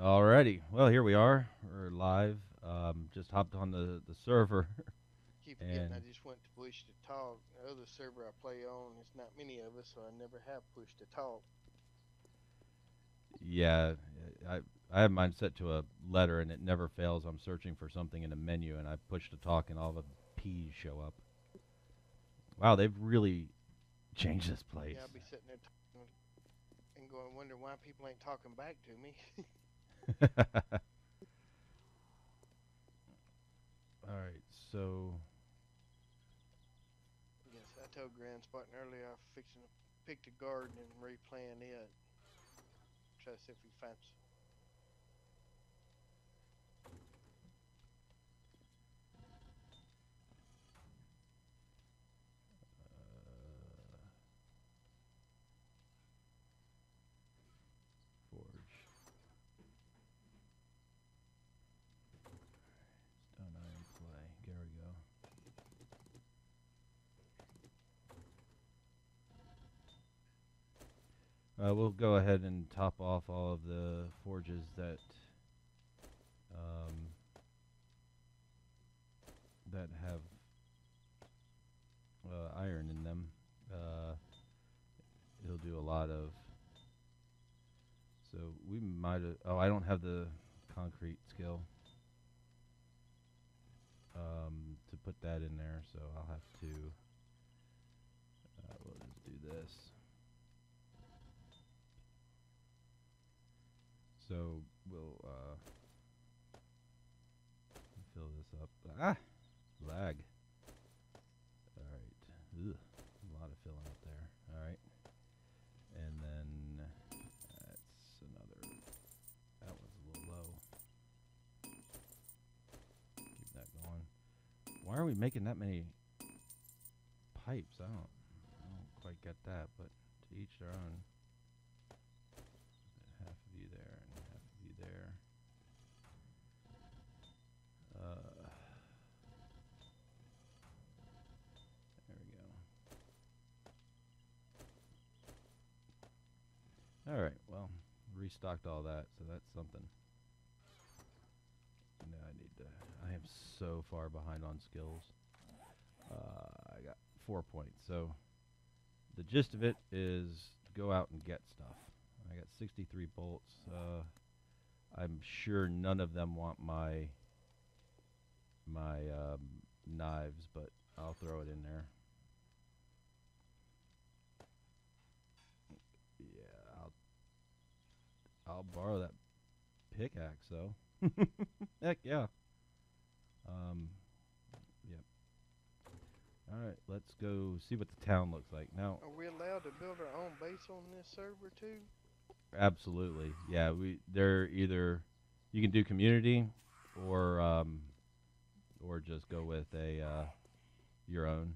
Alrighty. Well, here we are. We're live. Just hopped on the server, Keep forgetting I and just went to push to talk. The other server I play on, there's not many of us, so I never have pushed to talk. yeah, I have mine set to a letter, and it never fails. I'm searching for something in a menu, and I push to talk, and all the P's show up. Wow, they've really changed this place. Yeah, I'll be sitting there talking and going, wonder why people ain't talking back to me. All right, so Yes, I told Grand Spartan earlier I'm fixing to pick the garden and replant it. Try to see if we find. forge stone iron clay. There we go. We'll go ahead and top off all of the forges that um, that have iron in them. Uh, it'll do a lot of. So we might have. Oh, I don't have the concrete skill to put that in there, so I'll have to. We'll just do this. So we'll fill this up. Ah, lag. All right. Ugh, a lot of filling up there. All right. And then that's another. That was a little low. Keep that going. Why are we making that many pipes? I don't quite get that, but to each their own. Half of you there and half of you there. There we go. All right. Well, restocked all that, so that's something. Now I need to. I am so far behind on skills. I got 4 points. So the gist of it is go out and get stuff. I got 63 bolts. I'm sure none of them want my knives, but I'll throw it in there. Yeah, I'll borrow that pickaxe though. Heck yeah. Um, yep. All right, let's go see what the town looks like now. Are we allowed to build our own base on this server too? Absolutely, yeah. They're either you can do community or just go with a your own.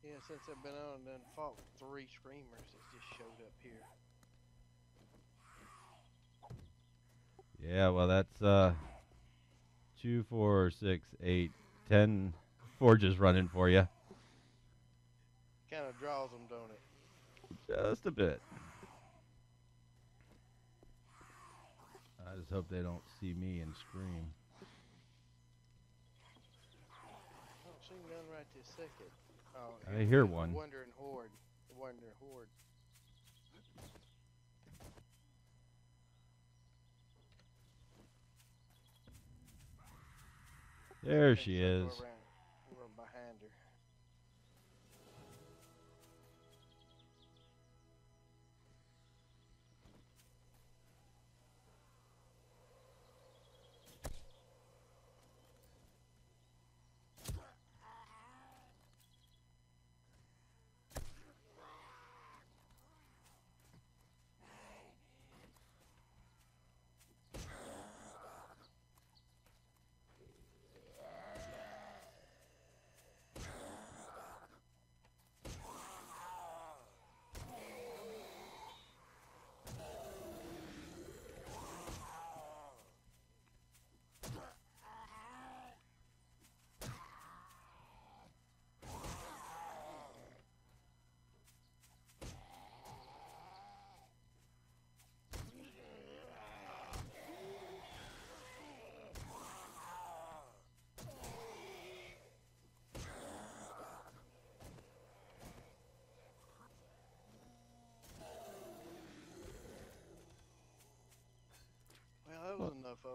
Yeah, since I've been on, done fought 3 screamers that just showed up here. Yeah, well that's 2, 4, 6, 8, 10 forges running for you. Kind of draws them, don't it? Just a bit. I just hope they don't see me and scream. I don't see none right this second. Oh, I here we hear go. The one. Wandering Horde. The Wandering Horde. There Think she circle is. around. We're behind her.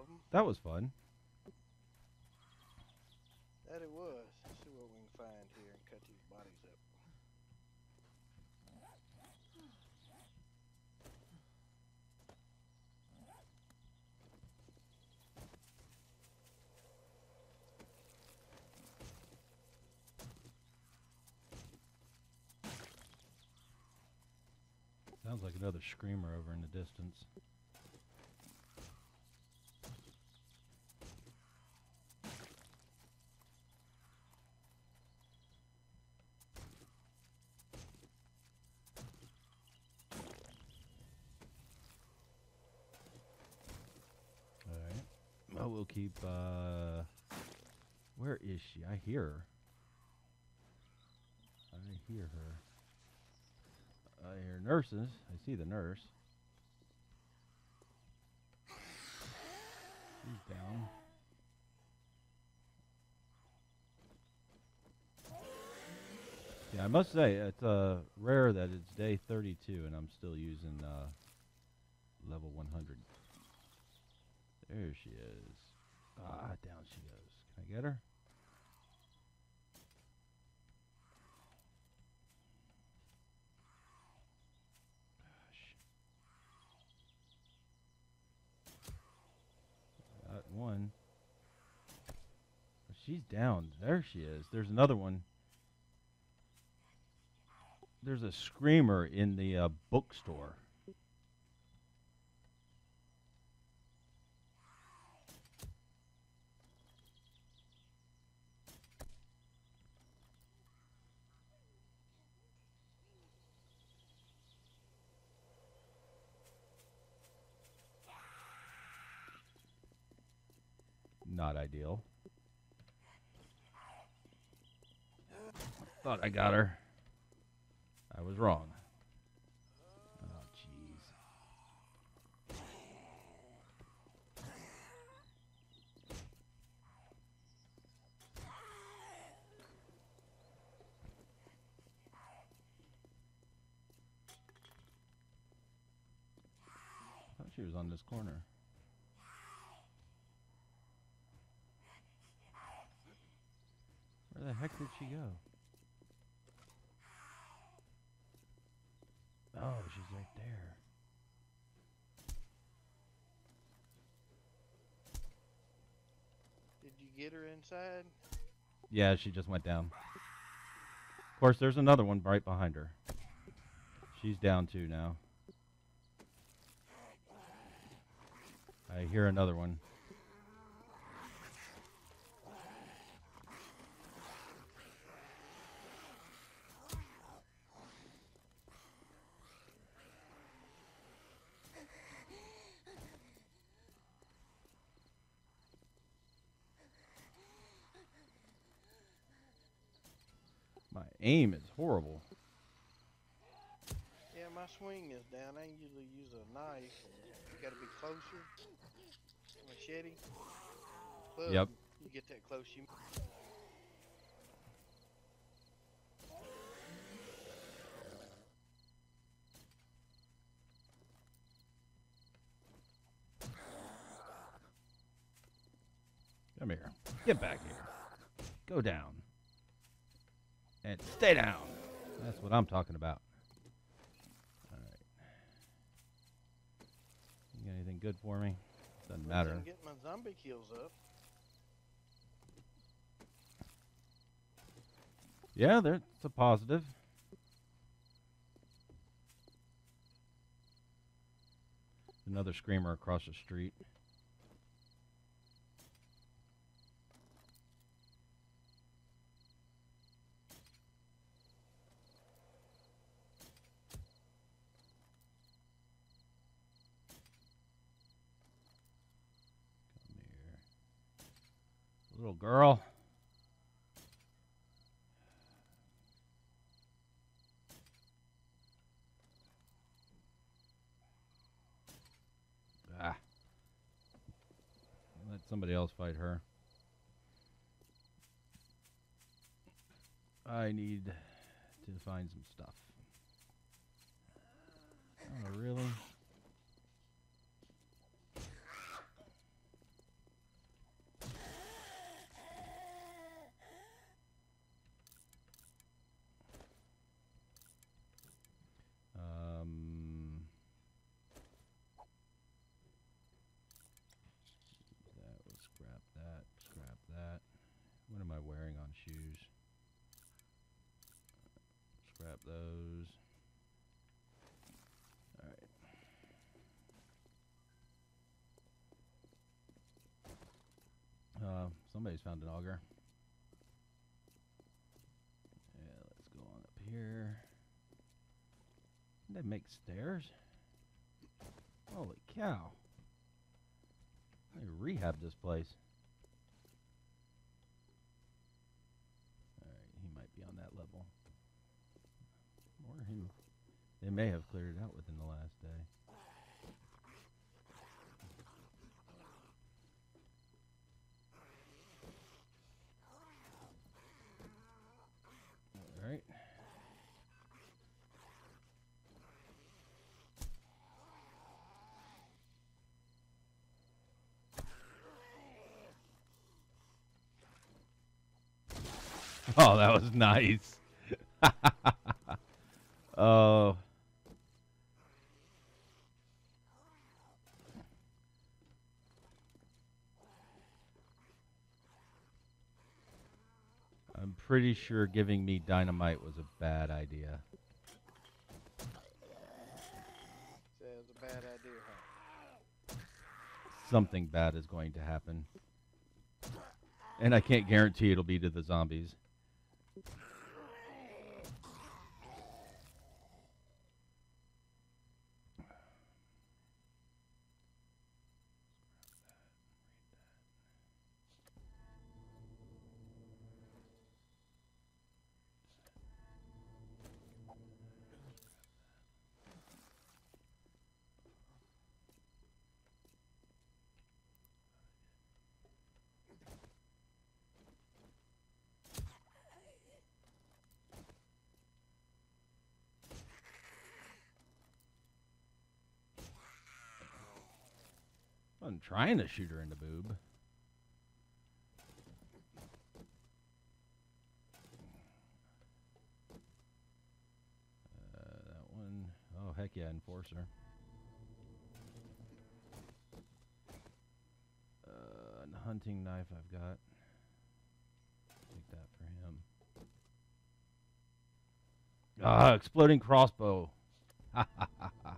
of them. That was fun. That it was. Let's see what we can find here and cut these bodies up. Sounds like another screamer over in the distance. Alright. Well, we'll keep, where is she? I hear her. I hear her. I hear nurses. I see the nurse. She's down. Yeah, I must say, it's rare that it's day 32 and I'm still using level 100. There she is. Ah, down she goes. Can I get her? Got one. She's down. There she is. There's another one. There's a screamer in the bookstore. Not ideal. Thought I got her. I was wrong. Oh, jeez. I thought she was on this corner. Where the heck did she go? Oh, she's right there. Did you get her inside? Yeah, she just went down. Of course, there's another one right behind her. She's down too now. I hear another one. My aim is horrible. Yeah, my swing is down. I usually use a knife. You gotta be closer. Machete. But Yep. you get that close, you. Come here. Get back here. Go down. And stay down. That's what I'm talking about. Alright. You got anything good for me? Doesn't matter. I'm getting my zombie kills up. Yeah, it's a positive. Another screamer across the street. Come here. Little girl. Ah. Let somebody else fight her. I need to find some stuff. Oh, really? those. Alright. Somebody's found an auger. Yeah, let's go on up here. Did they make stairs? Holy cow. They rehab this place. Alright, he might be on that level. Or they may have cleared it out within the last day. Alright. Oh, that was nice. Oh. I'm pretty sure giving me dynamite was a bad idea. That was a bad idea, huh? Something bad is going to happen. And I can't guarantee it'll be to the zombies. I'm trying to shoot her in the boob. That one. Oh, heck yeah, Enforcer. A hunting knife I've got. Take that for him. Ah, exploding crossbow. Ha ha ha ha.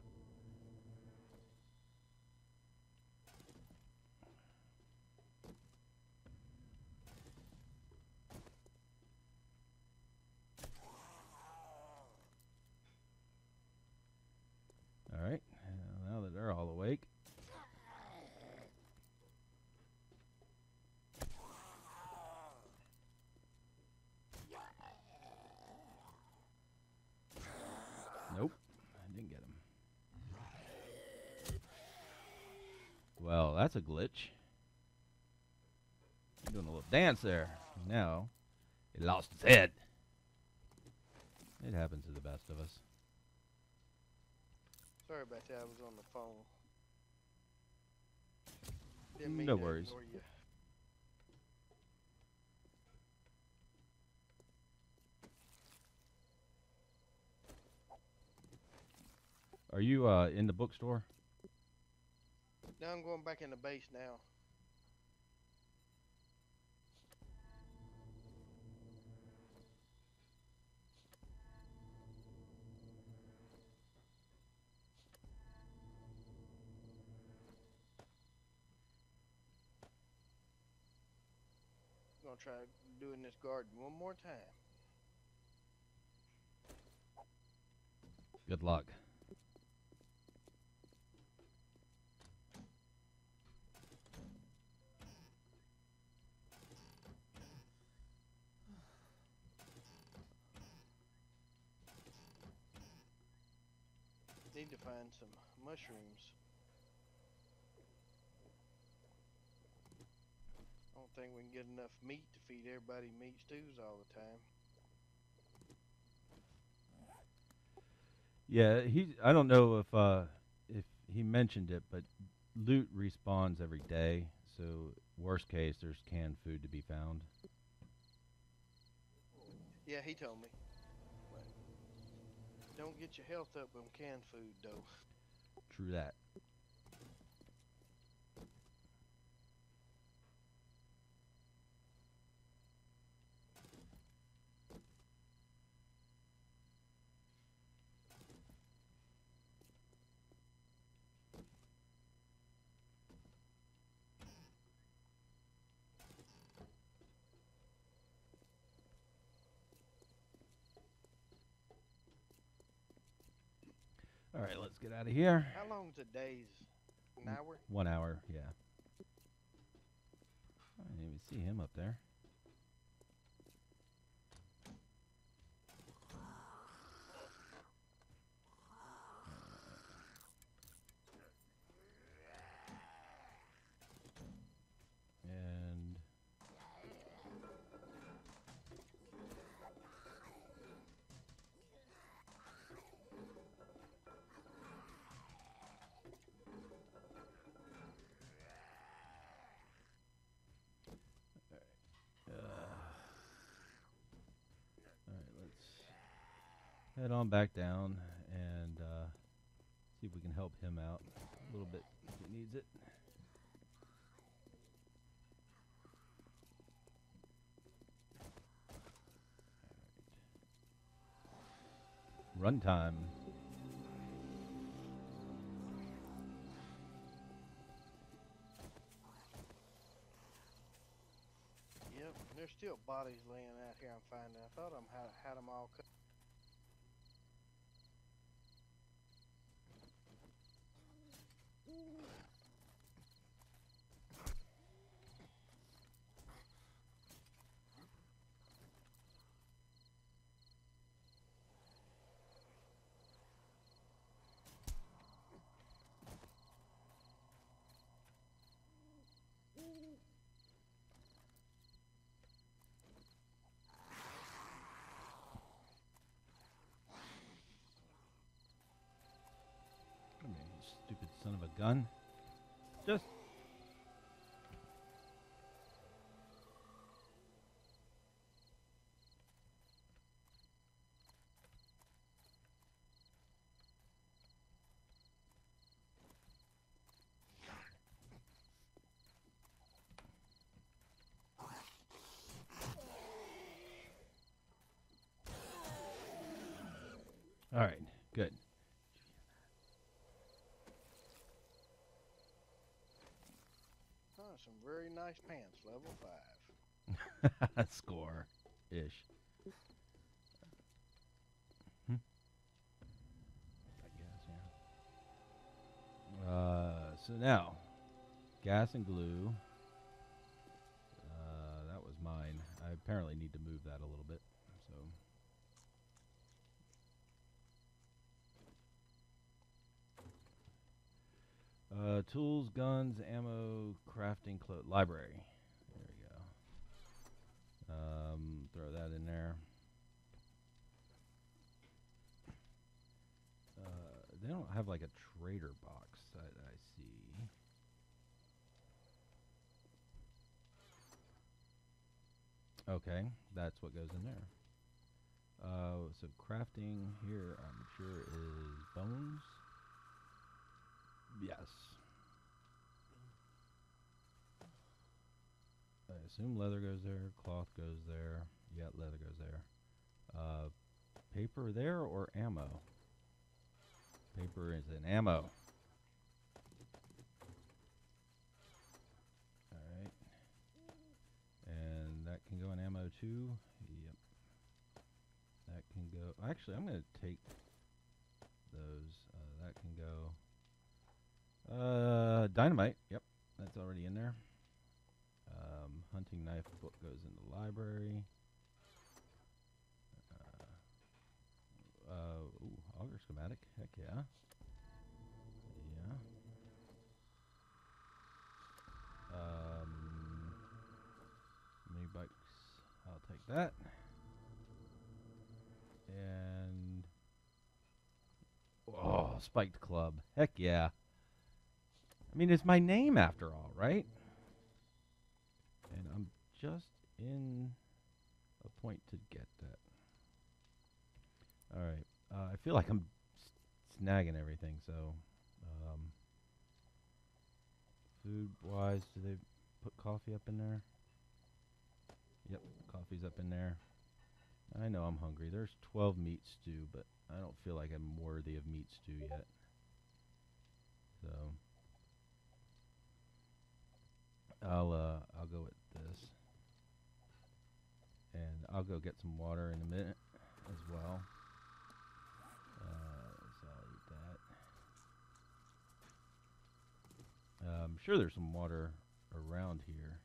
Alright, now that they're all awake. Nope, I didn't get him. Well, that's a glitch. I'm doing a little dance there. Now, he lost his head. It happens to the best of us. Sorry about that. I was on the phone. Didn't mean No to worries. ignore you. Are you in the bookstore? Now I'm going back in the base now. Gonna try doing this garden one more time. Good luck. Need to find some mushrooms. I don't think we can get enough meat to feed everybody meat stews all the time. Yeah, I don't know if he mentioned it, but loot respawns every day. So worst case, there's canned food to be found. Yeah, he told me. But don't get your health up on canned food, though. True that. All right, let's get out of here. How long's a day's? An hour? 1 hour, yeah. I didn't even see him up there. And all right, let's head on back down and see if we can help him out a little bit if he needs it. Run time. Yep. There's still bodies laying out here. I'm finding. I thought had them all cut. Come here, you stupid son of a gun. Just. All right, good. Oh, some very nice pants. Level 5. Score ish. I guess, yeah. So now, gas and glue. That was mine. I apparently need to move that a little bit. So. Tools, guns, ammo, crafting, library. There we go. Throw that in there. They don't have like a trader box that I see. Okay, that's what goes in there. So crafting here, I'm sure is bones. Yes. I assume leather goes there, cloth goes there. Yeah, leather goes there. Paper there or ammo? Paper is an ammo. Alright. And that can go in ammo too. Yep. That can go. Actually, I'm going to take those. That can go. Dynamite. Yep. That's already in there. Hunting knife book goes in the library. Ooh, auger schematic. Heck yeah. Yeah. Mini bikes. I'll take that. And oh, spiked club. Heck yeah. I mean, it's my name after all, right? And I'm just in a point to get that. All right. I feel like I'm snagging everything, so food-wise, do they put coffee up in there? Yep, coffee's up in there. I know I'm hungry. There's 12 meat stew, but I don't feel like I'm worthy of meat stew yet. So I'll go with this, and I'll go get some water in a minute as well. So I'll eat that. I'm sure there's some water around here.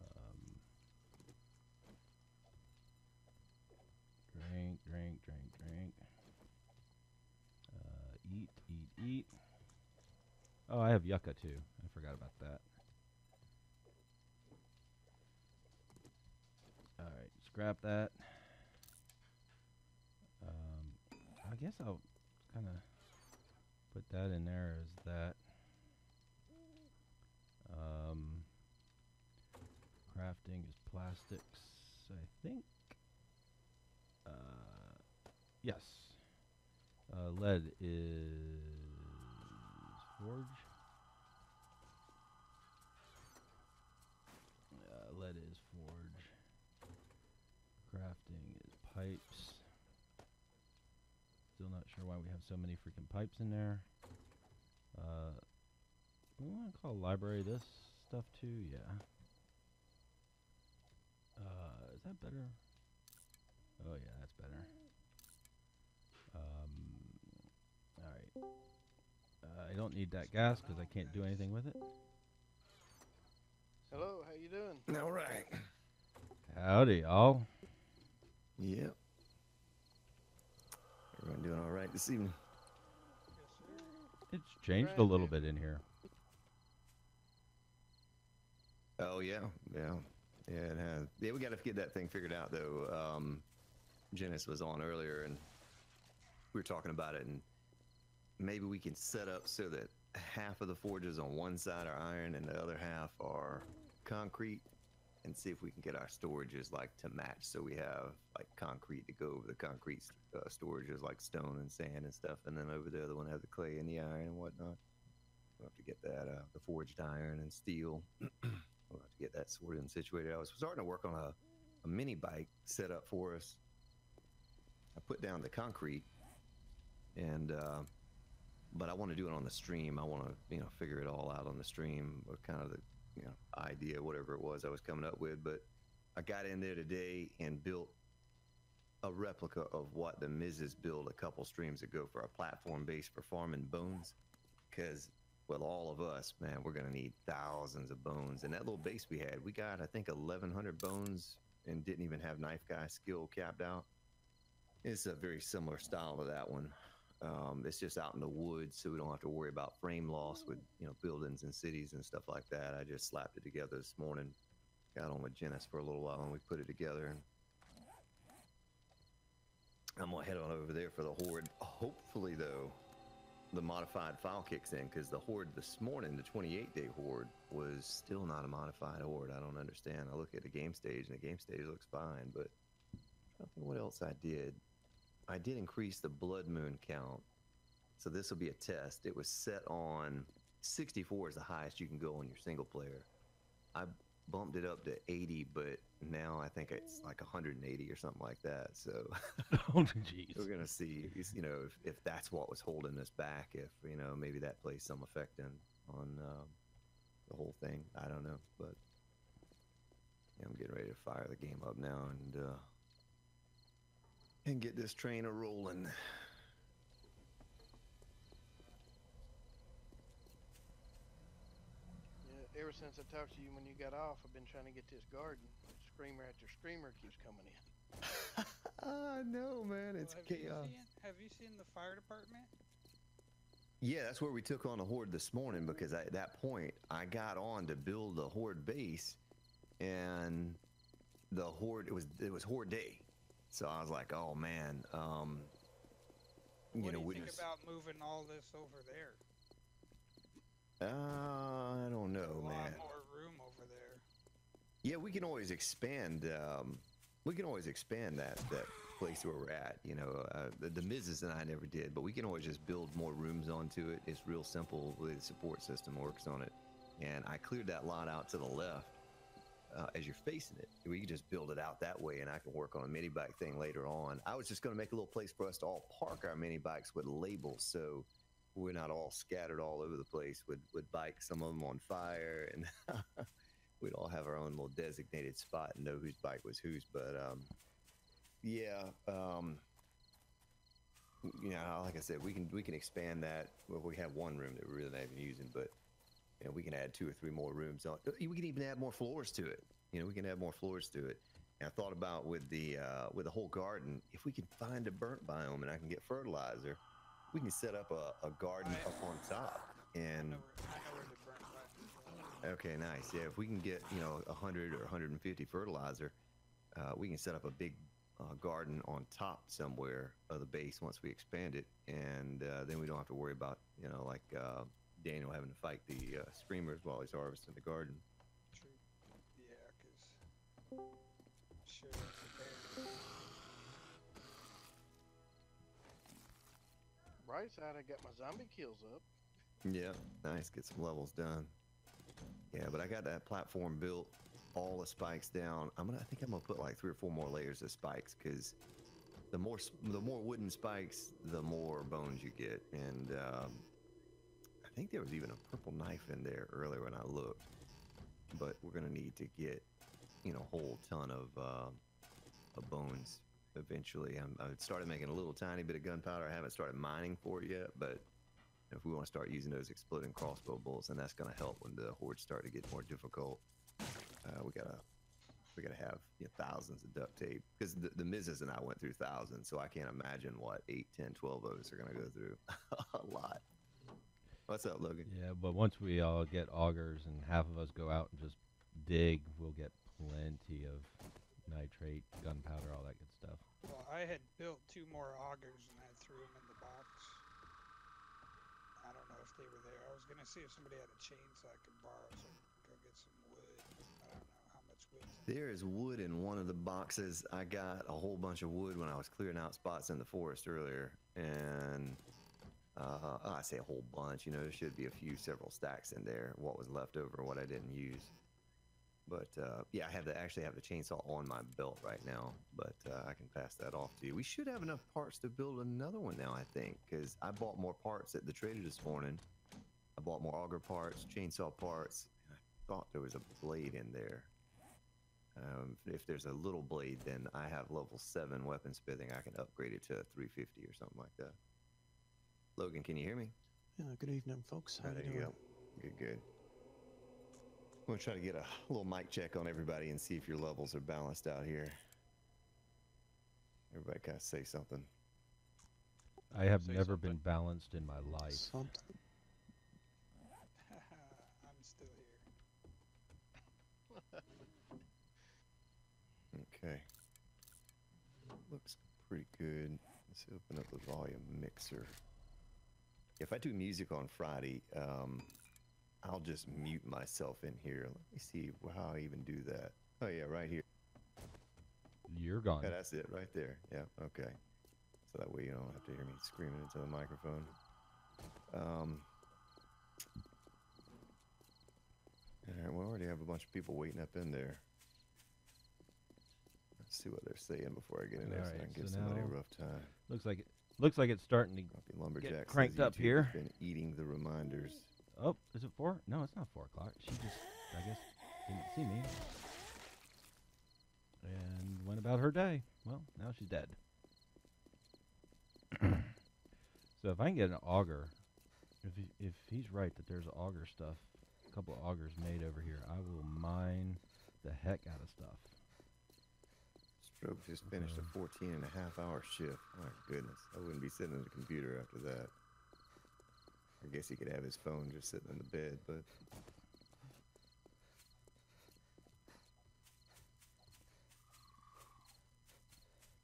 Um, drink. Eat. Oh, I have yucca too. I forgot about that. All right, scrap that. I guess I'll kind of put that in there as that. Um, crafting is plastics, I think. Yes. Lead is forge. Lead is forge. Crafting is pipes. Still not sure why we have so many freaking pipes in there. We want to call library this stuff too, yeah. Is that better? Oh yeah, that's better. Alright. I don't need that gas because I can't do anything with it. Hello, how you doing? All right. Howdy, y'all. Yep. Everyone doing all right this evening? It's changed a little bit in here. Oh, yeah. Yeah, it has. Yeah, we got to get that thing figured out, though. Janice was on earlier, and we were talking about it, and maybe we can set up so that half of the forges on one side are iron and the other half are concrete, and see if we can get our storages like to match, so we have like concrete to go over the concrete storages like stone and sand and stuff, and then over the other one have the clay and the iron and whatnot. We'll have to get that the forged iron and steel. We'll have to get that sorted and situated. I was starting to work on a mini bike set up for us. I put down the concrete, and but I want to do it on the stream. I want to figure it all out on the stream, what kind of the idea, whatever it was I was coming up with. But I got in there today and built a replica of what the Mrs. built a couple streams ago for a platform base for farming bones, because with all of us, man, we're gonna need thousands of bones. And that little base we had, we got I think 1,100 bones and didn't even have knife guy skill capped out. It's a very similar style to that one. It's just out in the woods, so we don't have to worry about frame loss with buildings and cities and stuff like that. I just slapped it together this morning, got on with Janice for a little while, and we put it together. And I'm gonna head on over there for the horde. Hopefully, though, the modified file kicks in, because the horde this morning, the 28-day horde, was still not a modified horde. I don't understand. I look at the game stage, and the game stage looks fine, but I don't think what else I did. I did increase the blood moon count, so this will be a test. It was set on 64 is the highest you can go on your single player. I bumped it up to 80, but now I think it's like 180 or something like that. So Oh, jeez. we're gonna see, if that's what was holding us back. If maybe that plays some effect on the whole thing. I don't know, but yeah, I'm getting ready to fire the game up now and get this train a rolling. Yeah, ever since I talked to you when you got off, I've been trying to get this garden. Screamer after screamer keeps coming in. I know, man. It's chaos. Have you seen the fire department? Yeah, that's where we took on the horde this morning, because at that point I got on to build the horde base, and the horde it was horde day, so I was like, oh man, What do you think about moving all this over there? I don't know, A lot man. more room over there. Yeah, we can always expand. We can always expand that place where we're at. The Mrs. and I never did, but we can always just build more rooms onto it. It's real simple the way the support system works on it. And I cleared that lot out to the left as you're facing it. We can just build it out that way, and I can work on a mini bike thing later on. I was just going to make a little place for us to all park our mini bikes with labels, so we're not all scattered all over the place with bikes, some of them on fire, and we'd all have our own little designated spot and know whose bike was whose. But like I said, we can expand that. Well, we have one room that we're really not even using, but we can add 2 or 3 more rooms on. We can even add more floors to it. We can add more floors to it. And I thought about with the whole garden, if we can find a burnt biome and I can get fertilizer, we can set up a garden up on top. And I know where the burnt button is. okay, nice. Yeah, if we can get 100 or 150 fertilizer, we can set up a big garden on top somewhere of the base once we expand it, and then we don't have to worry about like Daniel having to fight the screamers while he's harvesting the garden. True. Yeah, because sure it's a bear. Right side, I got my zombie kills up. Yeah, nice. Get some levels done. Yeah, but I got that platform built, all the spikes down. I think I'm gonna put like 3 or 4 more layers of spikes, because the more wooden spikes, the more bones you get. And I think there was even a purple knife in there earlier when I looked. But we're gonna need to get a whole ton of bones eventually. I started making a little tiny bit of gunpowder. I haven't started mining for it yet, but if we want to start using those exploding crossbow bolts, then that's going to help when the hordes start to get more difficult. We gotta have thousands of duct tape, because the Mrs. and I went through thousands, so I can't imagine what 8, 10, 12 of us are going to go through. A lot. What's up, Logan? Yeah, but once we all get augers and half of us go out and just dig, we'll get plenty of nitrate, gunpowder, all that good stuff. Well, I had built 2 more augers and I threw them in the box. I don't know if they were there. I was gonna see if somebody had a chainsaw I could borrow, so I could go get some wood. I don't know how much wood. There is wood in one of the boxes. I got a whole bunch of wood when I was clearing out spots in the forest earlier, and I say a whole bunch. There should be several stacks in there. What was left over, what I didn't use. But yeah, I actually have the chainsaw on my belt right now, but I can pass that off to you. We should have enough parts to build another one now, I think, because I bought more parts at the trader this morning. I bought more auger parts, chainsaw parts, and I thought there was a blade in there. If there's a little blade, then I have level 7 weaponsmithing. I can upgrade it to 350 or something like that. Logan, can you hear me? Yeah, good evening, folks. How There you you doing? go. Good. I'm going to try to get a little mic check on everybody and see if your levels are balanced out here. Everybody kind of say something. I have Say never something. been balanced in my life. Something. I'm still here. Okay. Looks pretty good. Let's open up the volume mixer. If I do music on Friday, I'll just mute myself in here. Let me see how I even do that. Oh yeah, right here. You're gone. Yeah, that's it right there. Yeah, okay. So that way you don't have to hear me screaming into the microphone. All right, we already have a bunch of people waiting up in there. Let's see what they're saying before I get in there, so I Alright, can give so somebody a now- rough time. Looks like it's starting to. Grumpy Lumberjack says cranked up YouTube here. has been eating the reminders. Oh, is it 4? No, it's not 4 o'clock. She just, I guess, didn't see me. And went about her day. Well, now she's dead. So if I can get an auger, if he's right that there's auger stuff, a couple of augers made over here, I will mine the heck out of stuff. Stroke just finished a 14-and-a-half-hour shift. My goodness, I wouldn't be sitting at the computer after that. I guess he could have his phone just sitting in the bed, but...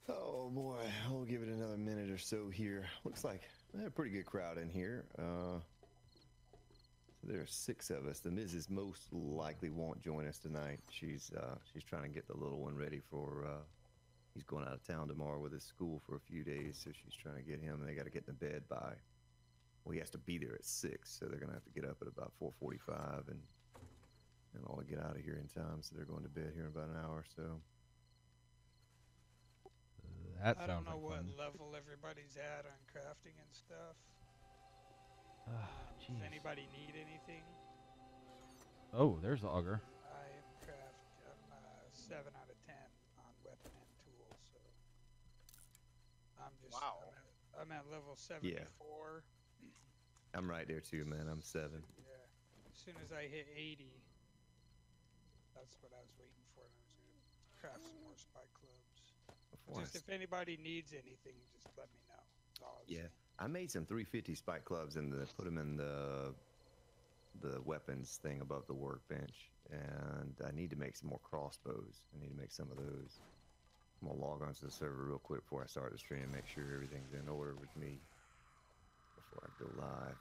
Oh boy, we'll give it another minute or so here. Looks like we have a pretty good crowd in here. So there are 6 of us. The Mrs. most likely won't join us tonight. She's trying to get the little one ready for... he's going out of town tomorrow with his school for a few days, so she's trying to get him, and they got to get in bed by... Well, he has to be there at 6, so they're going to have to get up at about 4:45 and all get out of here in time, so they're going to bed here in about an hour or so. That I sounds don't know like what fun. level everybody's at on crafting and stuff. Ah, Does jeez. anybody need anything? Oh, there's the auger. I am I'm 7 out of 10 on weapon and tools, so I'm just Wow. I'm at level 74. I'm right there too, man. I'm 7. Yeah. as soon as I hit 80, that's what I was waiting for. And I was gonna craft some more spike clubs. Before I Just if anybody needs anything, just let me know. That's all I was Yeah, saying. I made some 350 spike clubs and put them in the weapons thing above the workbench, and I need to make some more crossbows. I need to make some of those. I'm gonna log onto the server real quick before I start the stream and make sure everything's in order with me before I go live.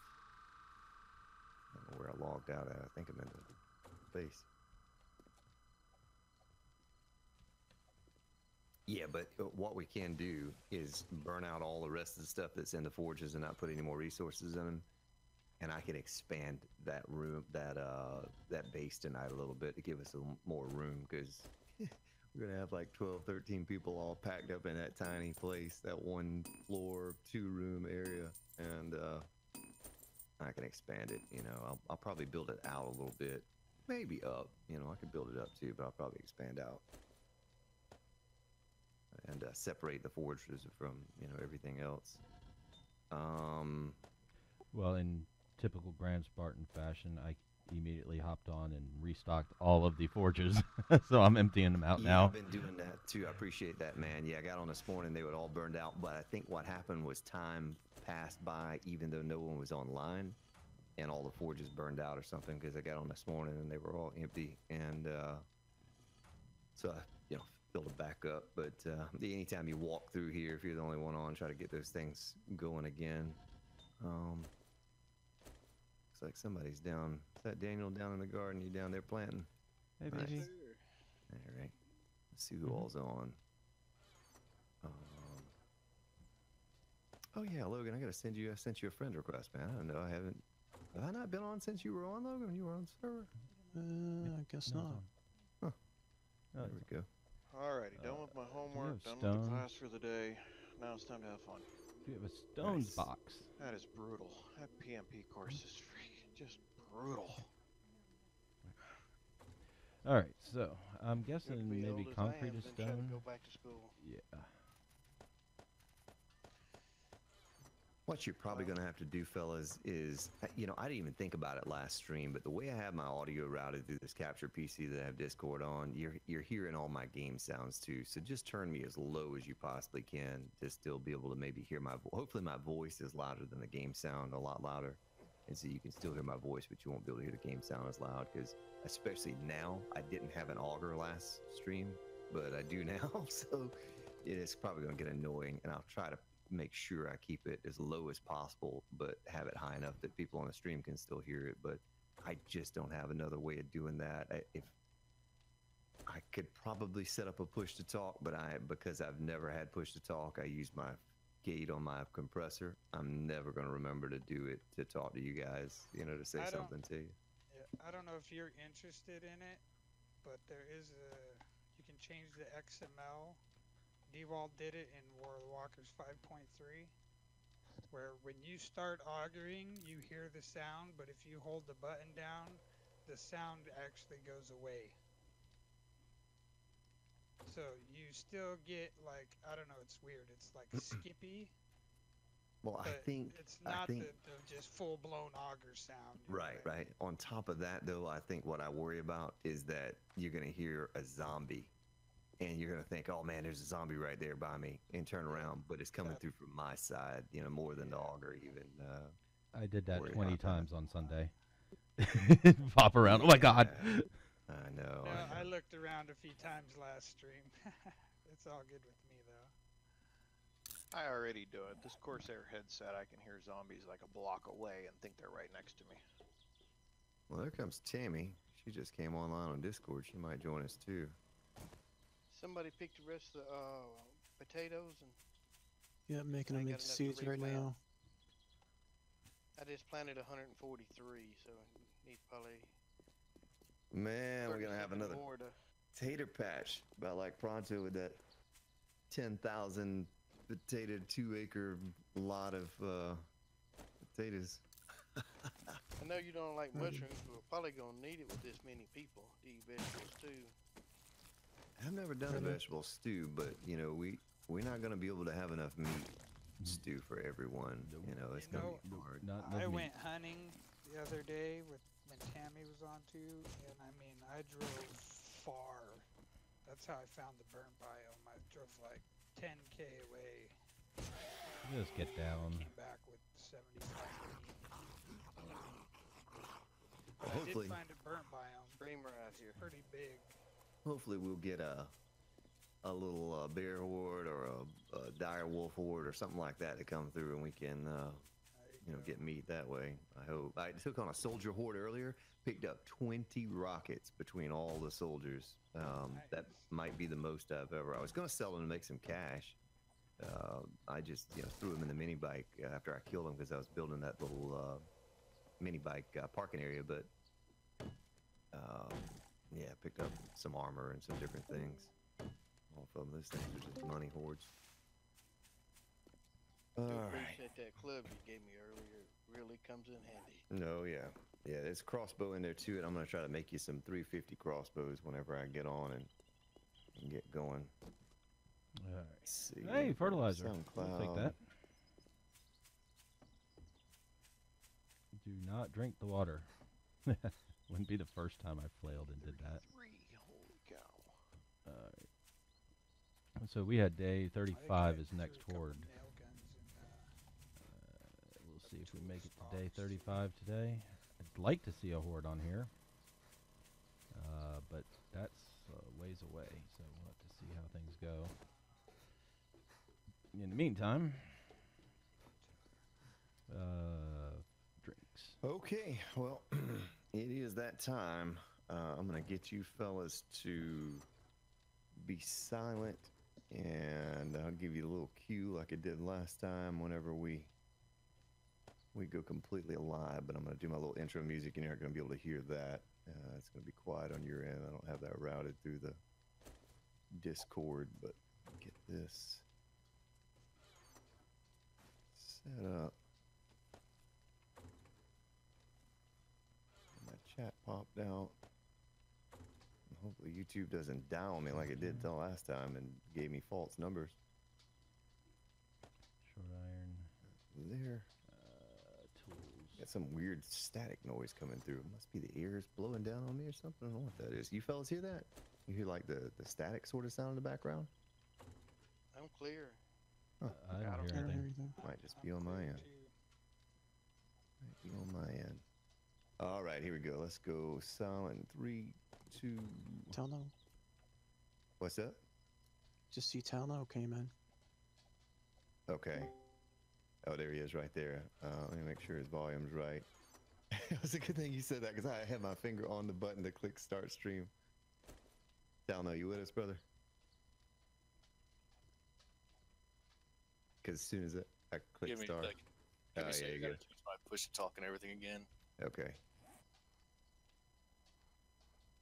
I don't know where I logged out at. I think I'm in the base. Yeah, but what we can do is burn out all the rest of the stuff that's in the forges and not put any more resources in them. And I can expand that room, that base tonight a little bit to give us a little more room, because we're gonna have like 12, 13 people all packed up in that tiny place, that one floor, 2-room area, and I can expand it. You know, I'll probably build it out a little bit, maybe up. You know, I could build it up too, but I'll probably expand out and separate the forges from, you know, everything else. Well, in typical Grand Spartan fashion, I immediately hopped on and restocked all of the forges, so I'm emptying them out Yeah, now. I've been doing that too. I appreciate that, man. Yeah, I got on this morning, they were all burned out, but I think what happened was time passed by even though no one was online, and all the forges burned out or something, because I got on this morning and they were all empty, and so I, you know, filled it back up. But anytime you walk through here, if you're the only one on, try to get those things going again. Looks like somebody's down. Is that Daniel down in the garden? You down there planting? Hey, Nice. baby. All right. Let's see who all's on. Oh yeah, Logan. I sent you a friend request, man. I don't know. Have I not been on since you were on, Logan? When you were on the server? I guess No, not. it's on. There Oh, we go. Alrighty, done with my you homework, have done with the stone? class for the day. Now it's time to have fun. you have a stones Nice. box. That is brutal. That PMP course is freaking just brutal. All right, so I'm You have guessing to be maybe old as I concrete am, is then try to stone. go back to school. Yeah. What you're probably going to have to do, fellas, is, you know, I didn't even think about it last stream, but the way I have my audio routed through this capture PC that I have Discord on, you're hearing all my game sounds too. So just turn me as low as you possibly can to still be able to maybe hear my hopefully my voice is louder than the game sound, a lot louder. And so you can still hear my voice, but you won't be able to hear the game sound as loud, because especially now, I didn't have an auger last stream, but I do now. So it is probably going to get annoying, and I'll try to make sure I keep it as low as possible, but have it high enough that people on the stream can still hear it. But I just don't have another way of doing that. If I could probably set up a push to talk, but because I've never had push to talk, I use my gate on my compressor. I'm never going to remember to do it to talk to you guys, you know, to say something to you. Yeah, I don't know if you're interested in it, but there is you can change the XML. D-Wall did it in War of the Walkers 5.3, where when you start augering, you hear the sound, but if you hold the button down, the sound actually goes away. So you still get, like, I don't know, it's weird. It's like skippy. Well, I think it's not the just full-blown auger sound. Right, right. On top of that, though, I think what I worry about is that you're going to hear a zombie, and you're going to think, oh, man, there's a zombie right there by me, and turn around, but it's coming through from my side, you know, more than the auger even. I did that Worry 20 about that. times on Sunday. Pop around. Oh my God. I know. No, I I know. looked around a few times last stream. It's all good with me, though. I already do it. This Corsair headset, I can hear zombies like a block away and think they're right next to me. Well, there comes Tammy. She just came online on Discord. She might join us, too. Somebody picked the rest of the potatoes, and Yeah, making I them got into enough to seeds right replant. now. I just planted 143, so I need probably Man, we're going to have 37 another more to... tater patch, about like Pronto with that 10,000 potato 2-acre lot of potatoes. I know you don't like mushrooms, but we're probably gonna need it with this many people to eat vegetables too. I've never done a Really? vegetable stew, but you know we're not going to be able to have enough meat stew for everyone. You know, it's You going know, to be hard. Not I enough meat. went hunting the other day with when Tammy was on too, and I mean, I drove far. That's how I found the burnt biome. I drove like 10K away. Just get down. Came back with 75 feet. But I Hopefully, did find a burnt biome. Streamer out here. Pretty big. hopefully we'll get a little bear horde or a dire wolf horde or something like that to come through, and we can get meat that way. I hope. I took on a soldier horde earlier. Picked up 20 rockets between all the soldiers. That Nice. might be the most I've ever. I was going to sell them to make some cash. I just threw them in the mini bike after I killed them because I was building that little mini bike parking area. But yeah, picked up some armor and some different things. All of them. Those things are just money hordes. I All do right. appreciate that club you gave me earlier. It really comes in handy. No, yeah. Yeah, there's crossbow in there too, and I'm going to try to make you some 350 crossbows whenever I get on and get going. All right. Let's see. Hey, fertilizer. SoundCloud. I'll take that. Do not drink the water. Wouldn't be the first time I flailed and did that. 3, holy cow. All right. So we had day I think 35 I is threw next a couple horde. nail guns in, We'll see if we make it to tools day box. 35 today. I'd like to see a horde on here, but that's ways away, so we'll have to see how things go. In the meantime, drinks. Okay, well, it is that time. I'm going to get you fellas to be silent, and I'll give you a little cue like I did last time whenever we go completely alive, but I'm going to do my little intro music, and you're not going to be able to hear that. It's going to be quiet on your end. I don't have that routed through the Discord, but get this set up. My chat popped out. Hopefully YouTube doesn't dial me like it did the last time and gave me false numbers. Short iron. There. Tools. Got some weird static noise coming through. It must be the ears blowing down on me or something. I don't know what that is. You fellas hear that? You hear like the static sort of sound in the background? I'm clear. I I don't don't hear I don't hear anything. anything. Might just be I'm on my clear end. too. Might be on my end. All right, here we go. Let's go silent. 3, 2. Telno. What's that? Just see Telno came in. Okay. Oh, there he is right there. Let me make sure his volume's right. It was a good thing you said that because I had my finger on the button to click start stream. Dalno, you with us, brother? Because as soon as I click Give me a start. second. Give me a Yeah, second. you Gotta good. change my push to talk and everything again. Okay.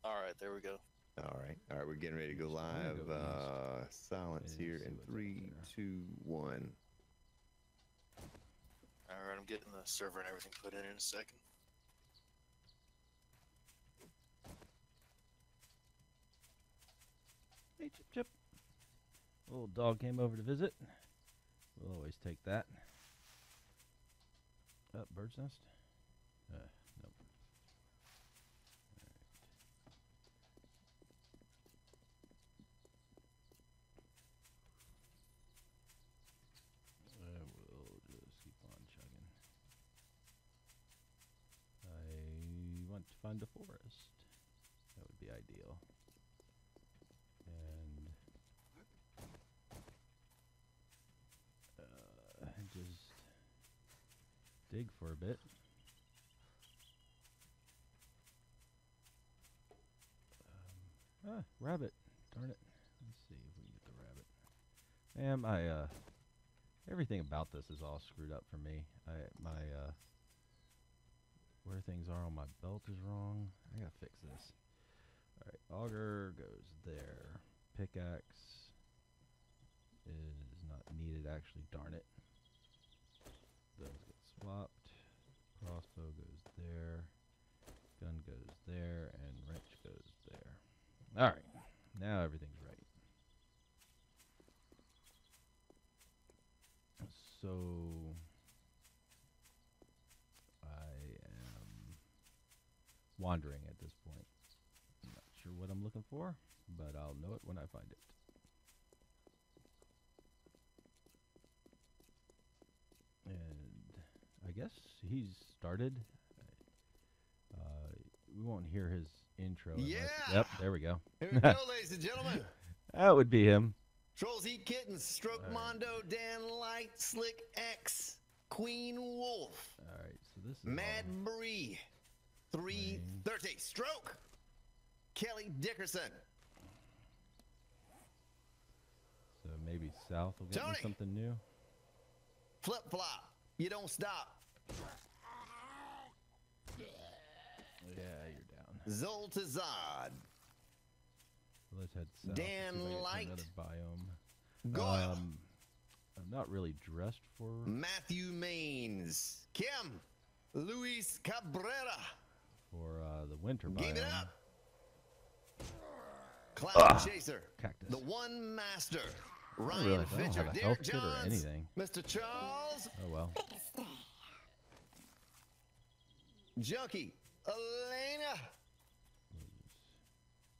All right, there we go. All right. All right, we're getting ready to go Just wanna live. go Silence and here see in what's up 3, there. 2, 1. All right, I'm getting the server and everything put in a second. Hey, Chip Chip. Little dog came over to visit. We'll always take that. Bird's nest? Nope. Alright. We'll just keep on chugging. I want to find a forest. That would be ideal. And just dig for a bit. Rabbit. Darn it. Let's see if we can get the rabbit. Man, everything about this is all screwed up for me. Where things are on my belt is wrong. I gotta fix this. Alright, auger goes there. Pickaxe is not needed actually, darn it. Those get swapped. Crossbow goes there. Gun goes there, and wrench goes there. Alright, now everything's right. So I am wandering at this point. I'm not sure what I'm looking for, but I'll know it when I find it. And I guess he's started. We won't hear his intro. Yeah! Yep, there we go. Here we go, ladies and gentlemen. That would be him. Trolls Eat Kittens, Stroke All right. Mondo, Dan Light, Slick X, Queen Wolf, All right, so this is Mad all Bree, 330, Stroke, Kelly Dickerson, so maybe South will get me Tony! something new. Flip Flop, You Don't Stop, Yeah, you're down. Zoltazad, So let's head south. Dan and see if I get to Light. another biome. Goyle, I'm not really dressed for Matthew Maines, Kim, Luis Cabrera, the winter Game biome. It Up, Cloud Chaser, Cactus. The One Master, I don't Ryan realize I don't Fincher, have a Derek health kit or Johns, anything. Mr. Charles, Oh well. Junkie, Elena,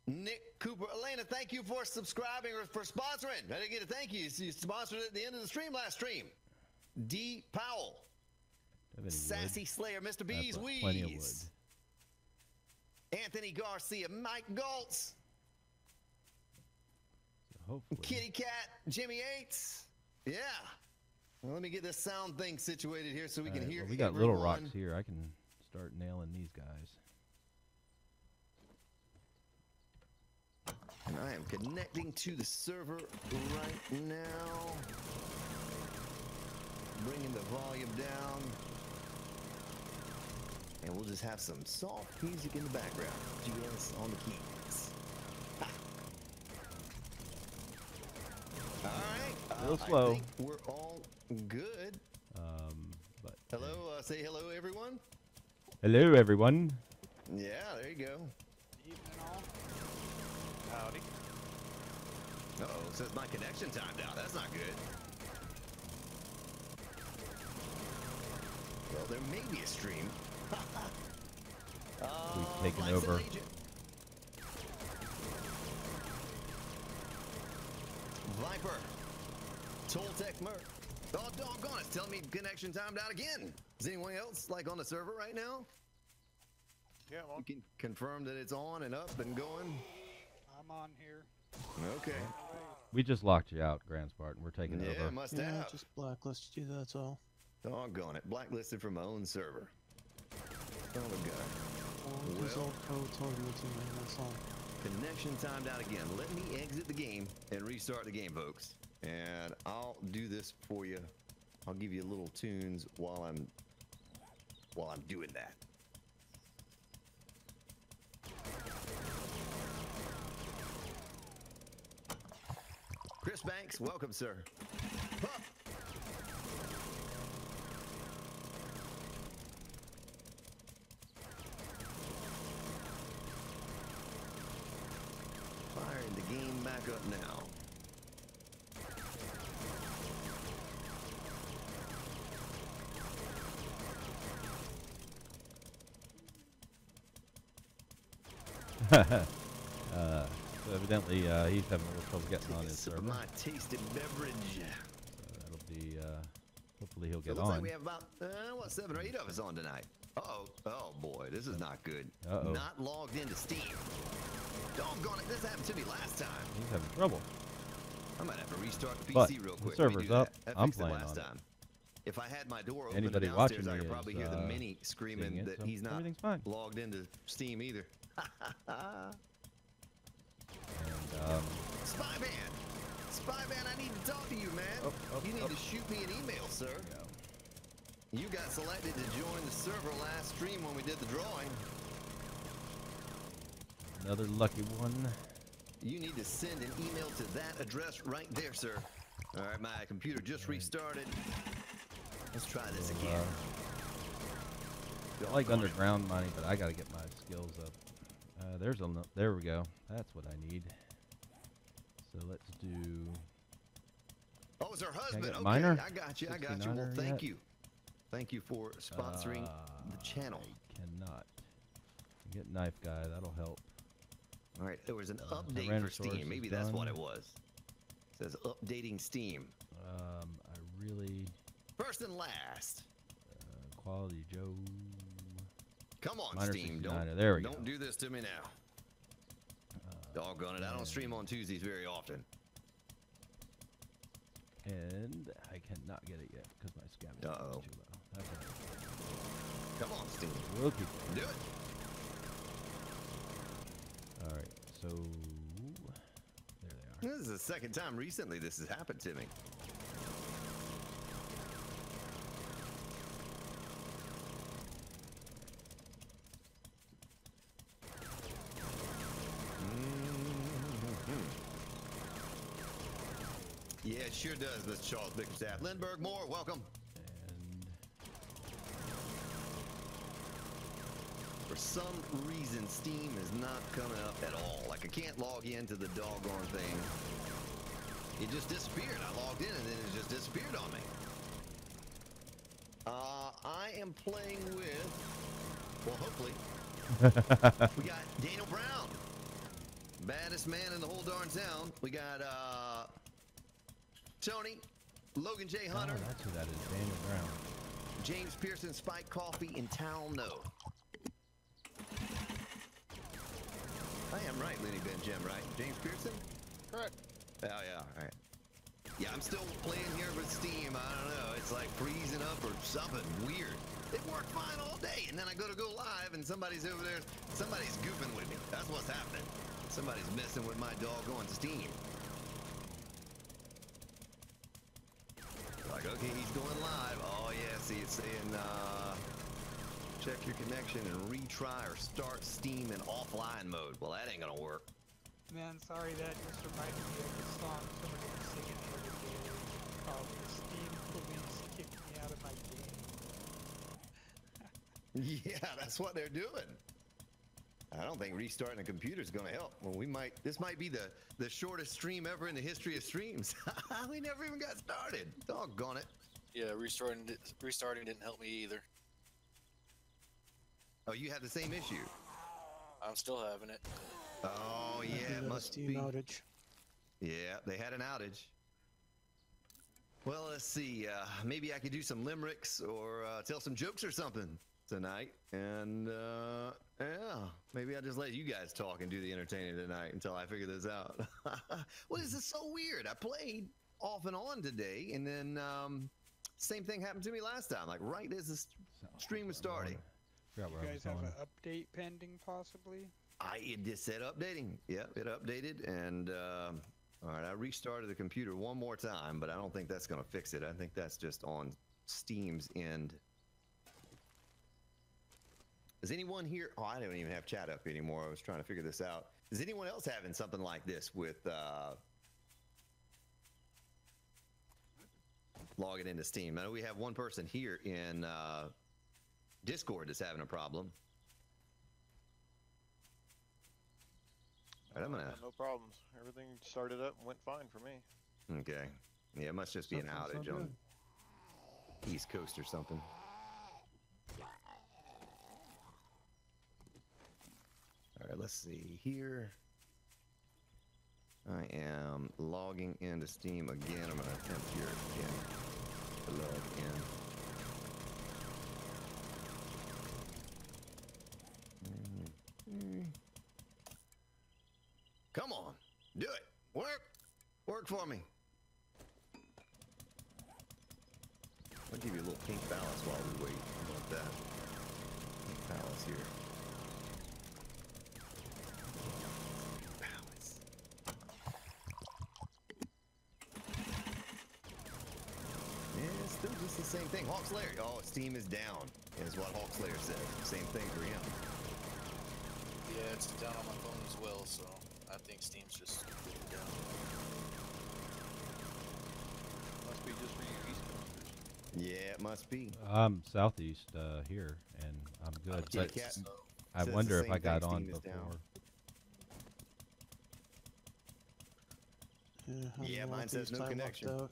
Nick Cooper. Elena, thank you for subscribing or for sponsoring. I didn't get a thank you. You sponsored it at the end of the stream last stream. D. Powell, Do I have any Sassy wood? Slayer, Mr. I've B's got plenty of wood. Wheeze, Anthony Garcia, Mike Galtz, So hopefully. Kitty Cat, Jimmy Yates. Yeah. Well, let me get this sound thing situated here so we All can right, hear well, we got little everyone. rocks here. I can start nailing these guys. And I am connecting to the server right now. Bringing the volume down. And we'll just have some soft music in the background. GS on the keys. Ha. All right. Real slow. I think we're all good. But Hello. Say hello, everyone. hello, everyone. Yeah, there you go. Evening all. Howdy. Uh-oh, says my connection timed out. That's not good. Well, there may be a stream. We've taken Lights and over. Agent. Viper. Toltec Merc. Oh, doggone, it's telling me connection timed out again. Is anyone else, like, on the server right now? Yeah, well, You can confirm that it's on and up and going? I'm on here. Okay. We just locked you out, Grand Spartan. We're taking Yeah, over. must Yeah, have. just blacklisted you, that's all. Doggone it. Blacklisted from my own server. Oh, my God. Well, his Well- old code targeted to me, that's all. Connection timed out again. Let me exit the game and restart the game, folks. And I'll do this for you. I'll give you little tunes while I'm doing that. Chris Banks, welcome, sir. Huh. Firing the game back up now. So evidently, he's having a little trouble getting on his Sip server. of my tasted beverage. So that'll be. Hopefully, he'll So it get looks on. like we have about 7 or 8 of us on tonight. Uh-oh. Oh boy, this is not good. Uh-oh. Not logged into Steam. Doggone it, this happened to me last time. He's having trouble. I might have to restart the PC But real the quick. server's up. That I'm fixed it playing last on it. time. If I had my door open Anybody downstairs, watching I me could probably is, hear the mini seeing screaming it, that so he's not everything's fine. logged into Steam either. And Spyman! Spyman, I need to talk to you, man. You need to shoot me an email, sir. You got selected to join the server last stream when we did the drawing. another lucky one. You need to send an email to that address right there, sir. All right, my computer just restarted. Let's try this So, again. I like underground mining, but I gotta get my skills up. There we go. That's what I need. So let's do. Oh, it's her husband. get Okay, miner? I got you. I got you. Well, 69er thank yet? you. Thank you for sponsoring the channel. I cannot. Get knife guy. That'll help. All right, there was an update for Tyrannosaurus Steam. is Maybe that's what done. it was. It says updating Steam. I really First and last. quality Joe. Come on, Minor Steam. 69er. There we go. Don't do this to me now. Doggone it. I don't stream on Tuesdays very often. And I cannot get it yet because my scavenge Uh-oh. is too low. That's all right. Come on, Steam. We'll keep Do it. All right. So there they are. This is the second time recently this has happened to me. Yeah, it sure does, Mr. Charles Bickerstaff. Lindbergh Moore, welcome. And For some reason, Steam is not coming up at all. Like, I can't log into the doggone thing. It just disappeared. I logged in and then it just disappeared on me. I am playing with, well, hopefully, we got Daniel Brown. Baddest man in the whole darn town. We got, Tony, Logan J. Hunter, oh, that's who that is. Daniel Brown. James Pearson, Spike Coffee, and Tal No. I am right, Lenny Ben Jim, right? James Pearson? Correct. Oh, yeah, all right. Yeah, I'm still playing here with Steam. I don't know. It's like freezing up or something weird. It worked fine all day, and then I go live, and somebody's over there. Somebody's goofing with me. That's what's happening. Somebody's messing with my doggone Steam. Like, okay, he's going live. Oh, yeah, see, it's saying, check your connection and retry or start Steam in offline mode. Well, that ain't gonna work. Man, sorry, that just reminded me of the song somebody was singing the other day called "The Steam Police Kicked Me Out of My Game." Yeah, that's what they're doing. I don't think restarting the computer is going to help. Well, this might be the shortest stream ever in the history of streams. We never even got started. Doggone it. Yeah, restarting didn't help me either. Oh, you have the same issue. I'm still having it. Oh, I yeah, think it that was must Steam be. outage. Yeah, they had an outage. Well, let's see. Maybe I could do some limericks or tell some jokes or something tonight. And, yeah, maybe I'll just let you guys talk and do the entertaining tonight until I figure this out. Well, this is so weird. I played off and on today, and then same thing happened to me last time. Like, right as the stream was starting. Forgot You where I was guys have going. an update pending, possibly? It just said updating. Yeah, it updated, and all right, I restarted the computer one more time, but I don't think that's going to fix it. I think that's just on Steam's end. Is anyone here? Oh, I don't even have chat up anymore. I was trying to figure this out. Is anyone else having something like this with logging into Steam? I know we have one person here in Discord that's having a problem. All right, I'm gonna. No problems. Everything started up and went fine for me. Okay. Yeah, it must just be an Something's not outage on good. East Coast or something. All right, let's see here. I am logging into Steam again. I'm going to attempt here again to log in. Come on, do it. Work for me. I'll give you a little pink phallus while we wait. How about that? Pink phallus here. Phallus. Yeah, it's still just the same thing. Hawk Slayer. Oh, Steam is down, is what Hawk Slayer said. Same thing for him. Yeah, it's down on my phone as well, so I think Steam's just completely down. Must be just for you East Coasters. Yeah, it must be. I'm southeast here, and I'm good. Yeah, But Cat- So, I says the wonder if same I got thing, on Steam is before. down. Yeah, I'm Yeah, mine says northeast, no I lucked connection. out.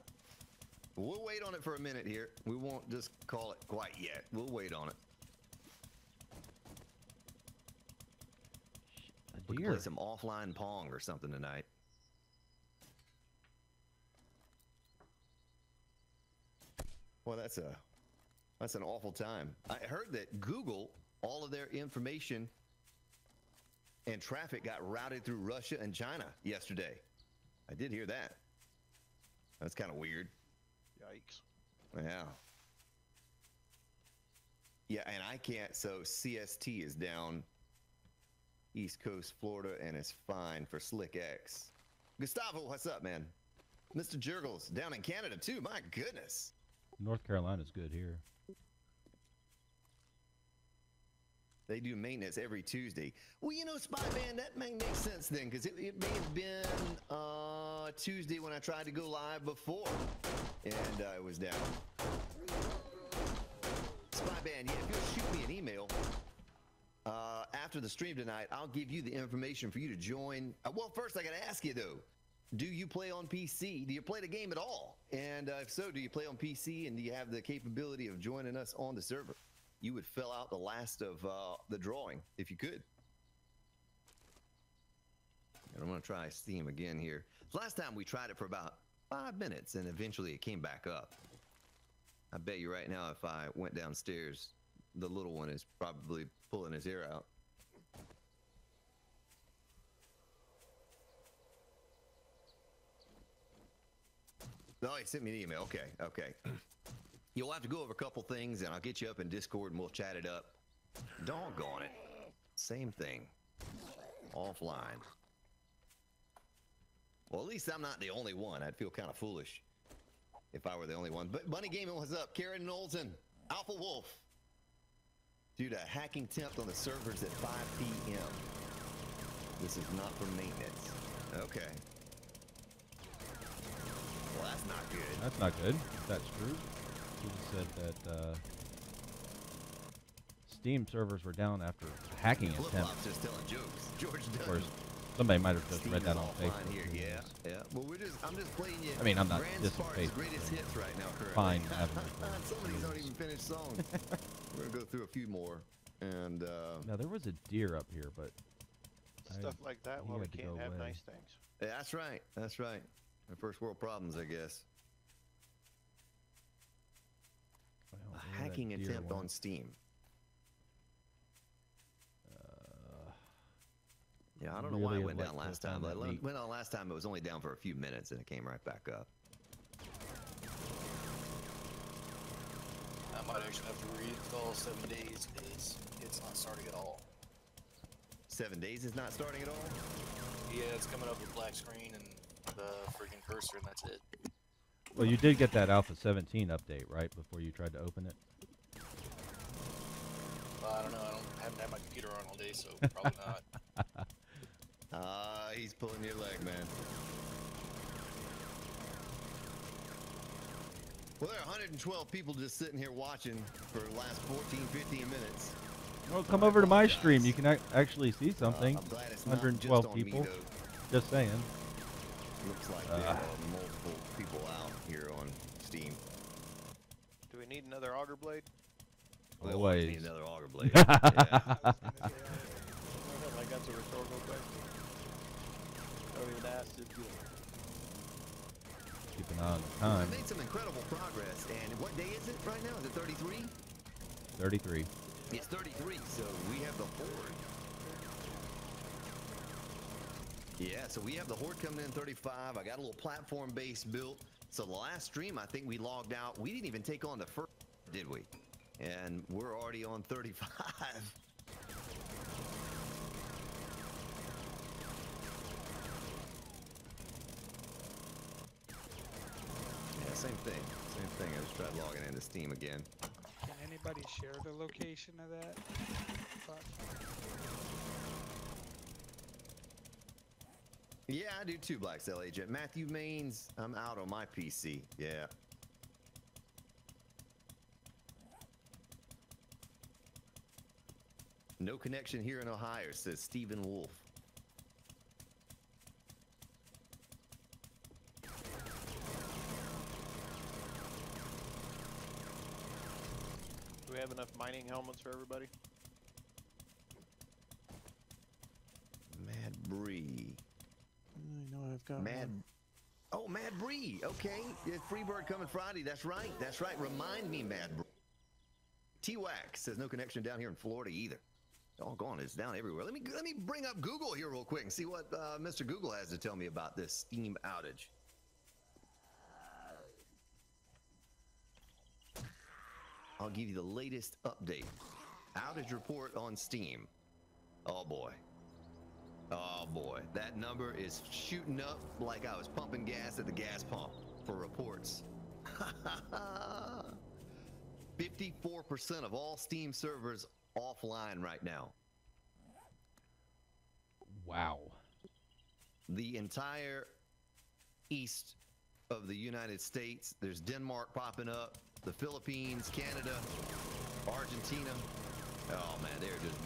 We'll wait on it for a minute here. We won't just call it quite yet. We'll wait on it. We can deer. play some offline Pong or something tonight. Well, that's an awful time. I heard that Google, all of their information and traffic got routed through Russia and China yesterday. I did hear that. That's kind of weird. Yikes. Yeah. Yeah, and I can't. So CST is down East Coast Florida, and it's fine for Slick X. Gustavo, what's up, man? Mr. Jurgles down in Canada too. My goodness. North Carolina's good here. They do maintenance every Tuesday. Well, you know, Spy Man, that may make sense then, because it may have been Tuesday when I tried to go live before, and it was down. Spy Man, yeah, if you'll shoot me an email after the stream tonight, I'll give you the information for you to join. Well, first I got to ask you, though, do you play on PC? Do you play the game at all? And if so, do you play on PC, and do you have the capability of joining us on the server? You would fill out the last of the drawing if you could. And I'm going to try Steam again here. Last time we tried it for about 5 minutes, and eventually it came back up. I bet you right now if I went downstairs, the little one is probably pulling his ear out. No, he sent me an email. Okay, okay. You'll have to go over a couple things, and I'll get you up in Discord, and we'll chat it up. Doggone it. Same thing. Offline. Well, at least I'm not the only one. I'd feel kind of foolish if I were the only one. But Bunny Gaming, what's up? Karen Knowlton, Alpha Wolf. Dude, a hacking attempt on the servers at 5 p.m. This is not for maintenance. Okay. Well, that's not good. That's not good. If that's true. He said that Steam servers were down after hacking attempt. Flip-flop's just telling jokes. George Of Dunn. course, somebody might have just Steam read that is on offline Facebook. here. Who Yeah, knows? yeah. Well, I'm just playing you. I mean, I'm not Grand dissing Spartan's Facebook, greatest but hits right now, currently. fine having it there. Some of these aren't even finished songs. We're gonna go through a few more, and Now there was a deer up here, but Stuff like that. he Well, we had to can't go have away. nice things. yeah, that's right. That's right. The first world problems, I guess. well, A where that hacking deer attempt went. on Steam. Yeah, I don't know why really it went would down like to last find time. But that meat. went on last time. It was only down for a few minutes, and it came right back up. I might actually have to reinstall 7 days because it's not starting at all. 7 days is not starting at all. Yeah, it's coming up with black screen and the freaking cursor, and that's it. Well, you did get that Alpha 17 update, right, before you tried to open it? I don't know. I haven't had my computer on all day, so probably not. He's pulling your leg, man. Well, there are 112 people just sitting here watching for the last 14, 15 minutes. Well, come over to my stream. You can actually see something. I'm glad it's not 112 just on people. me, though. Just saying. Looks like there are multiple people out here on Steam. Do we need another auger blade? Well, Always. we need another auger blade. I Yeah. was gonna say, Like that's a rhetorical question. Don't even ask, just do it. Keep an eye on the We time. made some incredible progress, and what day is it right now? Is it 33? 33. It's 33, so we have the Horde. Yeah, so we have the Horde coming in 35. I got a little platform base built. So the last stream, I think we logged out. We didn't even take on the first, did we? And we're already on 35. Yeah, same thing. Same thing. I just tried logging into Steam again. can anybody share the location of that platform? Yeah, I do too, Black Cell Agent. Matthew Maines, I'm out on my PC. Yeah. No connection here in Ohio, says Stephen Wolf. Do we have enough mining helmets for everybody? Man, I've got Mad. one. Oh, Mad Bree. Okay. Yeah, Freebird coming Friday. That's right. That's right. Remind me, Mad Bree. T-Wax says no connection down here in Florida either. Doggone, it's down everywhere. Let me bring up Google here real quick and see what Mr. Google has to tell me about this Steam outage. I'll give you the latest update. Outage report on Steam. Oh boy. Oh boy. That number is shooting up like I was pumping gas at the gas pump for reports. 54% of all Steam servers offline right now. Wow. The entire east of the United States. There's Denmark popping up, the Philippines, Canada, Argentina. Oh man, they're just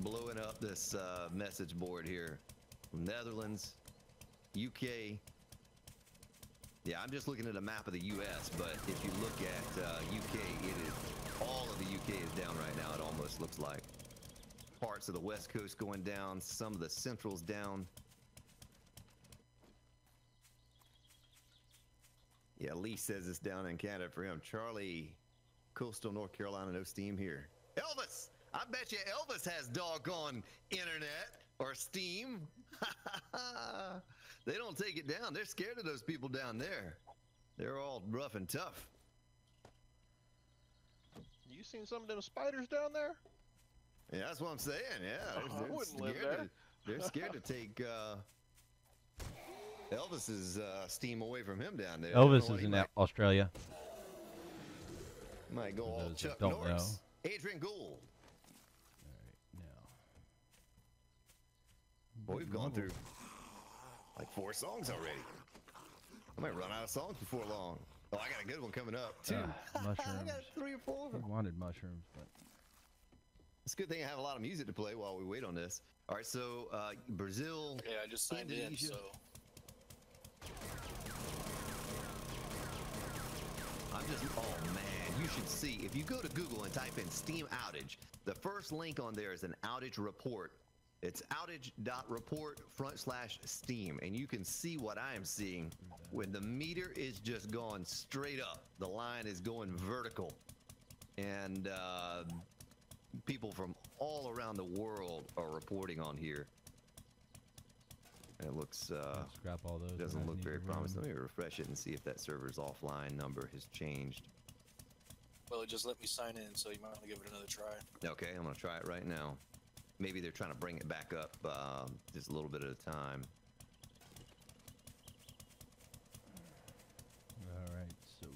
blowing up this message board here. Netherlands, UK. Yeah, I'm just looking at a map of the US, but if you look at UK, it is all of the UK is down right now. It almost looks like parts of the West Coast going down, some of the Central's down. Yeah, Lee says it's down in Canada for him. Charlie, coastal North Carolina, no Steam here. Elvis, I bet you Elvis has doggone internet or Steam. They don't take it down. They're scared of those people down there. They're all rough and tough. You seen some of them spiders down there? Yeah, that's what I'm saying. Yeah, I wouldn't live there. They're scared to take Elvis's Steam away from him down there. Elvis is in Australia. Might go For all those that Chuck don't Norris. Adrian Gould. All right, now. Boy, we've gone through like 4 songs already. I might run out of songs before long. Oh, I got a good one coming up too. I Mushrooms. got 3 or 4. I wanted mushrooms, but It's a good thing I have a lot of music to play while we wait on this. All right, so Brazil. Okay, I just signed in, Indonesia. so I'm just, oh man, you should see. If you go to Google and type in Steam outage, the first link on there is an outage report. It's outage.report/Steam, and you can see what I am seeing when the meter is just going straight up. The line is going vertical, and people from all around the world are reporting on here. And it looks I'll scrap all those. doesn't when I look need very to promising. run. Let me refresh it and see if that server's offline number has changed. well, it just let me sign in, so you might want to give it another try. Okay, I'm gonna try it right now. Maybe they're trying to bring it back up just a little bit at a time. All right, so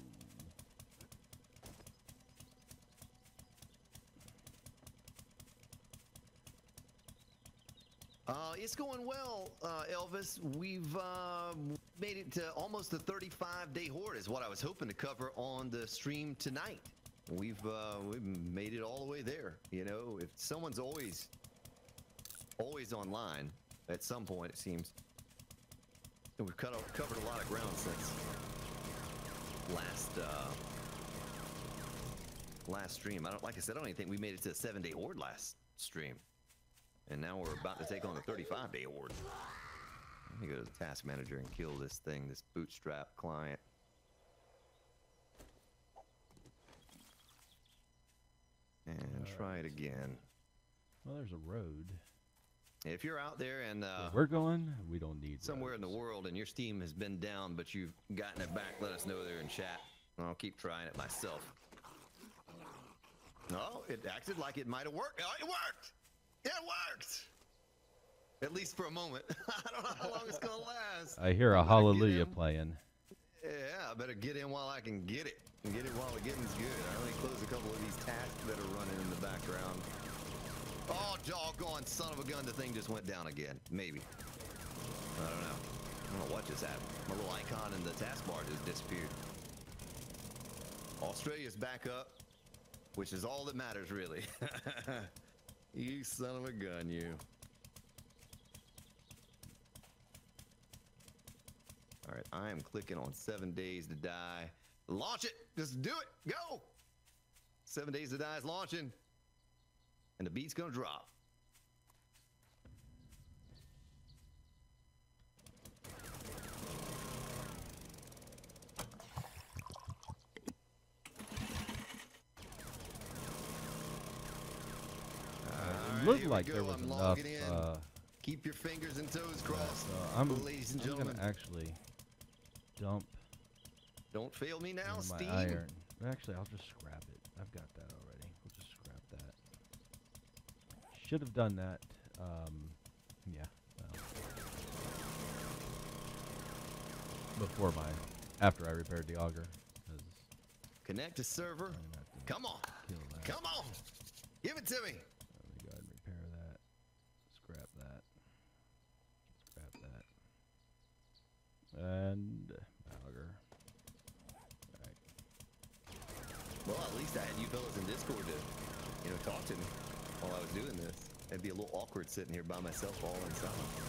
It's going well, Elvis. We've made it to almost the 35-day horde is what I was hoping to cover on the stream tonight. We've made it all the way there. You know, if someone's always online at some point, it seems. And we've covered a lot of ground since last stream. Like I said, I don't even think we made it to the 7-day horde last stream. And now we're about to take on the 35-day horde. Let me go to the task manager and kill this thing, this bootstrap client. And try it again. well, there's a road. If you're out there and Where we're going, we don't need somewhere in the roads. world and your Steam has been down, but you've gotten it back, let us know there in chat. I'll keep trying it myself. No, it acted like it might have worked. Oh, it worked! It worked! At least for a moment. I don't know how long it's gonna last. I hear a better get hallelujah in. playing. Yeah, I better get in while I can get it. And get it while the getting's good. I only close a couple of these tasks that are running in the background. Oh, doggone son of a gun, the thing just went down again. Maybe. I don't know. I don't know what just happened. My little icon in the taskbar just disappeared. Australia's back up, which is all that matters, really. You son of a gun, you. All right, I am clicking on 7 Days to Die. Launch it! Just do it! Go! 7 Days to Die is launching. And the beat's gonna drop. looked here we like go. there was I'm enough. logging in. Keep your fingers and toes crossed, ladies and I'm gentlemen. gonna actually dump Don't fail me now, my Steam. iron. Actually, I'll just scrap it. I've got that already. We'll just scrap that. Should have done that. Yeah. Well, after I repaired the auger. 'Cause Connect to server. I'm gonna have to Come on. kill that. Come on. Give it to me. Let me go ahead and repair that. Scrap that. Scrap that. And auger. Alright. Well, at least I had you fellas in Discord to, talk to me while I was doing this. It'd be a little awkward sitting here by myself all in silence.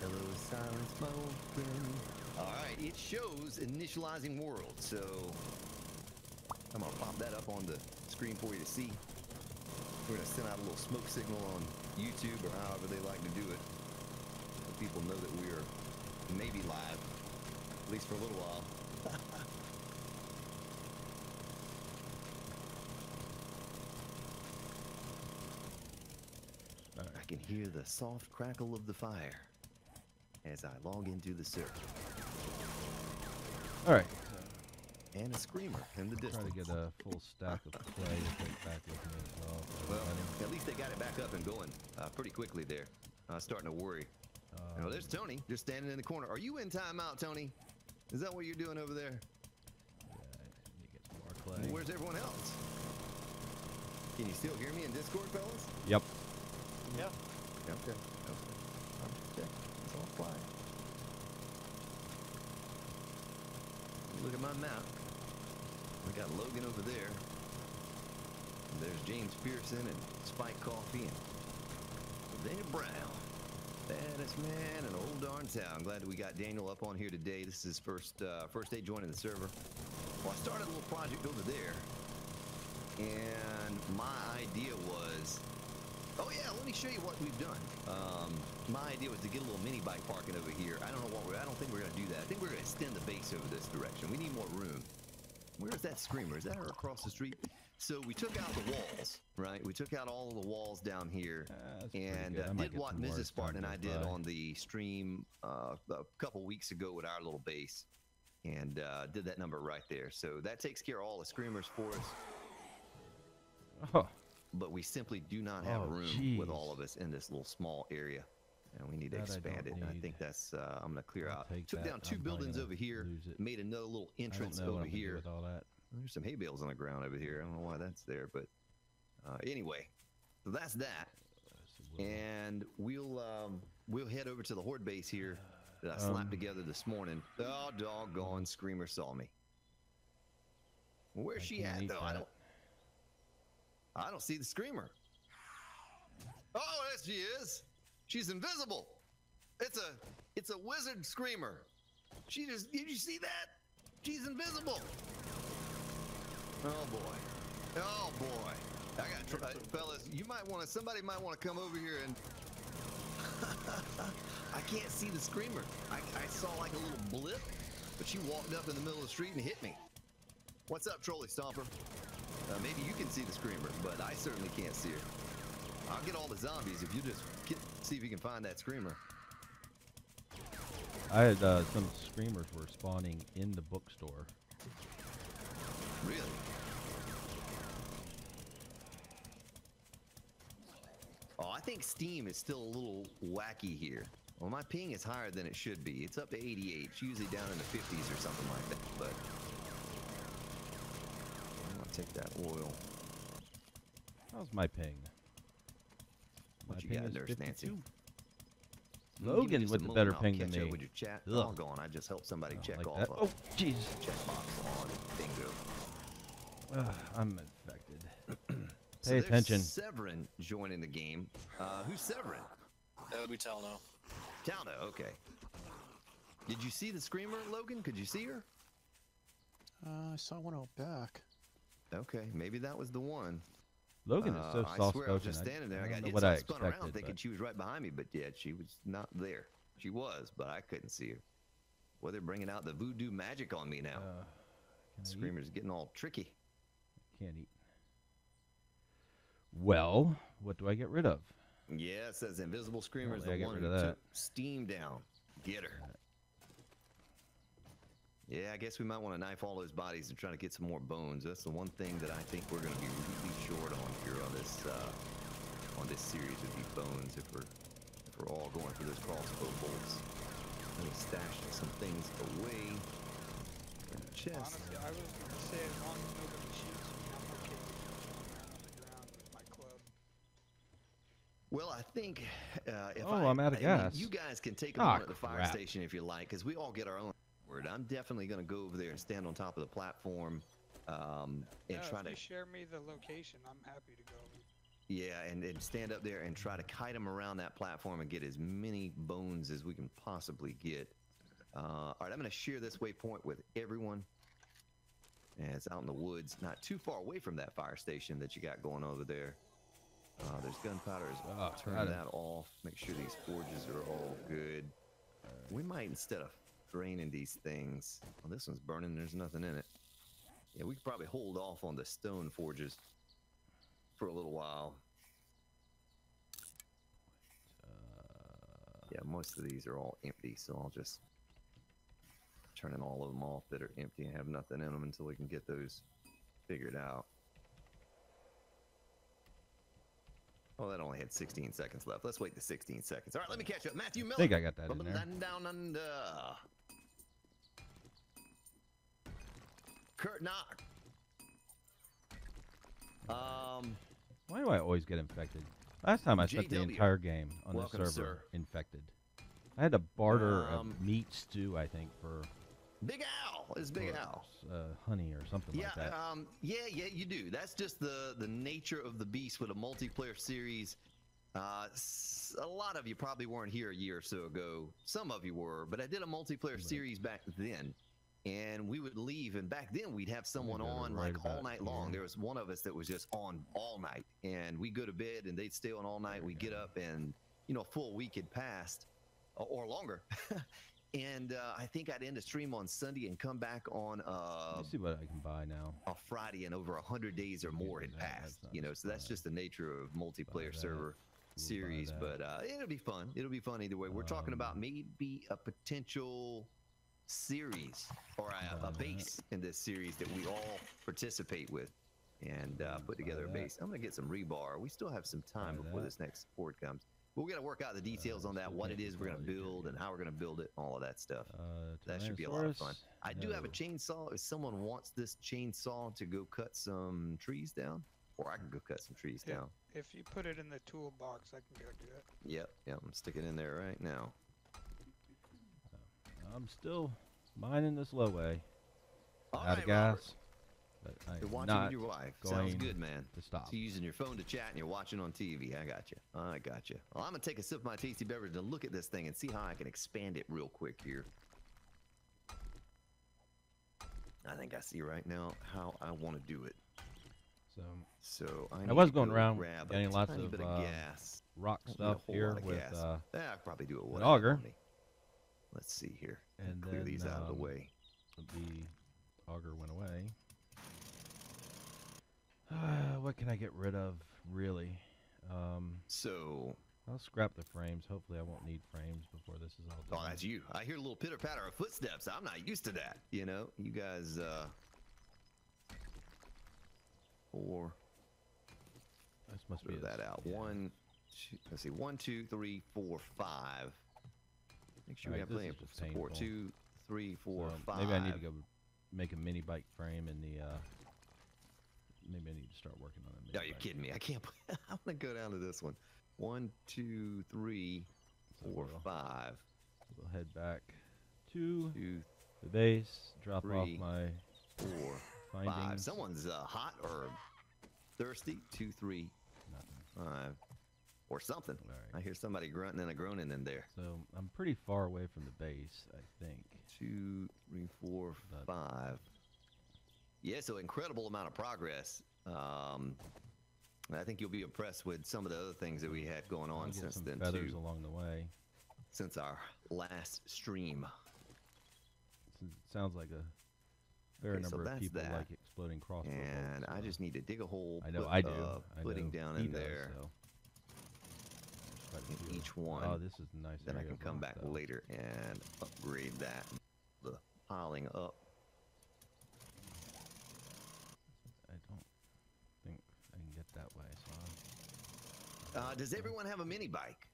Hello, silence, my old friend. All right, it shows initializing world, so I'm gonna pop that up on the screen for you to see. We're gonna send out a little smoke signal on YouTube or however they like to do it, so people know that we are maybe live, at least for a little while. I can hear the soft crackle of the fire as I log into the server. Alright. And a screamer in the Try distance. to get a full stack of clay to take back with me as well. for Well, everybody. at least they got it back up and going pretty quickly there. Starting to worry. Oh, there's Tony just standing in the corner. Are you in timeout, Tony? Is that what you're doing over there? Yeah, I need to get some more clay. Well, where's everyone else? Can you still hear me in Discord, fellas? Yep. Yeah. Okay. I'm just checking. It's all quiet. Look at my map. We got Logan over there. And there's James Pearson and Spike Coffee and Daniel Brown. Baddest man in old darn town. Glad that we got Daniel up on here today. This is his first day joining the server. Well, I started a little project over there, and my idea was, oh yeah, let me show you what we've done. My idea was to get a little mini bike parking over here. I don't know what I don't think we're gonna do that. I think we're gonna extend the base over this direction. We need more room. Where's that screamer? Is that her across the street? So we took out the walls, right? We took out all of the walls down here, That's pretty and good. I might did get what some more Mrs. as Spartan and time I goes did by. on the stream a couple weeks ago with our little base, and did that number right there. So that takes care of all the screamers for us. Oh, But we simply do not have Oh, room with jeez. all of us in this little small area, and we need to That I expand it. don't And I need. think that's I'm gonna clear I'll out. take Took that. down two I'm probably buildings gonna over here, lose it. made another little entrance I don't know what over I'm gonna do here. with all that. There's some hay bales on the ground over here. I don't know why that's there, but anyway, so that's that. And we'll head over to the horde base here that I slapped together this morning. Oh, doggone screamer saw me. Where's I she can't at eat though? that. I don't see the screamer. Oh, there she is. She's invisible. It's a wizard screamer. Did you see that? She's invisible. Oh boy. Oh boy. Fellas, somebody might want to come over here and I can't see the screamer. I saw like a little blip, but she walked up in the middle of the street and hit me. What's up, Trolley Stomper? Maybe you can see the screamer, but I certainly can't see her. I'll get all the zombies if you just see if you can find that screamer. I had some screamers were spawning in the bookstore. Really? Oh, I think Steam is still a little wacky here. Well, my ping is higher than it should be. It's up to 88. It's usually down in the 50s or something like that, but I'll take that oil. How's my ping? What My you ping got, is Nurse 52. Nancy? Logan Just with a the moment, better I'll ping than catch up me. with your chat. Ugh. Doggone, I just helped somebody check Like off that. a Oh, jeez. checkbox on bingo. I'm infected. So Pay there's attention. Severin joining the game. Who's Severin? That would be Talno. Talna, okay. Did you see the screamer, Logan? Could you see her? I saw one out back. Okay, maybe that was the one. Logan is so I soft swear I was spoken. just standing there. I I got don't know hit, what so I I spun around expected. thinking But she was right behind me, but yeah, she was not there. She was, but I couldn't see her. Well, they're bringing out the voodoo magic on me now. can I eat? Screamer's getting all tricky. Can't eat. Well, what do I get rid of? Yeah, it says Invisible Screamer is Apparently I the get one rid who of took that. Steam down. Get her. Yeah, I guess we might want to knife all those bodies and try to get some more bones. That's the one thing that I think we're going to be really short on here on this series would be bones if we're all going for those crossbow bolts. Let me stash some things away in the chest. Honestly, I was gonna say as long as nobody shoots me, I'm okay with just running around on the ground with my club. Well, I think if Oh, I'm out of I mean, gas. you guys can take Ah, them at the fire crap. station if you like, because we all get our own word. I'm definitely going to go over there and stand on top of the platform and Yeah, try if to you share me the location, I'm happy to go. yeah, and stand up there and try to kite them around that platform and get as many bones as we can possibly get. All right, I'm going to share this waypoint with everyone. And it's out in the woods, not too far away from that fire station that you got going over there. There's gunpowder as well. Oh, Turn got it. that off. Make sure these forges are all good. We might, instead of draining these things, well, this one's burning. There's nothing in it. Yeah, we could probably hold off on the stone forges for a little while. Yeah, most of these are all empty, so I'll just turning all of them off that are empty and have nothing in them until we can get those figured out. Oh, that only had 16 seconds left. Let's wait the 16 seconds. All right, let me catch up. Matthew Miller. I think I got that from in the there. land down under. Kurt Knock. Why do I always get infected? Last time I spent the JW. entire game on Welcome, the server sir. infected. I had to barter a Um, meat stew, I think, for Big Al is Big for, Al. honey or something Yeah, like that. yeah, you do. That's just the nature of the beast with a multiplayer series. A lot of you probably weren't here a year or so ago. Some of you were, but I did a multiplayer series back then, and we would leave, and back then we'd have someone go to on right like all about night long. here. There was one of us that was just on all night, and we go to bed, and they'd stay on all night. We'd get up, and a full week had passed, or longer. And I think I'd end a stream on Sunday and come back on Let me see what I can buy now. a Friday, and over 100 days or more had do that. passed. That's not So that's bad. just the nature of multiplayer that. server We'll buy series. that. But it'll be fun. It'll be fun either way. We're talking about maybe a potential series or a Buy that. base in this series that we all participate with and put together a that. base. I'm gonna get some rebar. We still have some time Buy before that. this next horde comes. But we got to work out the details on that, still what can't it is we're going to control it build and how we're going to build it, all of that stuff. That should be a lot of fun. Tyrannosaurus? I do have a No. chainsaw. If someone wants this chainsaw to go cut some trees down, or I can go cut some trees Yeah. down. If you put it in the toolbox, I can go do it. Yep, I'm sticking it in there right now. I'm still mining this low way. All Out of right, gas. Robert. But I You're am watching not with your wife. going Sounds good, man. to stop. So you're using your phone to chat and you're watching on TV. I got you. I got you. Well, I'm going to take a sip of my tasty beverage and look at this thing and see how I can expand it real quick here. I think I see right now how I want to do it. So I was need to going go around grab getting a lots tiny of, bit of gas. rock Don't need a stuff whole here lot of with gas. I could probably do it with auger. Let's see here. And Clear then, these out of the way. the auger went away. What can I get rid of, really? So, I'll scrap the frames. Hopefully I won't need frames before this is all done. oh, that's you. I hear a little pitter patter of footsteps. I'm not used to that. You guys. 4. This must Throw be that out. yeah. 1, 2, let's see. 1, 2, 3, 4, 5. Make sure we Alright, have this plenty is of just support. painful. 2, 3, 4, So 5. maybe I need to go make a mini bike frame in the. Maybe I need to start working on a mini No, you're bike. kidding me. I can't. I'm gonna go down to this one. 1, 2, 3, So 4, we'll- 5. We'll head back to 2, the base, drop off 3, my 4, 5. findings. Someone's hot or thirsty. 2, 3, Nothing. 5, or something. All right. I hear somebody grunting and a groaning in there. So I'm pretty far away from the base, I think. 2, 3, 4, But- 5. Yeah, so incredible amount of progress. I think you'll be impressed with some of the other things that we had going I'll on get since some then feathers too. along the way. Since our last stream. It sounds like fair Okay, so number of that's people that. like exploding crossbow And bolts, I so just need to dig a hole. I know put, I do. I footing know down he in does, there. So. There's quite a In few. each one. Oh, this is a nice Then I area can of come rock, back though. later and upgrade that. The piling up. I don't think I can get that way, so Does everyone have a mini bike?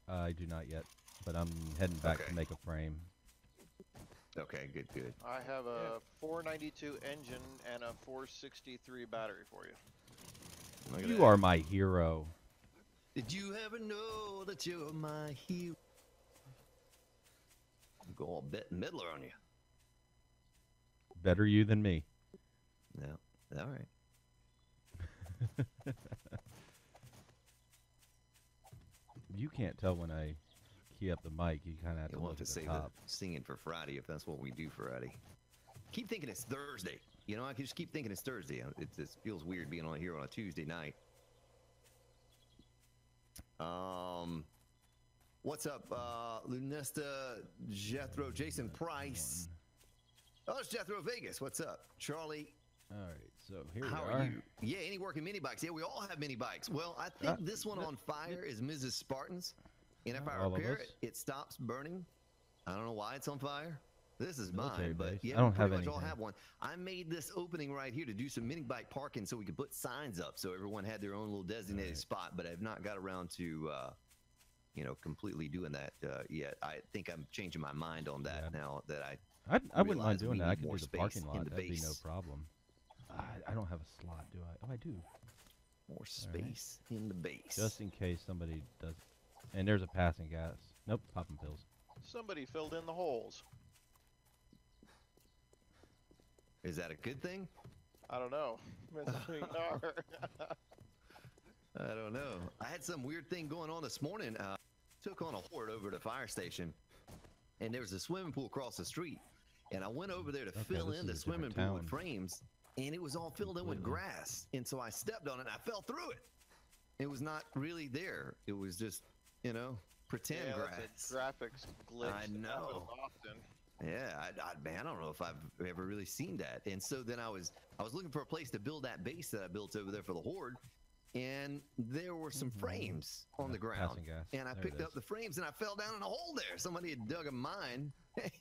I do not yet, but I'm heading back Okay. to make a frame. Okay, good, good. I have a 492 engine and a 463 battery for you. Look at You that. are my hero. Did you ever know that you're my hero? Go all Bette Midler on you. Better you than me. No, all right. You can't tell when I key up the mic. You kind of have to You'll look have to at the save top. the singing for Friday if that's what we do Friday. Keep thinking it's Thursday. You know, I can just keep thinking it's Thursday. It feels weird being on here on a Tuesday night. What's up, Lunesta, Jethro, Jason Price? Oh, it's Jethro Vegas. What's up, Charlie? All right, so here How we are you? Yeah, any working mini bikes? Yeah, we all have mini bikes. Well, I think this one on fire is Mrs. Spartan's, and if I All of repair us? it, it stops burning. I don't know why it's on fire. This is Military mine, but base. yeah, I don't we have pretty much all anything. have one. I made this opening right here to do some mini bike parking so we could put signs up so everyone had their own little designated spot, but I've not got around to, you know, completely doing that yet. I think I'm changing my mind on that now that I wouldn't mind realize doing we that. I need could more do the space parking in lot. the That'd be no base. problem. I don't have a slot, do I? Oh, I do. More space in the base. Just in case somebody does. And there's a passing gas. Nope, popping pills. Somebody filled in the holes. Is that a good thing? I don't know. I don't know. I had some weird thing going on this morning. Took on a horde over at the fire station, and there was a swimming pool across the street. And I went over there to fill this in the is a different swimming pool with town. frames, and it was all filled in with Completely. grass. And so I stepped on it, and I fell through it. It was not really there. It was just, you know, pretend yeah, grass. that's a graphics glitch. I that happens know. Often. Yeah, man, I don't know if I've ever really seen that. And so then I was looking for a place to build that base that I built over there for the horde, and there were some frames on the ground. Passing gas. And I There it picked up is. the frames and I fell down in a hole there. Somebody had dug a mine,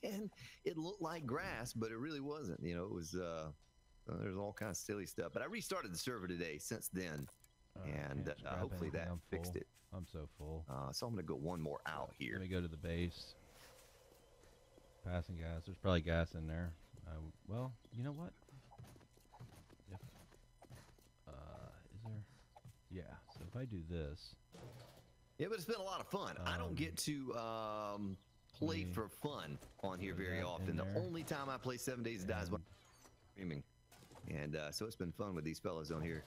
and it looked like grass, but it really wasn't. You know, it was there's all kinds of silly stuff. But I restarted the server today since then, and can't grab hopefully anything. that I'm fixed full. it. I'm so full. So I'm gonna go one more out here. Let me go to the base. Passing gas. There's probably gas in there. Well, you know what? If is there? Yeah. So if I do this, Yeah, but it's been a lot of fun. I don't get to play me for fun on here put very that in often. The there. only time I play 7 Days to Die is when And- I'm streaming. And so it's been fun with these fellas on here.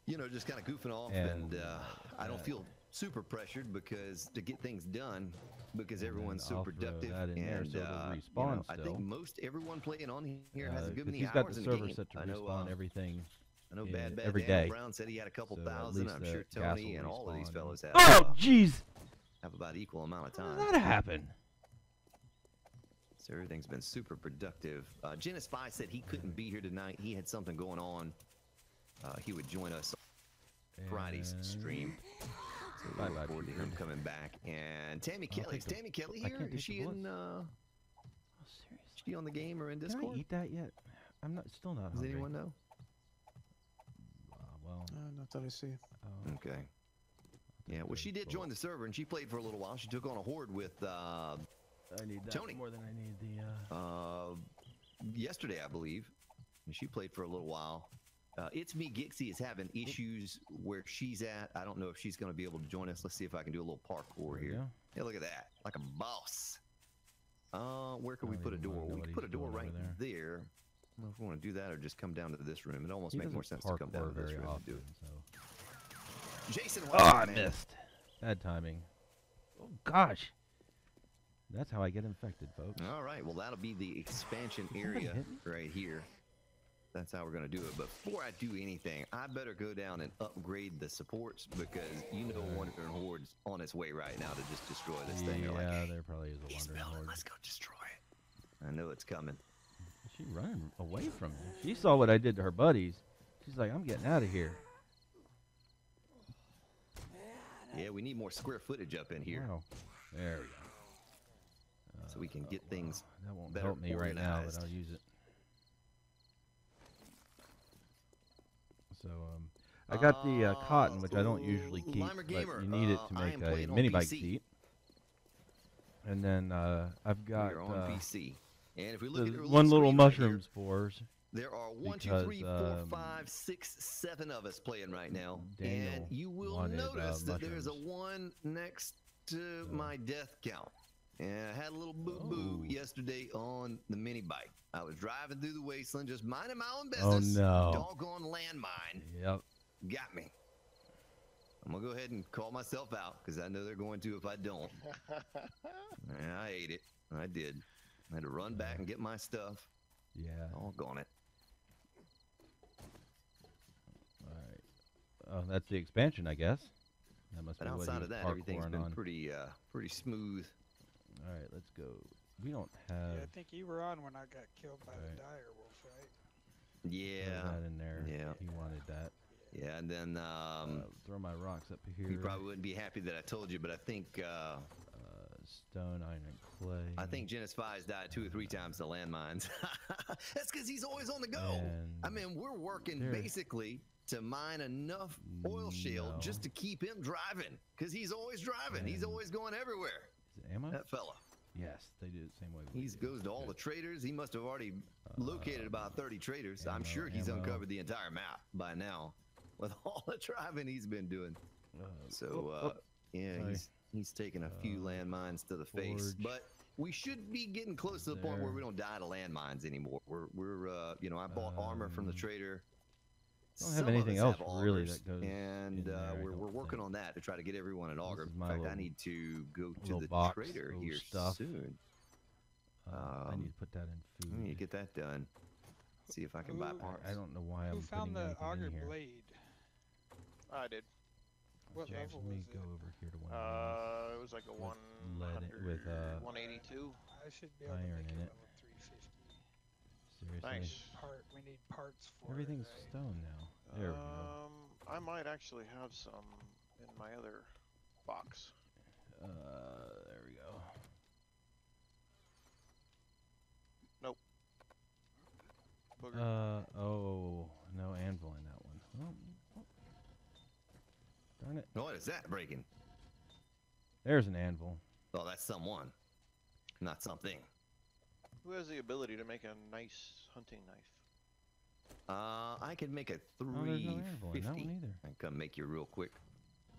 You know, just kind of goofing off. And, And I don't that. feel super pressured because to get things done because And everyone's then so I'll throw productive. that in there And so it'll you respawn know, I think still. most everyone playing on here has a good 'cause many he's got hours the in the server game. set to I know, respawn everything. I know in Bad every Daniel day. Brown said he had a couple So at thousand. least I'm the sure gas Tony will and all of these respawn. fellas have. Oh, jeez! Have about equal amount of How time. did that happen? So everything's been super productive. Genis Fi said he couldn't be here tonight. He had something going on. He would join us on Friday's stream. So we Bye-bye, look forward to him Peter. coming back. And Tammy I'll Kelly. Is take the- Tammy Kelly I here? can't Is take the she in? bullets. Oh, seriously? Is she on the game or in Can Discord? I eat that yet? I'm not. Still not Does hungry. anyone know? Well. Not that I see. Okay. Yeah, well, she did join the server and she played for a little while. She took on a horde with I need that Tony. more than I need the. yesterday, I believe. And she played for a little while. It's Me Gixie is having issues where she's at. I don't know if she's going to be able to join us. Let's see if I can do a little parkour There we here. go. Hey, look at that. Like a boss. Where can we I don't put a even door? wanna know We what can put a he's door doing right over there. I don't know if we want to do that or just come down to this room. It almost He makes more doesn't sense to come down parkour to this very room often, and do it. so. Jason, Oh, welcome, I man. missed. Bad timing. Oh gosh. That's how I get infected, folks. All right, well, that'll be the expansion Did somebody area hit me? right here. That's how we're going to do it. But before I do anything, I better go down and upgrade the supports because you know Wandering Horde's on its way right now to just destroy this thing. They're like, Yeah, hey, there probably is a he's wandering building, horde. let's go destroy it. I know it's coming. She running away from me. She saw what I did to her buddies. She's like, I'm getting out of here. Yeah, we need more square footage up in here Wow. There we go. so we can get things. That won't better help me right now, but organized. I'll use it. So, I got the cotton, which I don't usually keep, Limer but Gamer, you need it to I make am a playing on mini bike PC. seat. And then I've got We're on PC. And if we look the at the one little screen right here, mushroom spores. there are 1, 2, because, 3, 4, 5, 6, 7 of us playing right now. Daniel And you will wanted, notice that there's a mushrooms. 1 next to my death count. And I had a little boo-boo Oh. yesterday on the mini bike. I was driving through the wasteland, just minding my own Oh, business. no. Doggone landmine Yep. got me. I'm gonna go ahead and call myself out because I know they're going to if I don't. Yeah, I ate it. I did. I had to run back and get my stuff. Yeah. Doggone it. All right. Oh, that's the expansion, I guess. That must But be what outside he of was that, everything's parkouring been on. pretty smooth. All right, let's go. We don't Yeah, have I think you were on when I got killed by Right. the dire wolf, right? Yeah, that in there. yeah. He wanted that. yeah. And then Throw my rocks up here. you probably wouldn't be happy that I told you, but I think Stone, iron, and clay. Genis Fi's died 2 or 3 times to landmines. That's because he's always on the go. And I mean, we're working there- basically to mine enough oil shale No. just to keep him driving, because he's always driving. He's And- always going everywhere. Is it ammo? That fella. Yes, they do it the same way. we He do. goes to all the Good. traders. He must have already located about 30 traders. I'm ammo, sure he's ammo. uncovered the entire map by now with all the driving he's been doing. So, whoop. yeah, Sorry. he's taken a few landmines to the face, forge. but we should be getting close to the point where There. we don't die to landmines anymore. We're you know, I bought armor from the trader. Don't have Some of anything us have else really augers, that goes and in there, I we're don't working think. on that to try to get everyone an auger. is In my fact, I little- need to go to little the box trader of here stuff. soon. I need to put that in food. I need to get that done. See if I can buy Who- parts. I don't know why Who I'm found putting the anything auger in here. blade? I did. What James, level let me was go it? over here to one of It was like a With 100, lead- with, 182. I should be able to iron make in it it. level 350. these. Seriously. Nice. We need parts for Everything's it, right? stone now. There we go. I might actually have some in my other box. There we go. Booger. Oh, no anvil in that one. Oh. Darn it. What is that breaking? There's an anvil. Oh, that's someone, not something. Who has the ability to make a nice hunting knife? I can make a Oh, there's no anvil in that 350. one either. I can come make you real quick.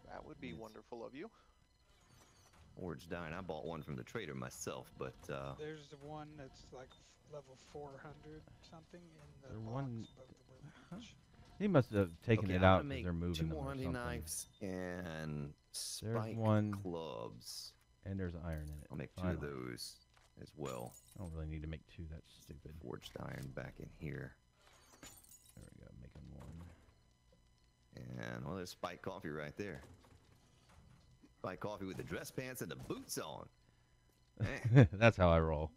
That would be wonderful of you. Forge dying. I bought one from the trader myself, but There's the one that's like level 400 something in the There box one- above the Huh? workbench. He must have taken okay, it I'm out gonna because make they're moving 2 them more or hunting something. knives and spike one. clubs. And there's iron in it. I'll make 2 Finally. of those as well. I don't really need to make 2. That's stupid. Forged iron back in here. There we go. Making 1. And well, there's spike coffee right there. Spike coffee with the dress pants and the boots on. Man, That's how I roll.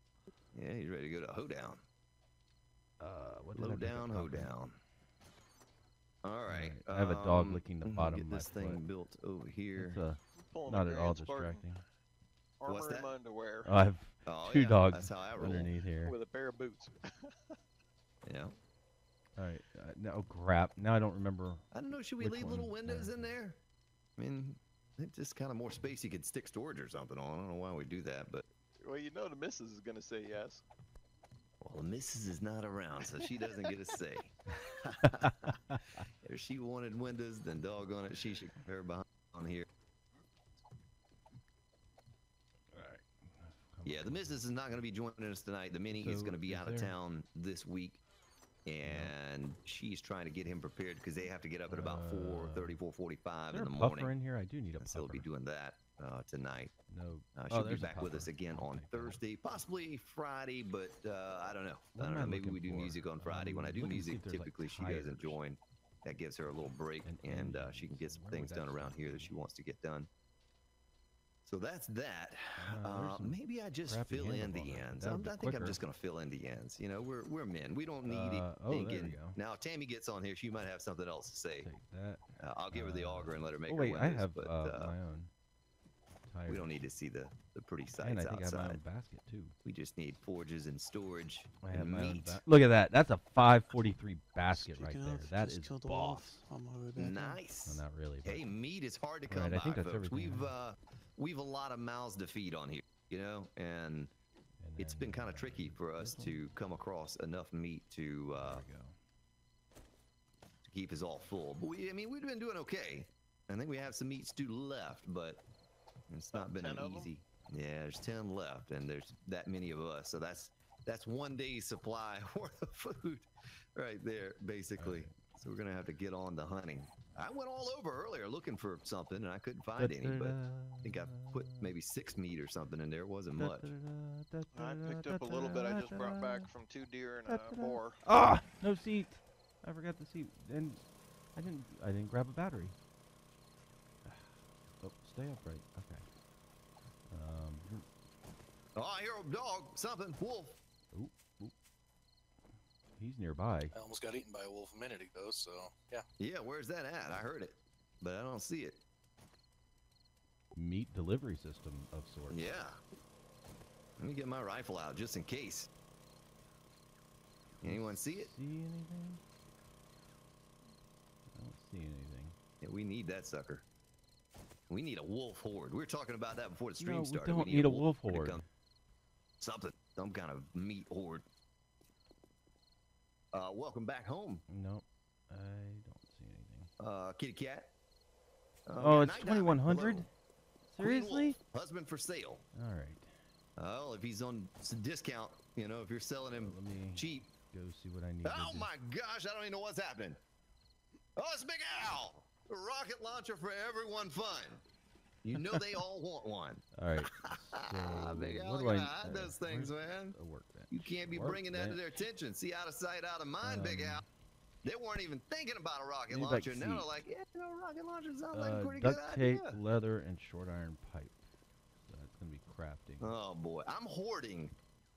yeah, he's ready to go to hoedown. What did I Low pick up down, copper? hoedown. All right. I have a dog licking the let me bottom get of my this thing foot. built over here. It's Pulling not the at all Grand Spartan, distracting. Armor What's and that? underwear I have Oh, 2 yeah, dogs That's how I roll. underneath here. with a pair of boots. Yeah. All right. No crap. Now I don't remember. I don't know. Should we Which leave one? little windows There. in there? I mean, it's just kind of more space you could stick storage or something on. I don't know why we do that, but Well, you know the missus is gonna say yes. well, the missus is not around, so she doesn't get a say. If she wanted windows, then doggone it, she should compare behind on here. All right. Yeah, the missus is not going to be joining us tonight. The mini is So going to be is out of there- town this week, and she's trying to get him prepared because they have to get up at about 4:30, 4:45 Is there in a the puffer morning. in here? I do need a And so puffer. we'll be doing that tonight. No. She'll be there's a back with us puffer. again I'll on take that. Thursday, possibly Friday, but I don't know. What I am don't I know. Maybe looking we do for? music on Friday. When I do Looking to see music, if there's, like, typically she doesn't tires. join. That gives her a little break, An and engine. she can get some Where would things that done fit around here that she wants to get done. So that's that. there's some Maybe I just crappy fill in the handle on that. ends. That would be I think I'm quicker. just gonna fill in the ends. You know, we're men. We don't need it. Oh, there we again. go. Now, if Tammy gets on here, she might have something else to say. Take that. I'll give her the auger and let her make Oh her wait, I windows, have but my own tire. we don't need to see the pretty sights And I think I have my outside. own basket too. We just need forges and storage I have and my own meat. Look at that. That's a 543 basket right Speaking there. of, That just is killed a boss. wolf on my way back in. Nice. Well, not really. But Hey, meat is hard to come Right, by, I think that's folks. everything I We've a lot of mouths to feed on here, you know, and and it's then, been kind of tricky for us this one? to come across enough meat to There we go. keep us all full. But we've been doing okay. I think we have some meat stew left, but it's not been 10 of 'em? easy. Yeah, there's 10 left, and there's that many of us, so that's one day's supply worth of food right there, basically. Right. So we're gonna have to get on to hunting. I went all over earlier looking for something, and I couldn't find any, but I think I put maybe 6 meat or something in there. It wasn't much. I picked up a little bit. I just brought back from 2 deer and a boar. Ah, no seat. I forgot the seat, and I didn't grab a battery. Oh, stay upright. Okay. Oh, I hear a dog, something, wolf. He's nearby. I almost got eaten by a wolf a minute ago, so yeah. Yeah, where's that at? I heard it, but I don't see it. Meat delivery system of sorts. Yeah. Let me get my rifle out just in case. Anyone see it? See anything? I don't see anything. Yeah, we need that sucker. We need a wolf horde. We were talking about that before the stream No, we started. don't need a wolf to horde. come- Something, some kind of meat horde. Welcome back home, Nope. I don't see anything. kitty cat. Oh, it's Night 2100? Hello. Seriously? Queen Wolf, husband for sale. All right. Well, if he's on discount, you know, if you're selling him Let me cheap. go see what I need to Oh do. my gosh, I don't even know what's happening. Oh, it's Big Al! A rocket launcher for everyone fun. You know they all want one. All right. So Big Al, what do gotta I hide those things, where's man. a workbench? You can't be bringing that to their attention. See, out of sight, out of mind, Big Al. They weren't even thinking about a rocket Maybe launcher. like Now they're seat. like, yeah, you know, rocket launcher sounds like a pretty good Duct tape, idea. leather, and short iron pipe. So that's gonna be crafting. Oh boy, I'm hoarding.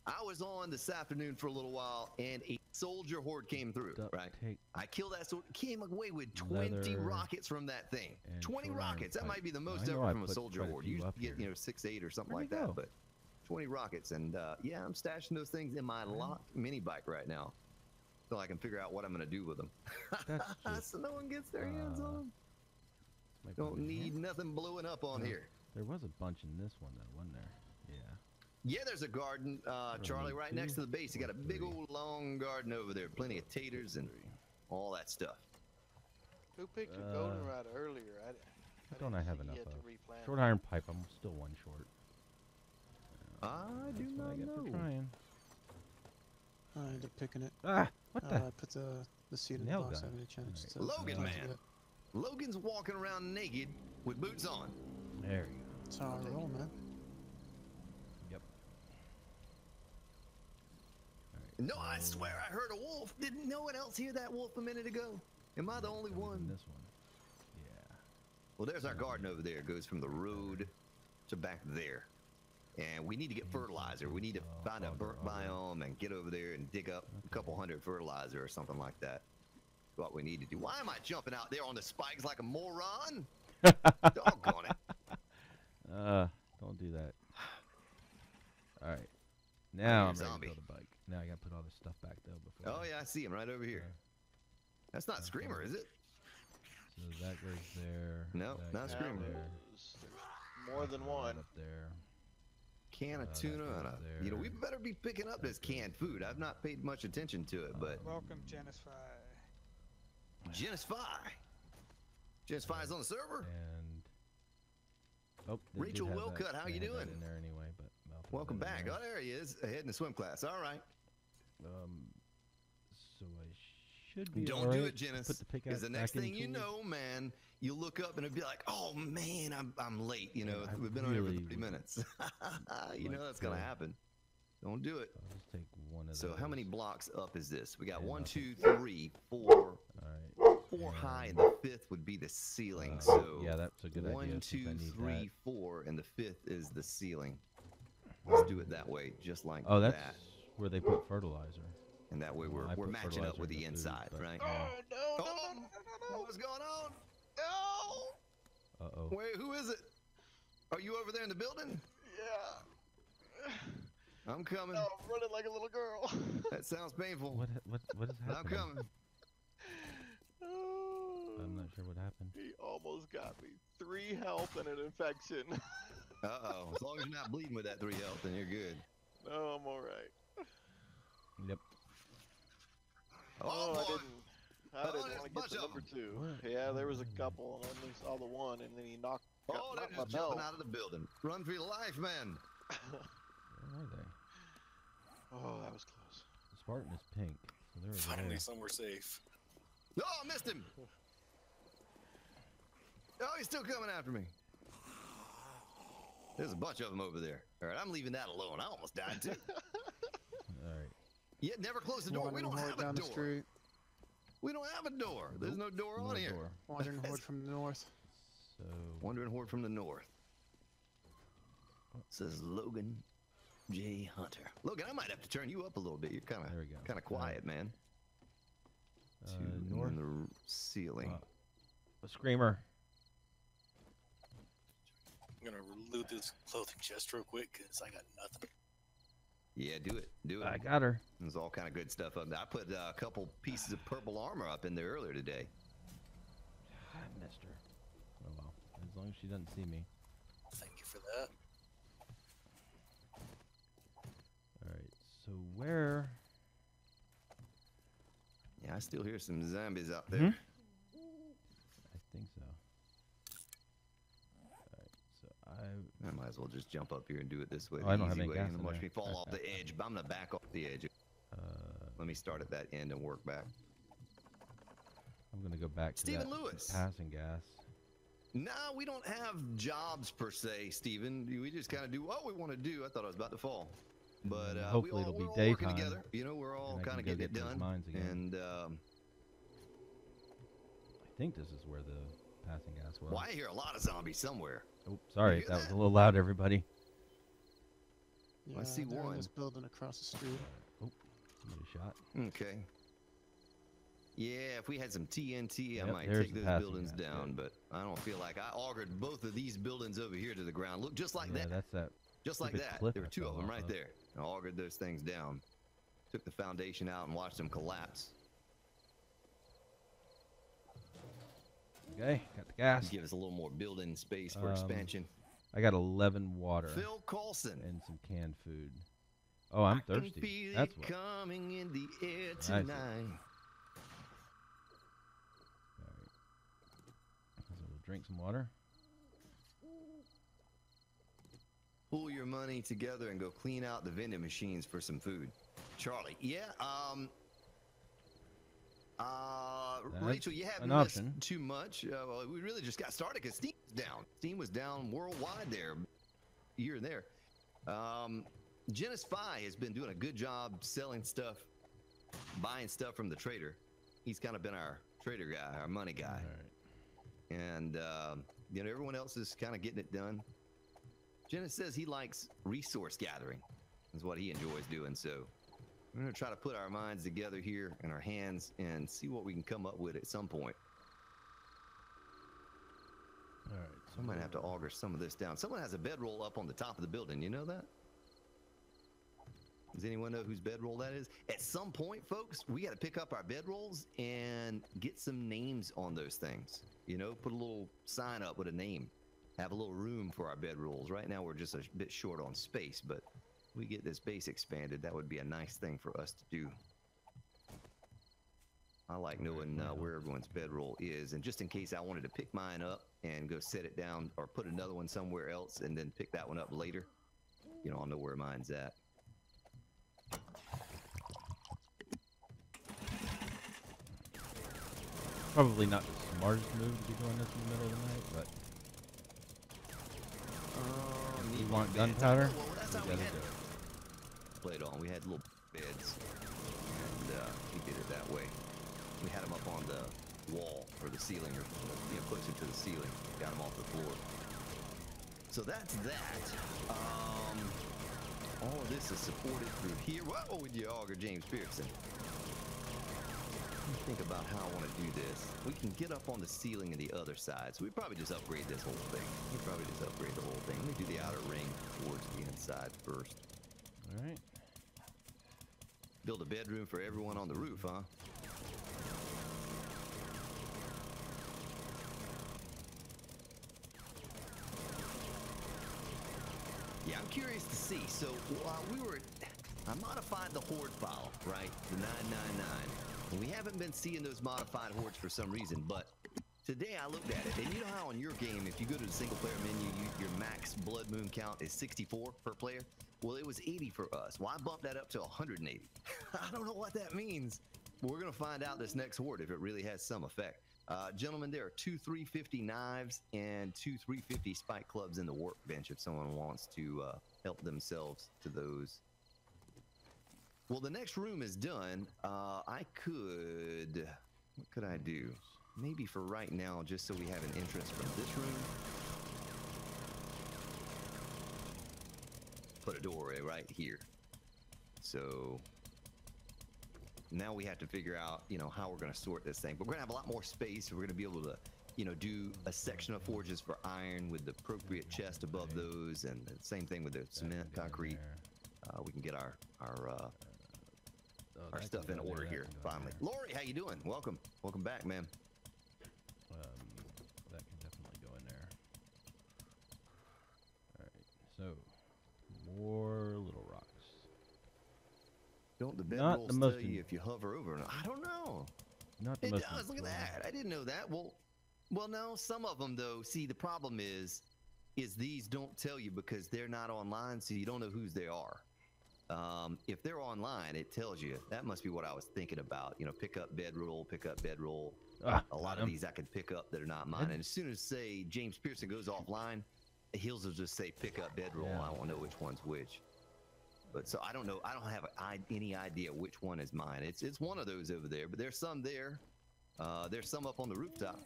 I was on this afternoon for a little while, and a soldier horde came through. Duct Right, tape. I killed that soldier. Came away with 20 Leather rockets from that thing. and 20 short iron rockets. That pipe. might be the most I know ever I from a put soldier quite a horde. few You up get, here. 6, 8 or something Where'd like he that. go? But 20 rockets, and yeah, I'm stashing those things in my locked mini bike right now, so I can figure out what I'm gonna do with them. That's just, so no one gets their hands on them. might Don't be here. need nothing blowing up on No. here. There was a bunch in this one though, wasn't there? Yeah. Yeah, there's a garden, Charlie, need right next to two the base. You got a or big three. old long garden over there. Plenty of taters and all that stuff. Who picked a goldenrod earlier? What don't I have see enough yet to of? replant. Short iron pipe. I'm still one short. I do That's what I not get for know. trying. I ended up picking it. Ah, what the? I put the seed in the Nail box. I gun. haven't had a chance Alright. to Logan, dive into man. it. Logan's walking around naked with boots on. There you go. That's how I roll, man. Yep. No, I swear I heard a wolf. Didn't no one else hear that wolf a minute ago? Am I the only That was in one? This one. Yeah. Well, there's our garden over there. It goes from the road to back there. And we need to get fertilizer. We need to find a burnt biome and get over there and dig up a couple hundred fertilizer or something like that. What we need to do. Why am I jumping out there on the spikes like a moron? Doggone it. Don't do that. All right. Now I'm hear a ready zombie. to build a bike. Now I gotta put all this stuff back though before. Oh, yeah, I see him right over here. That's not Screamer, is it? So that goes there. No, that not goes Screamer. there, There's more than that one. Up there. Can of that tuna goes and a, you know, we there. better be picking up this canned food. I've not paid much attention to it, but Welcome, Genesfi. Genesfi. Genesfi's on the server. And oh, they did Rachel have Wilcutt, that- how they you had that doing? in there anyway, but I'll throw Welcome that in back. there. Oh, there he is, ahead in the swim class. All right. So I should be. Don't do alright it, to Janice. Put the Because pickaxe the next back thing you into it. know, man, you look up and it'll be like, oh man, I'm late. You know, Yeah, I we've been on here for really 30 would minutes. You like know that's gonna to- happen. Don't do it. I'll just take one of So those. how many blocks up is this? We got And 1, I'll 2, take- 3, 4, All right. 4 high, and the 5th would be the ceiling. So yeah, that's a good idea. 1, since 2, I need 3, that. 4, and the 5th is the ceiling. Let's do it that way, just like Oh, that's that. where they put fertilizer. And that way Well, I we're put matching up fertilizer with in the the food, inside, but, right? yeah. Oh, no. What's going on? No! Uh-oh. Wait, who is it? Are you over there in the building? Yeah. I'm coming. No, I'm running like a little girl. That sounds painful. What is I'm happening? coming. I'm not sure what happened. He almost got me. 3 health and an infection. Uh-oh. As long as you're not bleeding with that 3 health, then you're good. No, I'm alright. Yep. Oh, boy. I didn't there's want a to get bunch to of number 2. What? Yeah, there was a couple, and I only saw the one, and then he knocked Oh, knocked they're my just jumping belt. out of the building. Run for your life, man. Where are they? Oh, that was close. The Spartan is pink, so they're over Finally, there. somewhere safe. Oh, I missed him. Oh, he's still coming after me. There's a bunch of them over there. All right, I'm leaving that alone. I almost died, too. All right. Yeah, never close the door. We Wandering don't horde have a down the door. street. We don't have a door. There's no door No on here. door. Wandering horde from the north. So Wandering horde from the north. Says Logan J. Hunter. Logan, I might have to turn you up a little bit. You're kind There we go. of quiet, man. north. On the ceiling. A screamer. I'm gonna loot this clothing chest real quick because I got nothing. Yeah, do it. Do it. I got her. There's all kind of good stuff up there. I put a couple pieces of purple armor up in there earlier today. I missed her. Oh well. As long as she doesn't see me. Thank you for that. Alright, so where? Yeah, I still hear some zombies out there. Mhm. I think so. Alright, so I might as well just jump up here and do it this way. Oh, the I don't have easy any way, gas and in watch there. me fall off the edge, but I'm gonna back off the edge. Let me start at that end and work back. I'm gonna go back to Stephen that Lewis. passing gas. No, we don't have jobs per se, Stephen. We just kind of do what we want to do. I thought I was about to fall. But hopefully we're it'll all be working daytime, together. You know, we're all and I kind of can go getting it get those done. mines again. And I think this is where the passing gas was. well, I hear a lot of zombies somewhere. Oh, sorry, hear that was that? a little loud, everybody. Yeah, I see they're in one. this building across the street. Oh, need a shot. Okay. Yeah, if we had some TNT, I Yep, might there's take the those passing buildings gas, down, yeah. but I don't feel like I augured both of these buildings over here to the ground. Look, just like Yeah, that. that's that. Just like stupid that. cliff There were I 2 of fell them off right of. there. I augured those things down. Took the foundation out and watched them collapse. Okay, got the gas. Give us a little more building space for expansion. I got 11 water Phil Coulson. and some canned food. Oh, I'm I can thirsty. feel That's it what. coming in the air I see. tonight. Alright. So we'll drink some water. Pull your money together and go clean out the vending machines for some food. Charlie, yeah, Rachel, you haven't an missed option. too much. Well, we really just got started because Steam was down. Steam was down worldwide there, here and there. Genis Phi has been doing a good job selling stuff, buying stuff from the trader. He's kind of been our trader guy, our money guy. Alright. And, you know, everyone else is kind of getting it done. Genis says he likes resource gathering, is what he enjoys doing. So we're going to try to put our minds together here and our hands and see what we can come up with at some point. Alright. So I might have to auger some of this down. Someone has a bedroll up on the top of the building. You know that? Does anyone know whose bedroll that is? At some point, folks, we got to pick up our bedrolls and get some names on those things. You know, put a little sign up with a name. Have a little room for our bedrolls. Right now, we're just a bit short on space, but if we get this base expanded, that would be a nice thing for us to do. I like knowing where everyone's bedroll is, and just in case I wanted to pick mine up and go set it down or put another one somewhere else and then pick that one up later, you know, I'll know where mine's at. Probably not the smartest move to be doing this in the middle of the night, but if you want gunpowder, Well, that's you how gotta we do had it. played on. We had little beds, and we did it that way. We had them up on the wall. or the ceiling, or closer to the ceiling. Got them off the floor. So that's that. All of this is supported through here. Whoa, with your auger, James Pearson. Let me think about how I want to do this. We can get up on the ceiling of the other side, so we probably just upgrade this whole thing. We probably just upgrade the whole thing. Let me do the outer ring towards the inside first. All right. Build a bedroom for everyone on the roof, huh? Yeah, I'm curious to see. So while I modified the horde file, right? The 999. And we haven't been seeing those modified hordes for some reason, but today I looked at it, and you know how in your game, if you go to the single player menu, your max blood moon count is 64 per player? Well, it was 80 for us. Well, I bumped that up to 180. I don't know what that means. We're going to find out this next horde if it really has some effect. Gentlemen, there are 2 350 knives and 2 350 spike clubs in the workbench if someone wants to help themselves to those. Well, the next room is done. What could I do? Maybe for right now, just so we have an entrance from this room. Put a doorway right here. So now we have to figure out, how we're going to sort this thing. But we're going to have a lot more space. We're going to be able to, do a section of forges for iron with the appropriate chest above those, and the same thing with the cement, concrete. We can get our stuff in order here finally. Lori, how you doing? Welcome back, ma'am. That can definitely go in there. All right, so more little rocks. Don't the Not bedrolls the most tell you if you hover over them? I don't know. Not the It most does. Look at that. I didn't know that. Well, no. Some of them though. See, the problem is these don't tell you because they're not online, so you don't know whose they are. If they're online, it tells you. That must be what I was thinking about. Pick up bedroll, pick up bedroll. A lot of these I can pick up that are not mine. And as soon as, say, James Pearson goes offline, he'll just say pick up bedroll. Yeah. I won't know which one's which. But so I don't know. I don't have any idea which one is mine. It's one of those over there. But there's some there. There's some up on the rooftop.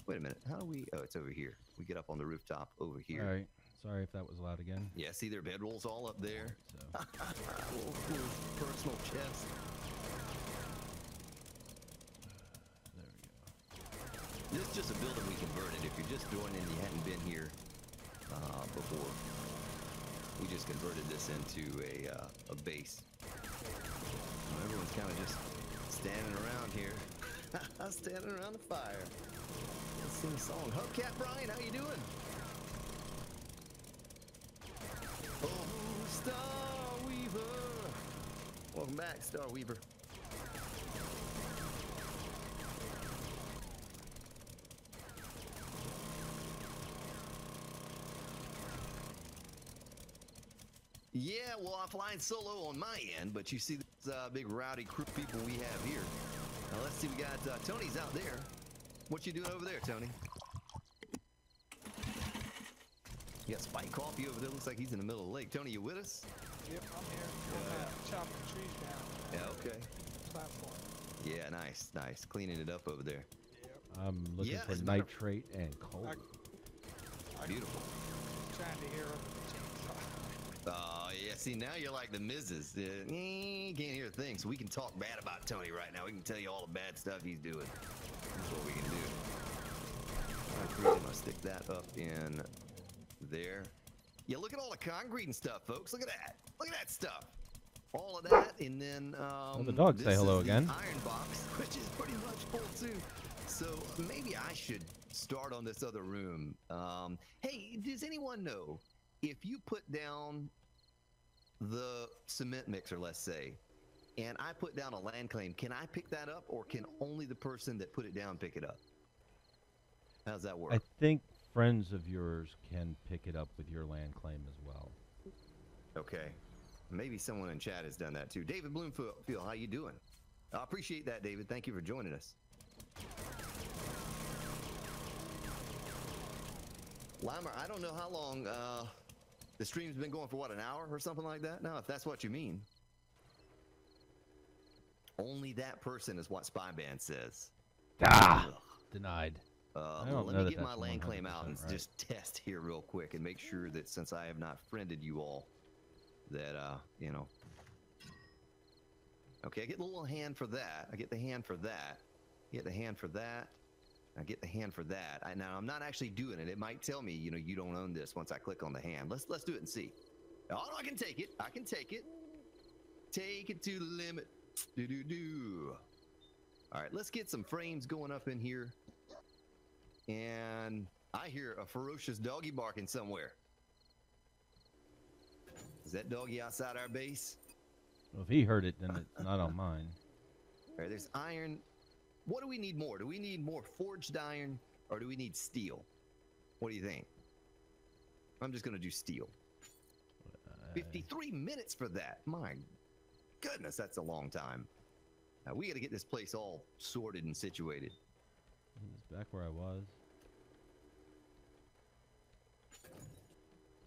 Wait a minute. How do we? Oh, it's over here. We get up on the rooftop over here. All right. Sorry if that was loud again. Yeah, see their bedrolls all up there. All right, so Little personal chest. there we go. This is just a building we converted. If you're just joining, you hadn't been here before. We just converted this into a base. Everyone's kind of just standing around here. Standing around the fire. Let's sing a song. Hubcap Brian, how you doing? Oh, Star Weaver. Welcome back, Star Weaver. Yeah, well, I'm flying solo on my end, but you see this big rowdy crew of people we have here. Now, let's see, we got Tony's out there. What you doing over there, Tony? You got Spike Coffee over there. Looks like he's in the middle of the lake. Tony, you with us? Yep, I'm here. I'm chopping trees down. Yeah, okay. Platform. Yeah, nice. Cleaning it up over there. Yep. I'm looking Yeah, for it's better. nitrate and coal. Beautiful. Trying to hear up the chainsaw. Yeah, see, now you're like the Mrs. You can't hear a thing, so we can talk bad about Tony right now. We can tell you all the bad stuff he's doing. That's what we can do. Concrete, I'm gonna stick that up in there. Yeah, look at all the concrete and stuff, folks. Look at that. Look at that stuff. All of that, and then the dogs say this hello is the again. Iron box, which is pretty much full too. So maybe I should start on this other room. Hey, does anyone know if you put down the cement mixer, let's say, and I put down a land claim, can I pick that up, or can only the person that put it down pick it up? How's that work? I think friends of yours can pick it up with your land claim as well. Okay. Maybe someone in chat has done that too. David Bloomfield, how you doing? I appreciate that, David. Thank you for joining us. Limer, I don't know how long the stream's been going for, what, an hour or something like that? No, if that's what you mean. Only that person is what Spyban says. Ah! Ugh. Denied. I Well, don't let know me that get my that's land claim out 100% and right. just test here real quick and make sure that since I have not friended you all, that you know. Okay, I get the little hand for that. I get the hand for that. Get the hand for that. I get the hand for that. Now I'm not actually doing it. It might tell me, you know, you don't own this once I click on the hand. Let's do it and see. Oh, I can take it. I can take it. Take it to the limit. Do do do. All right, let's get some frames going up in here. And I hear a ferocious doggy barking somewhere. Is that doggy outside our base? Well, if he heard it, then it's not on mine. All right, there's iron. What do we need more? Do we need more forged iron or do we need steel? What do you think? I'm just going to do steel. 53 minutes for that. My goodness, that's a long time. Now, we got to get this place all sorted and situated. It's back where I was.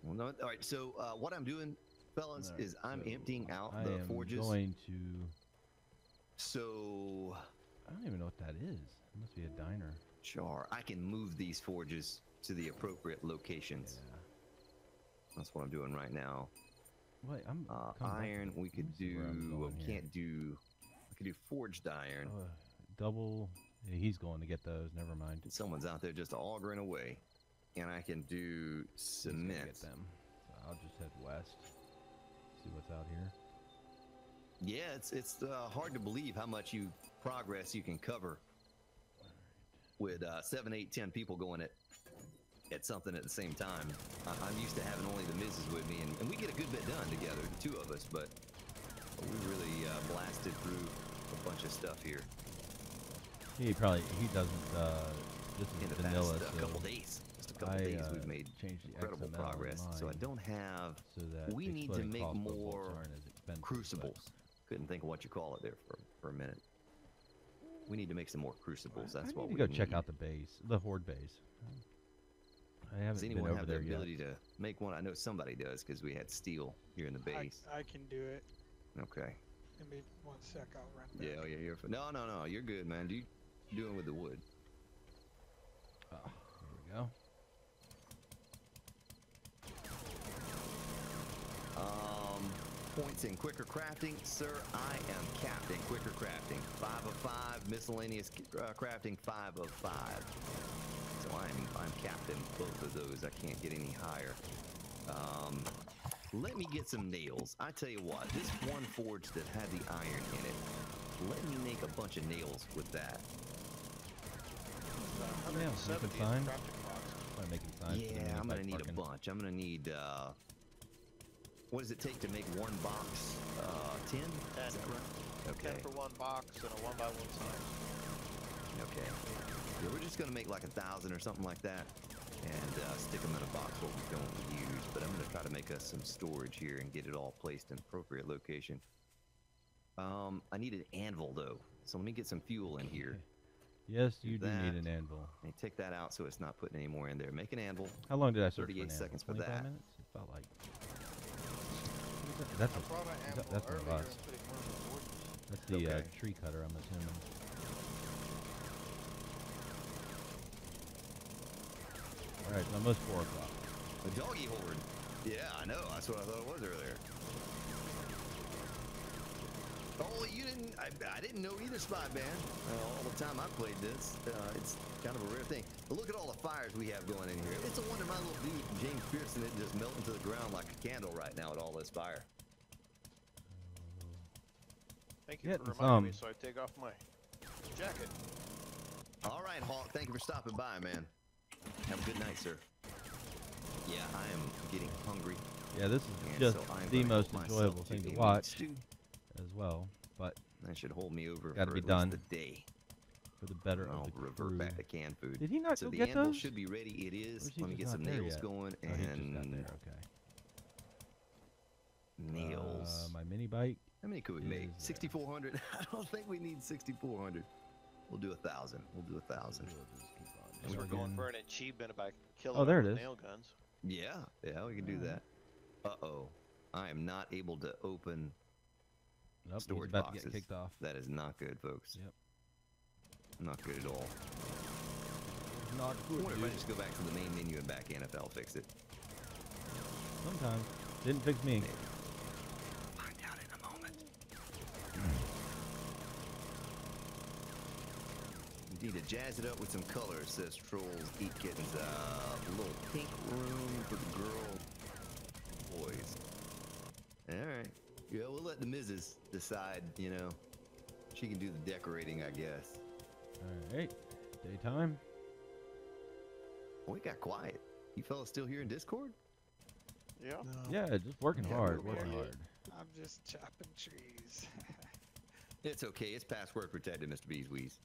Well, no, all right, so what I'm doing, fellas, All right, is I'm so emptying out I the am forges. going to. So, I don't even know what that is. It must be a diner. Char, I can move these forges to the appropriate locations. Yeah. That's what I'm doing right now. Wait, I'm coming back to Iron, the- we let could me see where I'm do. going here. Can't do. I could do forged iron. Double. Yeah, he's going to get those. Never mind. Someone's out there just augering away, and I can do He's gonna cement. Get them. So I'll just head west. See what's out here. Yeah, it's hard to believe how much progress you can cover with 7, 8, 10 people going at something at the same time. I'm used to having only the missus with me, and we get a good bit done together, the two of us, but we really blasted through a bunch of stuff here He doesn't. This in is the vanilla. past So couple days. Just a couple I, days we've made changed the incredible XML on progress. So I mine don't have so that we need to exploding make crossbow bolts more aren't as expensive, crucibles. Couldn't think of what you call it there for a minute. We need to make some more crucibles. but That's I what need we to go check need. out the base, the horde base. I haven't Does been anyone over have the there yet. ability to make one? I know somebody does because we had steel here in the base. I can do it. Okay. Give me 1 sec. I'll run back. Yeah, yeah, no, you're good, man. Doing with the wood. Oh, here we go. Points in quicker crafting, sir. I am capped in quicker crafting. 5 of 5. Miscellaneous crafting. 5 of 5. So I'm capped in both of those. I can't get any higher. Let me get some nails. I tell you what, this one forge that had the iron in it. Let me make a bunch of nails with that. Yeah, 170 making is signs. crafting boxes. I'm making signs. for the Yeah, mini I'm gonna bike need parking. a bunch. I'm gonna need. What does it take to make one box? 10? 10. Is that right? 10 Okay. for one box and a 1x1 sign. Okay. Yeah, we're just gonna make like 1,000 or something like that, and stick them in a box what we don't use. But I'm gonna try to make us some storage here and get it all placed in appropriate location. I need an anvil though, so let me get some fuel in here. Yes, you do need that. an anvil. Let me take that out so it's not putting any more in there. Make an anvil. How long did I search 38 for an seconds for anvil? 25 that. minutes? It felt like. That's I brought an anvil that's one of earlier us. and put it in one of the forges. That's the Okay. tree cutter, I'm assuming. All right, it's almost 4 o'clock. A doggy horde. Yeah, I know. That's what I thought it was earlier. Oh, you didn't. I didn't know either, Spy Band. All the time I played this, it's kind of a rare thing. But look at all the fires we have going in here. It's a wonder my little dude, James Pearson, isn't just melting to the ground like a candle right now with all this fire. Thank you Getting for reminding me some. so I take off my jacket. All right, Hawk. Thank you for stopping by, man. Have a good night, sir. Yeah, I am getting hungry. Yeah, this is And just so I'm the gonna most help enjoyable myself thing a to meat watch stew. as well, but That should hold me over Gotta for be at done. least the day. for the better I'll of the revert crew. back to canned food. Did he not So go the get anvil those? should be ready. It Or is. is he Let me just get not some there nails yet? going Oh, he just got and there, okay. nails. My mini bike. How many could we make? is, 6,400. I don't think we need 6,400. We'll do 1,000. We'll do 1,000. We'll just keep on Because we're going chugging. for an achievement by killing Oh, there them it with is. nail guns. Yeah, yeah, we can do Alright. that. Uh-oh. I am not able to open. Nope, he's storage about to boxes. get kicked off. That is not good, folks. Yep. Not good at all. not I good. wonder if I Dude. just go back to the main menu and back in if that'll fix it. Sometimes didn't fix me. Maybe. Find out in a moment. You need to jazz it up with some colors, says Trolls Eat Kittens. A little pink room for the girl boys. Alright. Yeah, we'll let the missus decide, you know. She can do the decorating, I guess. All right, daytime. Boy, it got quiet. You fellas still here in Discord? Yeah. Yeah, just working Yeah, hard, we're working working. hard. I'm just chopping trees. It's okay. It's password protected, Mr. Beeswees.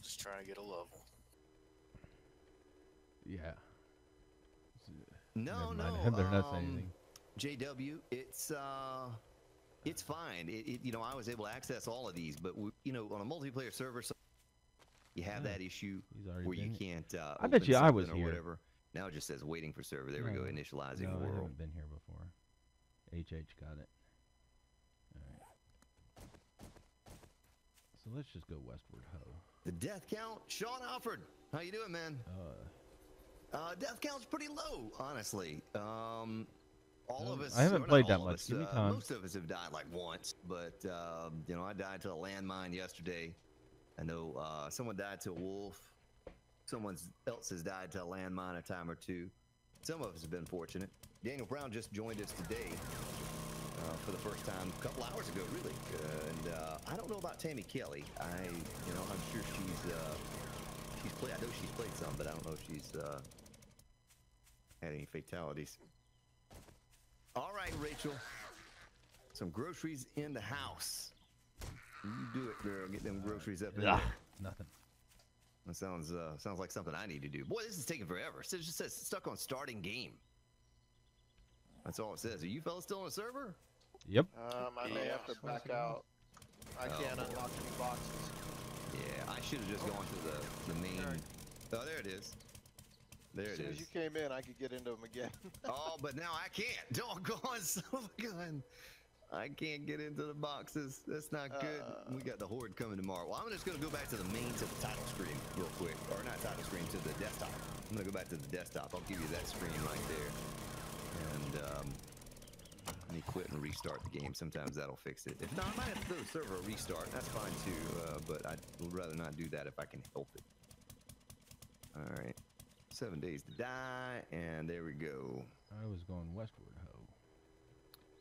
Just trying to get a level. Yeah. No, Never no. mind. They're not saying anything. JW, it's fine. You know, I was able to access all of these, but you know, on a multiplayer server, so you have Yeah. that issue He's already where you been. can't. I bet open you I was something or here. whatever. Now it just says waiting for server. There we go. No. Initializing No, I world. haven't been here before. HH got it. All right. So let's just go westward, ho. The death count, Sean Alford. How you doing, man? Death count's pretty low, honestly. All of us. I haven't or not played that all of much. us, Give me time. Most of us have died like once, but you know, I died to a landmine yesterday. I know someone died to a wolf. Someone else has died to a landmine a time or two. Some of us have been fortunate. Daniel Brown just joined us today for the first time a couple hours ago, really. And I don't know about Tammy Kelly. You know, I'm sure she's played. I know she's played some, but I don't know if she's had any fatalities. All right, Rachel. Some groceries in the house. You do it, girl. Get them groceries up in there. Nothing. That sounds like something I need to do. Boy, this is taking forever. It just says stuck on starting game. That's all it says. Are you fellas still on the server? Yep. I may have to back out. I can't unlock any boxes. Yeah, I should have just gone to the main. Alright. Oh, there it is. There As it soon as is. you came in, I could get into them again. Oh, but now I can't. Doggone son of a gun. I can't get into the boxes. That's not good. We got the horde coming tomorrow. Well, I'm just going to go back to the main, to the title screen real quick. Or not title screen, to the desktop. I'm going to go back to the desktop. I'll give you that screen right there. And let me quit and restart the game. Sometimes that'll fix it. If not, I might have to do the server restart. That's fine too. But I would rather not do that if I can help it. All right. 7 days to die. And there we go. I was going westward,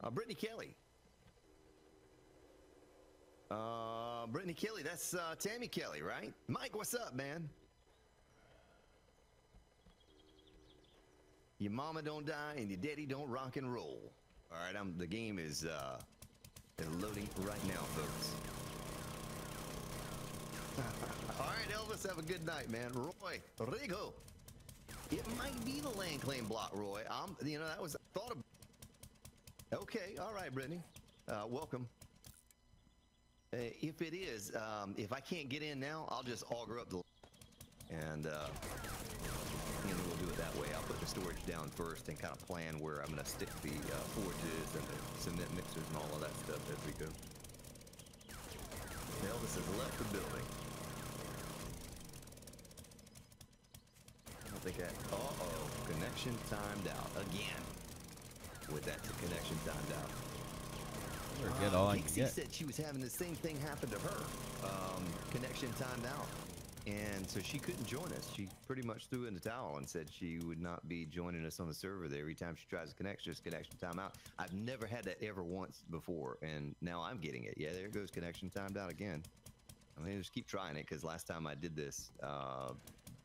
ho. Brittany Kelly. Brittany Kelly, that's Tammy Kelly, right? Mike, what's up, man? Your mama don't die and your daddy don't rock and roll. All right, the game is loading right now, folks. All right, Elvis, have a good night, man. Roy, Rigo. It might be the land claim block, Roy. You know, that was thought of. Okay, all right, Brittany. Welcome. If it is, if I can't get in now, I'll just auger up the and we'll do it that way. I'll put the storage down first and kind of plan where I'm going to stick the forges and the cement mixers and all of that stuff as we go. Elvis has left the building. I don't think that. Connection timed out again. With that, the connection timed out. Better get all I can Pixie get. said she was having the same thing happen to her. Connection timed out. And so she couldn't join us. She pretty much threw in the towel and said she would not be joining us on the server there. Every time she tries to connect, just connection time out. I've never had that ever once before, and now I'm getting it. Yeah, there goes connection timed out again. I mean, just keep trying it, because last time I did this,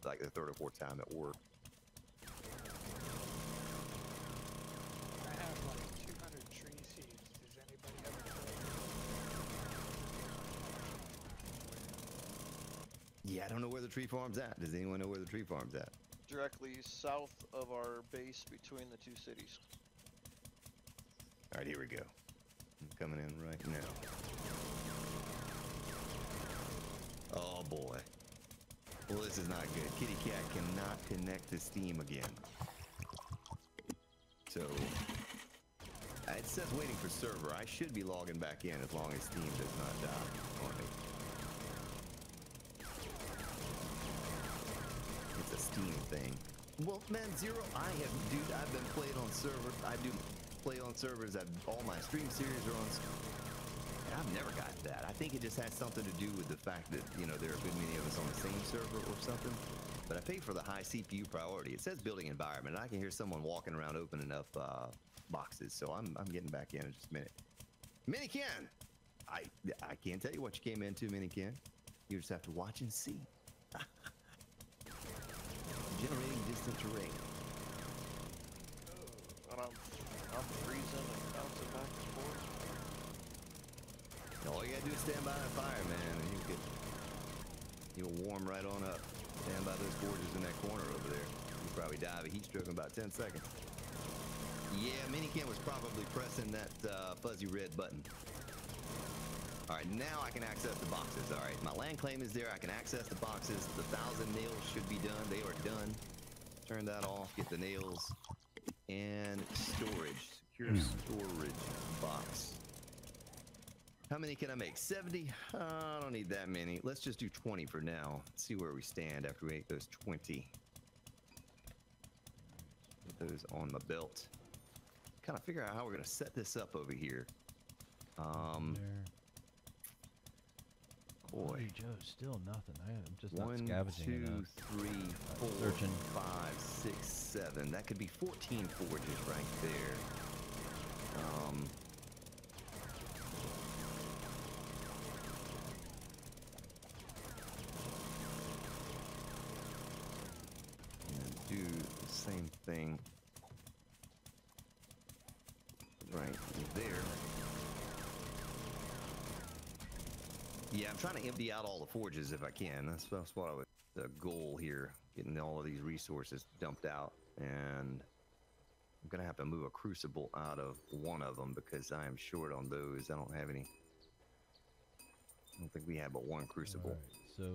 like the third or fourth time at work. I have like 200 tree seeds. Does anybody have a Yeah, I don't know where the tree farm's at. Does anyone know where the tree farm's at? Directly south of our base between the two cities. All right, here we go. I'm coming in right now. Oh boy. Well, this is not good. Kitty Cat cannot connect to Steam again. So, it says waiting for server. I should be logging back in as long as Steam does not die on me. thing. Well, man, Zero, dude, I've been playing on servers. I do play on servers. All my stream series are on. And I've never got that. I think it just has something to do with the fact that, you know, there are a good many of us on the same server or something. But I pay for the high CPU priority. It says building environment, and I can hear someone walking around opening up boxes. So I'm getting back in just a minute. Minikin, I can't tell you what you came into, Minikin. You just have to watch and see. Generating distant terrain. And I'm freezing and bouncing back and forth. All you gotta do is stand by that fire, man, and you'll warm right on up. Stand by those forges in that corner over there. You'll probably die of a heat stroke in about 10 seconds. Yeah, Minikin was probably pressing that fuzzy red button. All right, now I can access the boxes. All right, my land claim is there. I can access the boxes. The 1,000 nails should be done. They are done. Turn that off. Get the nails. And storage. Secure storage box. How many can I make? 70? I don't need that many. Let's just do 20 for now. Let's see where we stand after we make those 20. Put those on my belt. Kind of figure out how we're going to set this up over here. Boy, Joe, still nothing. I'm just 1, not scavenging 2, enough. 3, 4, Searching. 5, 6, 7. That could be 14 forges right there. And do the same thing right there. Yeah, I'm trying to empty out all the forges if I can. That's what I would, the goal here, getting all of these resources dumped out. And I'm going to have to move a crucible out of one of them because I am short on those. I don't have any. I don't think we have but one crucible. Right, so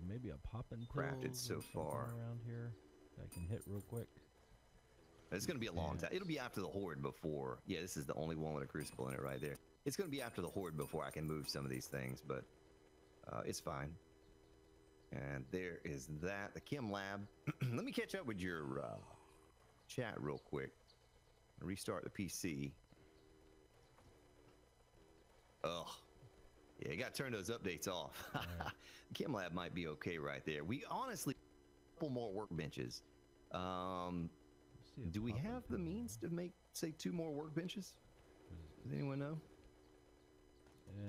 maybe a poppin' Crafted pills so or something far. around here that I can hit real quick. It's going to be a long time. It'll be after the horde before. Yeah, this is the only one with a crucible in it right there. It's going to be after the horde before I can move some of these things, but it's fine. And there is that. The Chem Lab. Let me catch up with your chat real quick. Restart the PC. Oh, yeah, you got to turn those updates off. Right. The Chem Lab might be okay right there. We honestly, a couple more workbenches. Let's see a Do we poppin' have the pill. means to make, say, 2 more workbenches? Does anyone know?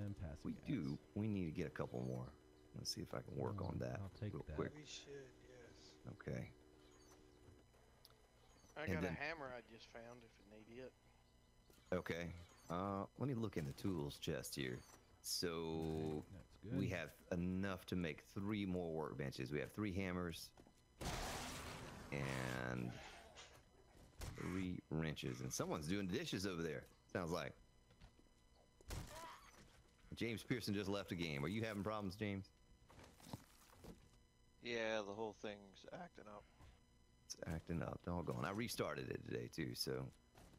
And passing We gas. do. We need to get a couple more. Let's see if I can work on that I'll take real that. quick. We should, yes. Okay. I And got then- a hammer I just found if you need it. Okay. Let me look in the tools chest here. So That's good. we have enough to make 3 more workbenches. We have 3 hammers and 3 wrenches. And someone's doing dishes over there. Sounds like. James Pearson just left the game. Are you having problems, James? Yeah, the whole thing's acting up. It's acting up. Doggone. I restarted it today too, so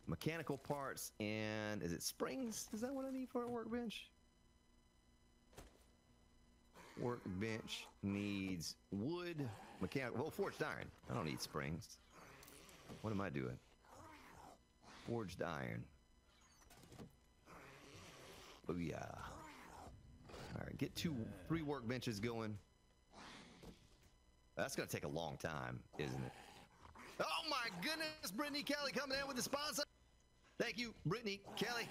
mechanical parts and is it springs? Is that what I need for a workbench? Workbench needs wood, mechanical, well, forged iron. I don't need springs. What am I doing? Forged iron. Oh yeah. All right, get 3 workbenches going. That's gonna take a long time, isn't it? Oh my goodness, Brittany Kelly coming in with the sponsor. Thank you, Brittany Kelly,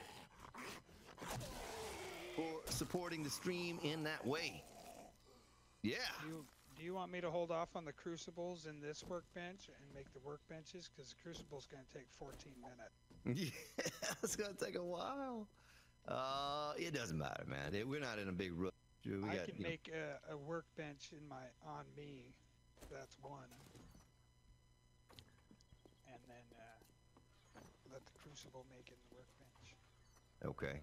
for supporting the stream in that way. Yeah. Do you want me to hold off on the crucibles in this workbench and make the workbenches? Because the crucible's going to take 14 minutes. Yeah, it's gonna take a while. It doesn't matter, man. We're not in a big rush. We I got, can you know, make a workbench on me. That's one. And then let the crucible make it in the workbench. Okay.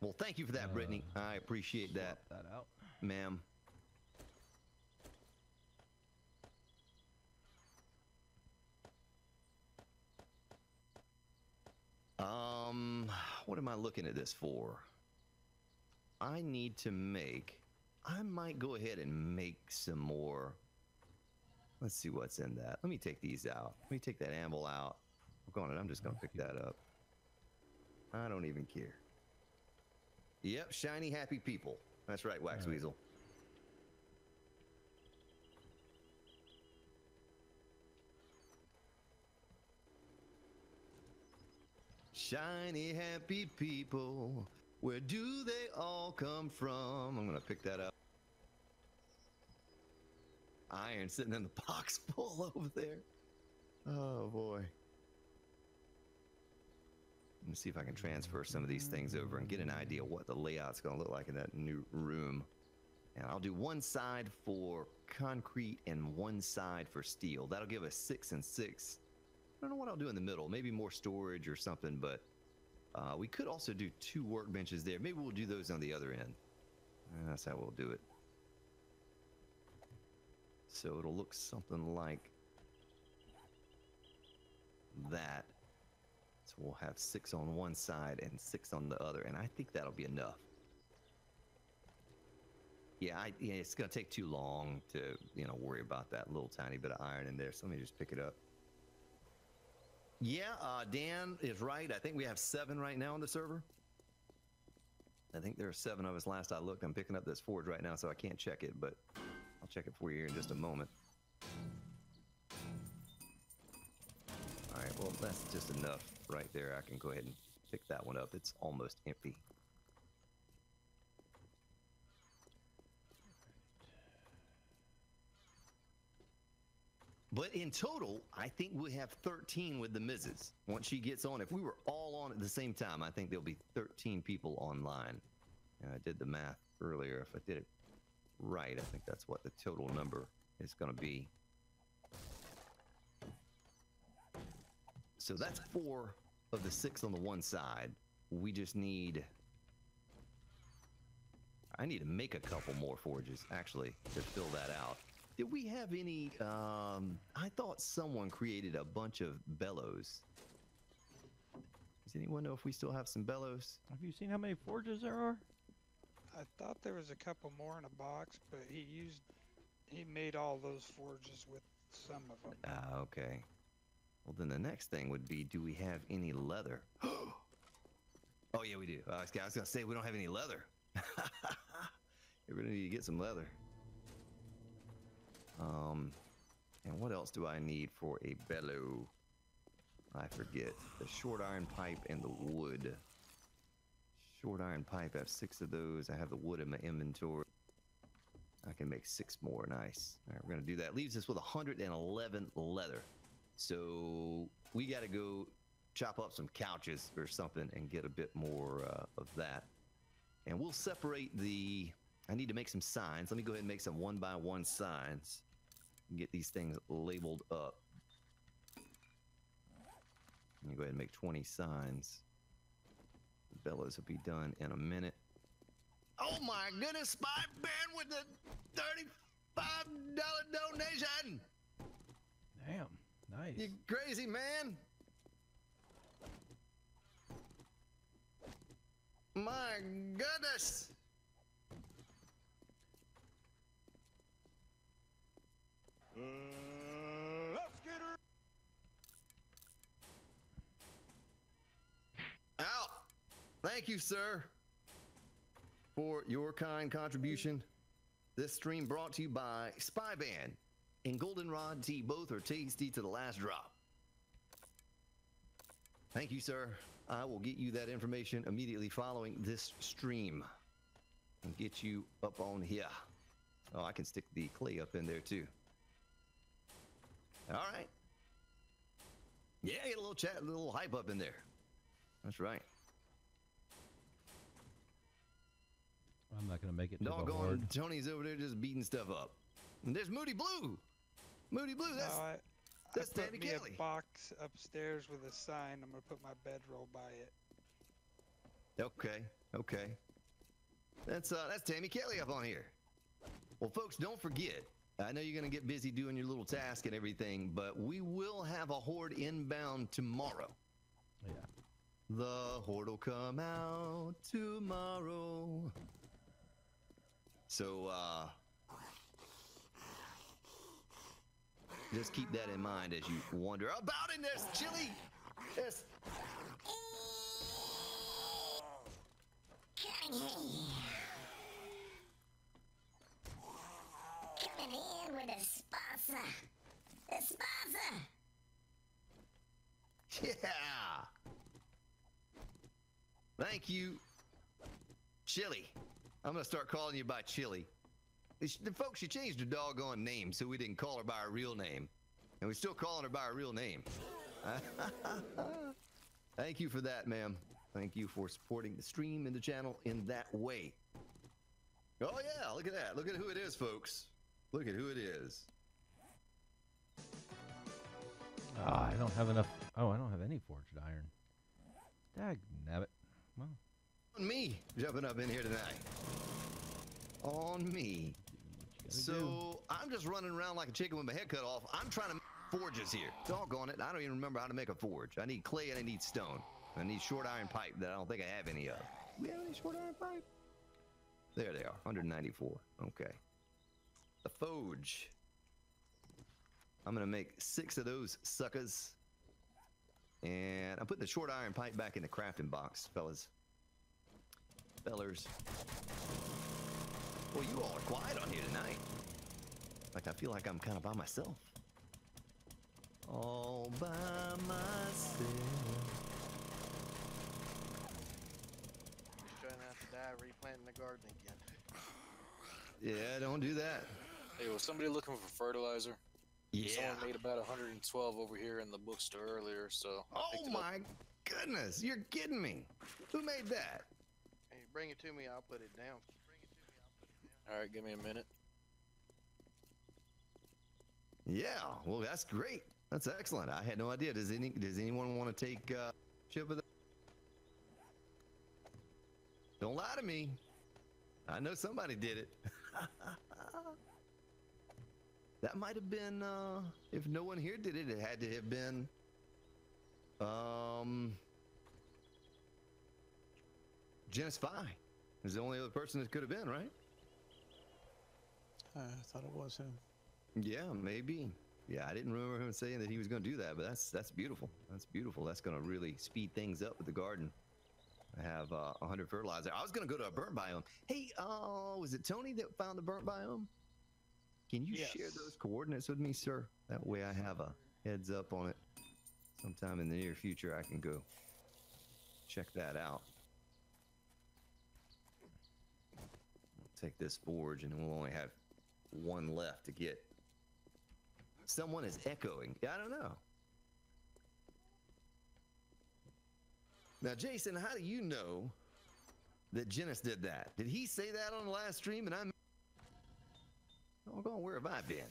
Well, thank you for that, Brittany. I appreciate that, Swap that out. ma'am. What am I looking at this for? I need to make, I might go ahead and make some more Let's see what's in that. Let me take these out. Let me take that anvil out. Look on it. I'm just going to pick that up. I don't even care. Yep, shiny, happy people. That's right, Wax All right. Weasel. Shiny, happy people. Where do they all come from? I'm going to pick that up. Iron sitting in the box full over there. Oh, boy. Let me see if I can transfer some of these things over and get an idea what the layout's going to look like in that new room. And I'll do one side for concrete and one side for steel. That'll give us 6 and 6. I don't know what I'll do in the middle. Maybe more storage or something, but we could also do 2 workbenches there. Maybe we'll do those on the other end. That's how we'll do it. So it'll look something like that. So we'll have 6 on one side and 6 on the other, and I think that'll be enough. Yeah, it's gonna take too long to, worry about that little tiny bit of iron in there. So let me just pick it up. Yeah, Dan is right. I think we have 7 right now on the server. I think there are 7 of us last I looked. I'm picking up this forge right now, so I can't check it, but I'll check it for you here in just a moment. All right, well, that's just enough right there. I can go ahead and pick that one up. It's almost empty. But in total, I think we have 13 with the Mrs. Once she gets on, if we were all on at the same time, I think there'll be 13 people online. And I did the math earlier. If I did it right, I think that's what the total number is going to be. So that's 4 of the 6 on the one side. We just need... I need to make a couple more forges, actually, to fill that out. Did we have any... I thought someone created a bunch of bellows. Does anyone know if we still have some bellows? Have you seen how many forges there are? I thought there was a couple more in a box, but he made all those forges with some of them. Ah, okay. Well, then the next thing would be, do we have any leather? Oh, yeah, we do. I was going to say, we don't have any leather. We're going to need to get some leather. And what else do I need for a bellow? I forget. The short iron pipe and the wood. Short iron pipe, I have 6 of those. I have the wood in my inventory. I can make 6 more. Nice. All right, we're going to do that. Leaves us with 111 leather. So we got to go chop up some couches or something and get a bit more of that. And we'll separate the... I need to make some signs. Let me go ahead and make some 1x1 signs. Get these things labeled up. Let me go ahead and make 20 signs. The bellows will be done in a minute. Oh my goodness, Spy Baron with the $35 donation! Damn, nice. You crazy, man! My goodness! Let's get her. Out! Thank you, sir, for your kind contribution. This stream brought to you by Spy Band and Goldenrod Tea. Both are tasty to the last drop. Thank you, sir. I will get you that information immediately following this stream and get you up on here. Oh, I can stick the clay up in there too. All right. Yeah, get a little chat, a little hype up in there. That's right. I'm not going to make it to the Doggone, horde. Tony's over there just beating stuff up. And there's Moody Blue. Moody Blue, that's No, that's I put Tammy me Kelly. a box upstairs with a sign. I'm gonna put my bedroll by it. Okay, okay. That's Tammy Kelly up on here. Well, folks, don't forget. I know you're gonna get busy doing your little task and everything, but we will have a horde inbound tomorrow. Yeah. The horde will come out tomorrow. So, Just keep that in mind as you wander about in this chili. This. Coming in with a sponsor. The sponsor. Yeah. Thank you, Chili. I'm gonna start calling you by Chili. The folks, she changed her doggone name so we didn't call her by her real name, and we're still calling her by her real name. Thank you for that, ma'am. Thank you for supporting the stream and the channel in that way. Oh yeah, look at that. Look at who it is, folks. Look at who it is. I don't have enough. Oh, I don't have any forged iron. Dag nabbit. Well, On me jumping up in here tonight. On me. So I'm just running around like a chicken with my head cut off. I'm trying to make forges here. Doggone it. I don't even remember how to make a forge. I need clay and I need stone. I need short iron pipe that I don't think I have any of. We have any short iron pipe? There they are. 194. Okay. The forge. I'm going to make 6 of those suckers. And I'm putting the short iron pipe back in the crafting box, fellas. Fellers. Well, you all are quiet on here tonight. Like, I feel like I'm kind of by myself. All by myself. Just trying not to die replanting the garden again. Yeah, don't do that. Hey, was somebody looking for fertilizer? Yeah. Someone made about 112 over here in the bookstore earlier, so I picked Oh it up. my goodness, you're kidding me. Who made that? Hey, bring it to me, I'll put it down. All right, give me a minute. Yeah, well, that's great. That's excellent. I had no idea. Does anyone want to take chip of that? Don't lie to me. I know somebody did it. That might have been, if no one here did it, it had to have been, Genesis 5 is the only other person that could have been, right? I thought it was him. Yeah, maybe. Yeah, I didn't remember him saying that he was going to do that, but that's beautiful. That's beautiful. That's going to really speed things up with the garden. I have 100 fertilizer. I was going to go to a burnt biome. Hey, was it Tony that found the burnt biome? Can you Yes. share those coordinates with me, sir? That way I have a heads up on it. Sometime in the near future, I can go check that out. Take this forge, and we'll only have one left to get. Someone is echoing. Yeah, I don't know. Now, Jason, how do you know that Genesis did that? Did he say that on the last stream? And I'm. Oh, God, where have I been?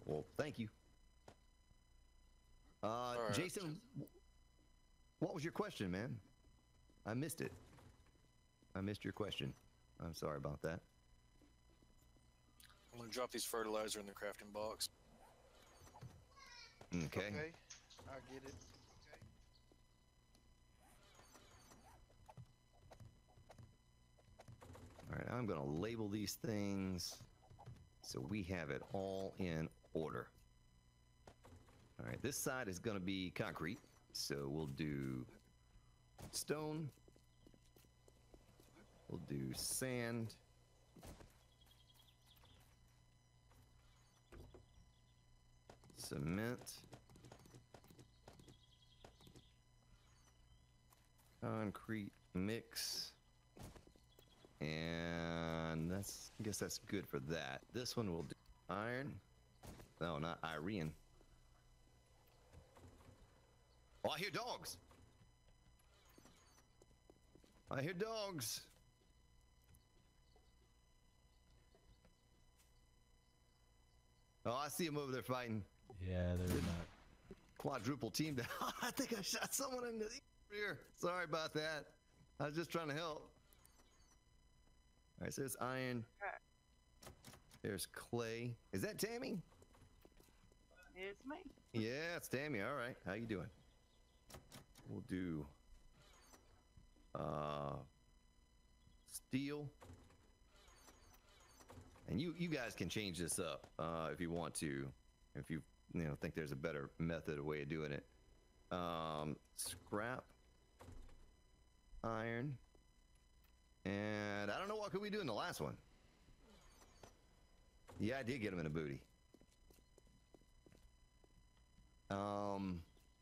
Well, thank you. right. Jason, what was your question, man? I missed it. I missed your question. I'm sorry about that. I'm gonna drop these fertilizer in the crafting box. Okay. Okay, I'll get it. All right, I'm going to label these things so we have it all in order. All right, this side is going to be concrete, so we'll do stone. We'll do sand. Cement. Concrete mix. And that's, I guess that's good for that. This one will do iron. No, not Irene. Oh, I hear dogs. I hear dogs. Oh, I see them over there fighting. Yeah, they're not. Quadruple team. I think I shot someone in the rear. Sorry about that. I was just trying to help. All right, so there's iron. There's clay. Is that Tammy? It's me. Yeah, it's Tammy. All right. How you doing? We'll do steel. And you guys can change this up if you want to, if you think there's a better method, a way of doing it. Scrap, iron, and I don't know what could we do in the last one. Yeah, I did get him in a booty.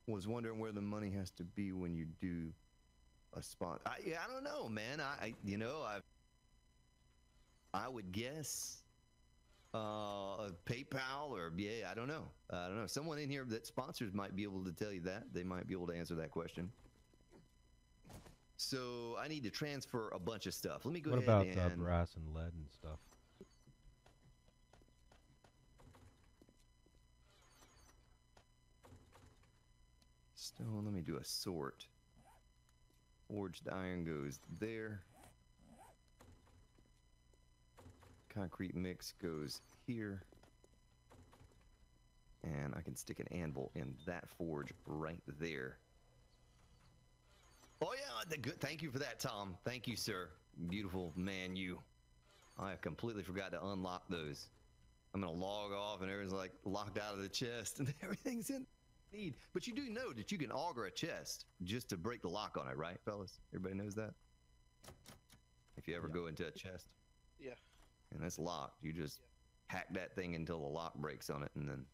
Was wondering where the money has to be when you do a spot. Yeah, I don't know, man. I would guess PayPal or yeah, I don't know. Someone in here that sponsors might be able to tell you that. They might be able to answer that question. So I need to transfer a bunch of stuff. Let me go ahead What and. about brass and lead and stuff? Stone. Let me do a sort. Forged iron goes there. Concrete mix goes here. And I can stick an anvil in that forge right there. Oh yeah, good. Thank you for that, Tom. Thank you, sir. Beautiful man, you. I completely forgot to unlock those. I'm gonna log off and everything's like locked out of the chest and everything's in need. But you do know that you can auger a chest just to break the lock on it, right, fellas? Everybody knows that? If you ever go into a chest. Yeah. And it's locked. You just hack that thing until the lock breaks on it, and then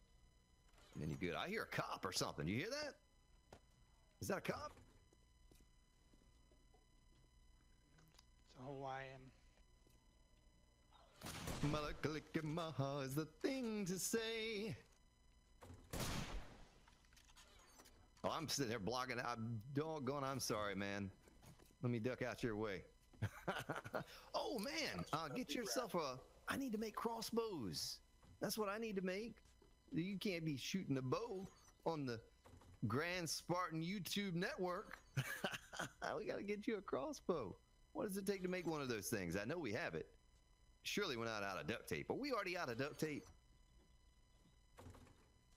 you're good. I hear a cop or something. You hear that? Is that a cop? It's a Hawaiian. Malakalikamaa is the thing to say. Oh, I'm sitting there blocking. I'm doggone. I'm sorry, man. Let me duck out your way. Oh man, get yourself a. I need to make crossbows. That's what I need to make. You can't be shooting a bow on the Grand Spartan YouTube network. We gotta get you a crossbow. What does it take to make one of those things? I know we have it. Surely we're not out of duct tape. Are we already out of duct tape?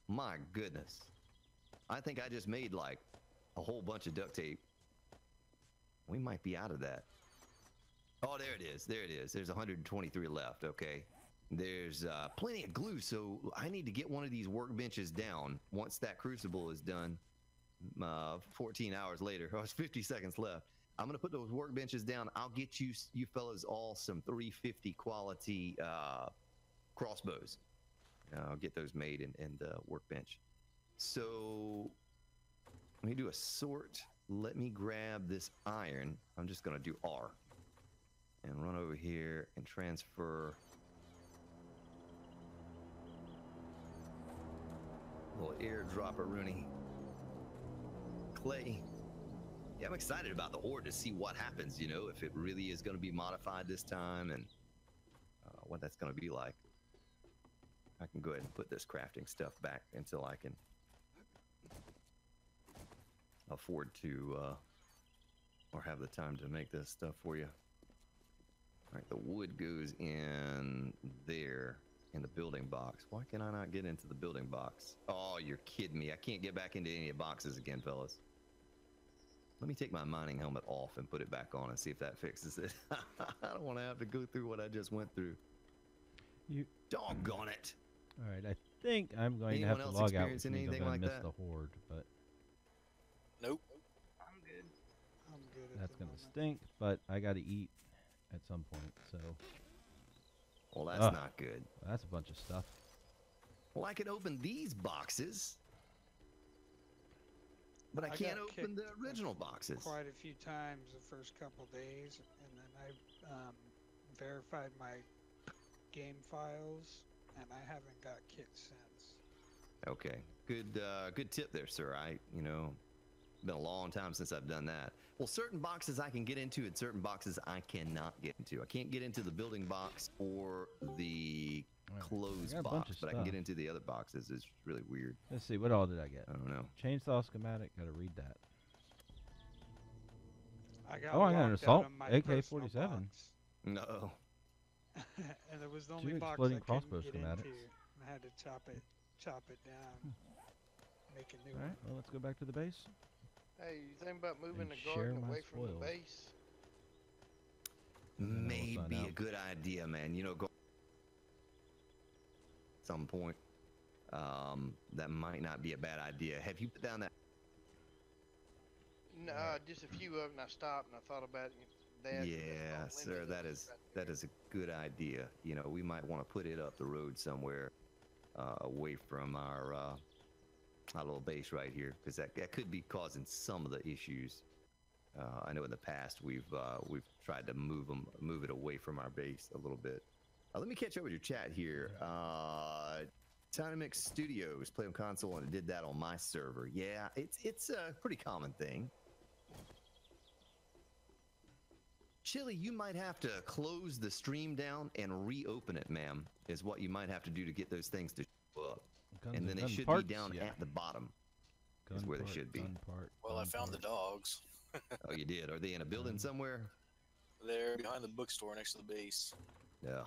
My goodness. I think I just made like a whole bunch of duct tape. We might be out of that. Oh, there it is. There it is. There's 123 left. Okay. There's plenty of glue, so I need to get one of these workbenches down once that crucible is done. 14 hours later. Oh, it's 50 seconds left. I'm going to put those workbenches down. I'll get you fellas all some 350 quality crossbows. I'll get those made in the workbench. So let me do a sort. Let me grab this iron. I'm just going to do R. And run over here and transfer a little airdropper, Rooney. Clay. Yeah, I'm excited about the Horde to see what happens, if it really is going to be modified this time and what that's going to be like. I can go ahead and put this crafting stuff back until I can afford to or have the time to make this stuff for you. All right, the wood goes in there in the building box. Why can I not get into the building box? Oh, you're kidding me. I can't get back into any of the boxes again, fellas. Let me take my mining helmet off and put it back on and see if that fixes it. I don't want to have to go through what I just went through. You doggone it. All right, I think I'm going to have to log out, which means I'm going to miss the Horde, but... Nope. I'm good. I'm good at That's the going to moment. stink, but I got to eat at some point, so... Well, that's not good. That's a bunch of stuff. Well, I could open these boxes, but I can't got open the kicked original boxes. Quite a few times the first couple days, and then I verified my game files, and I haven't got kicked since. Okay, good tip there, sir. Been a long time since I've done that. Well, certain boxes I can get into and certain boxes I cannot get into. I can't get into the building box or the closed box, but I can get into the other boxes. It's really weird. Let's see, what all did I get? I don't know. Chainsaw schematic, gotta read that. I got Oh, I got an locked assault out of my AK-47. personal box. No. And it was the Two only box I exploding couldn't crossbow get schematics. into. I had to chop it down, make a new All right, one. well, let's go back to the base. Hey, you think about moving And the share garden my away from the spoils. base? then we'll sign Maybe out. a good idea, man. You know, go at some point. That might not be a bad idea. Have you put down that? No, just a few of them. I stopped and I thought about it. That Yeah, sir. That is a good idea. You know, we might want to put it up the road somewhere, away from our little base right here, because that could be causing some of the issues. I know in the past we've tried to move it away from our base a little bit. Let me catch up with your chat here. Dynamix Studios play on console, and it did that on my server. Yeah, it's a pretty common thing. Chili, you might have to close the stream down and reopen it, ma'am, is what you might have to do to get those things to show up. Guns And then they gun should parts, be down yeah. at the bottom. Gun is where they part, should be. gun part, Well, I gun found the part. dogs. Oh, you did? Are they in a building somewhere? They're behind the bookstore next to the base. Yeah.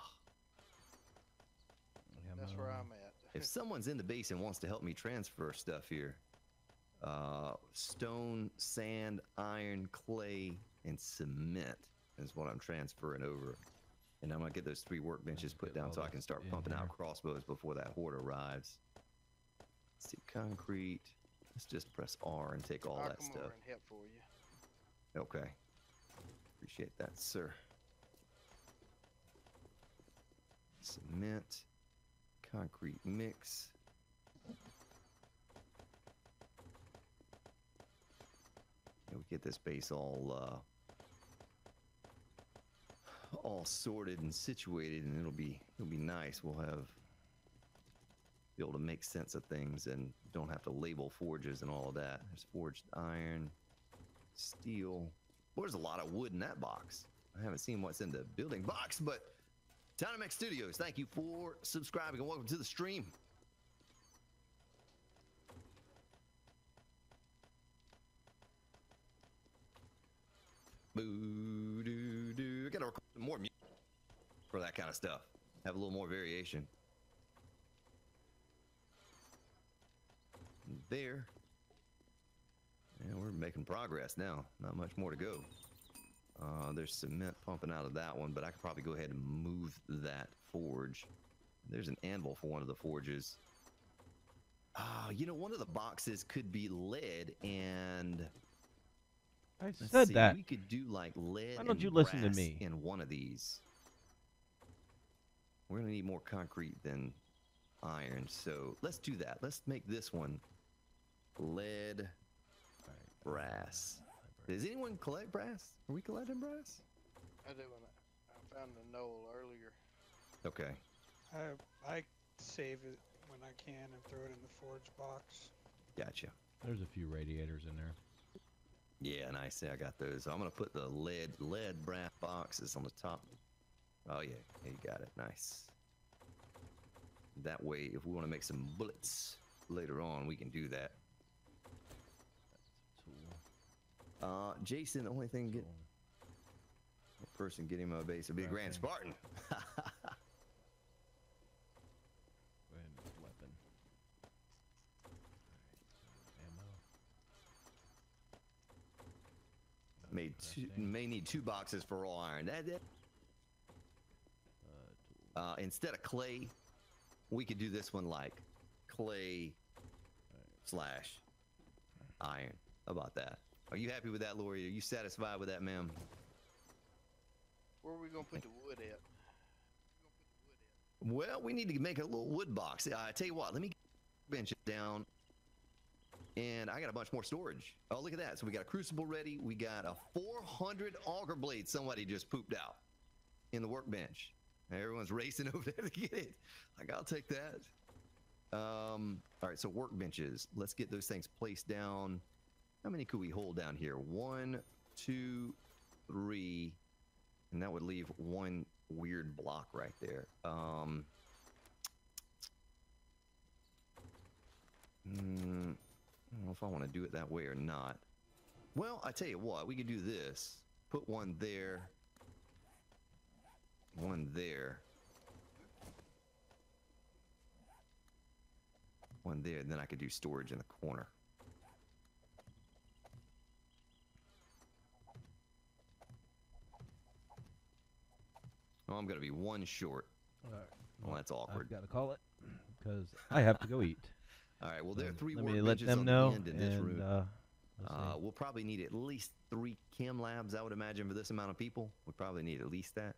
That's where I'm at. If someone's in the base and wants to help me transfer stuff here, stone, sand, iron, clay, and cement is what I'm transferring over. And I'm gonna get those 3 workbenches put down so I can start pumping out crossbows before that horde arrives. Let's see, concrete. Let's just press R and take all I'll that come stuff. over and help for you. Okay. Appreciate that, sir. Cement, concrete mix. Yeah, we get this base all sorted and situated, and it'll be nice. We'll be able to make sense of things and don't have to label forges and all of that. There's forged iron, steel. Well, there's a lot of wood in that box. I haven't seen what's in the building box, but Dynamix Studios, thank you for subscribing and welcome to the stream. Boo doo doo. I gotta record some more music for that kind of stuff. Have a little more variation. There. And we're making progress now. Not much more to go. There's cement pumping out of that one, but I could probably go ahead and move that forge. There's an anvil for one of the forges. You know, one of the boxes could be lead, and I let's said see, that. we could do like lead Why don't and you listen to brass me? in one of these. We're gonna need more concrete than iron, so let's do that. Let's make this one lead, brass. Does anyone collect brass? Are we collecting brass? I do. I found the knoll earlier. Okay. I save it when I can and throw it in the forge box. Gotcha. There's a few radiators in there. Yeah, nice. Yeah, I got those. So I'm gonna put the lead brass boxes on the top. Oh yeah, yeah, you got it. Nice. That way, if we want to make some bullets later on, we can do that. Jason, the only thing person getting my base would be a Grand Spartan. Go ahead and weapon. Ammo. May need 2 boxes for raw iron. Instead of clay, we could do this one like clay / iron. How about that? Are you happy with that, Lori? Are you satisfied with that, ma'am? Where are we gonna put the wood at? Well, we need to make a little wood box. I tell you what, let me bench it down. And I got a bunch more storage. Oh, look at that. So we got a crucible ready. We got a 400 auger blade somebody just pooped out in the workbench. Everyone's racing over there to get it. Like, I'll take that. All right, so workbenches. Let's get those things placed down. How many could we hold down here? 1, 2, 3. And that would leave one weird block right there. I don't know if I want to do it that way or not. Well, I tell you what, we could do this. Put one there. One there. One there, and then I could do storage in the corner. I'm going to be one short. All right. Well, that's awkward. I've got to call it because I have to go eat. All right. Well, there are So 3 let me let workbenches them on know, the end in this and room. we'll see. We'll probably need at least 3 chem labs, I would imagine, for this amount of people. We probably need at least that.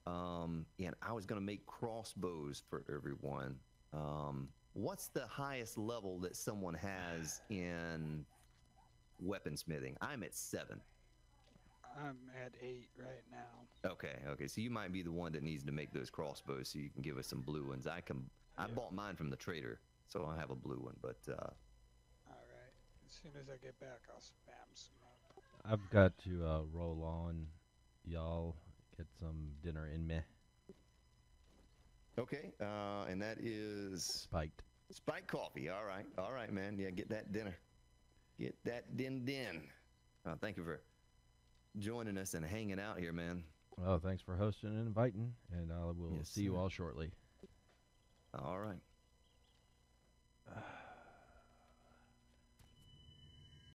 And I was going to make crossbows for everyone. What's the highest level that someone has in weaponsmithing? I'm at 7. I'm at 8 right now. Okay. So you might be the one that needs to make those crossbows, so you can give us some blue ones. I bought mine from the trader, so I have a blue one. But Alright. As soon as I get back, I'll spam some up. I've got to roll on. Y'all get some dinner in me. okay, and that is Spiked. spiked coffee. All right, man. Yeah, get that dinner. Get that din. Thank you for joining us and hanging out here, man. Well, thanks for hosting and inviting, and I will Yes, see you sir. all shortly. All right.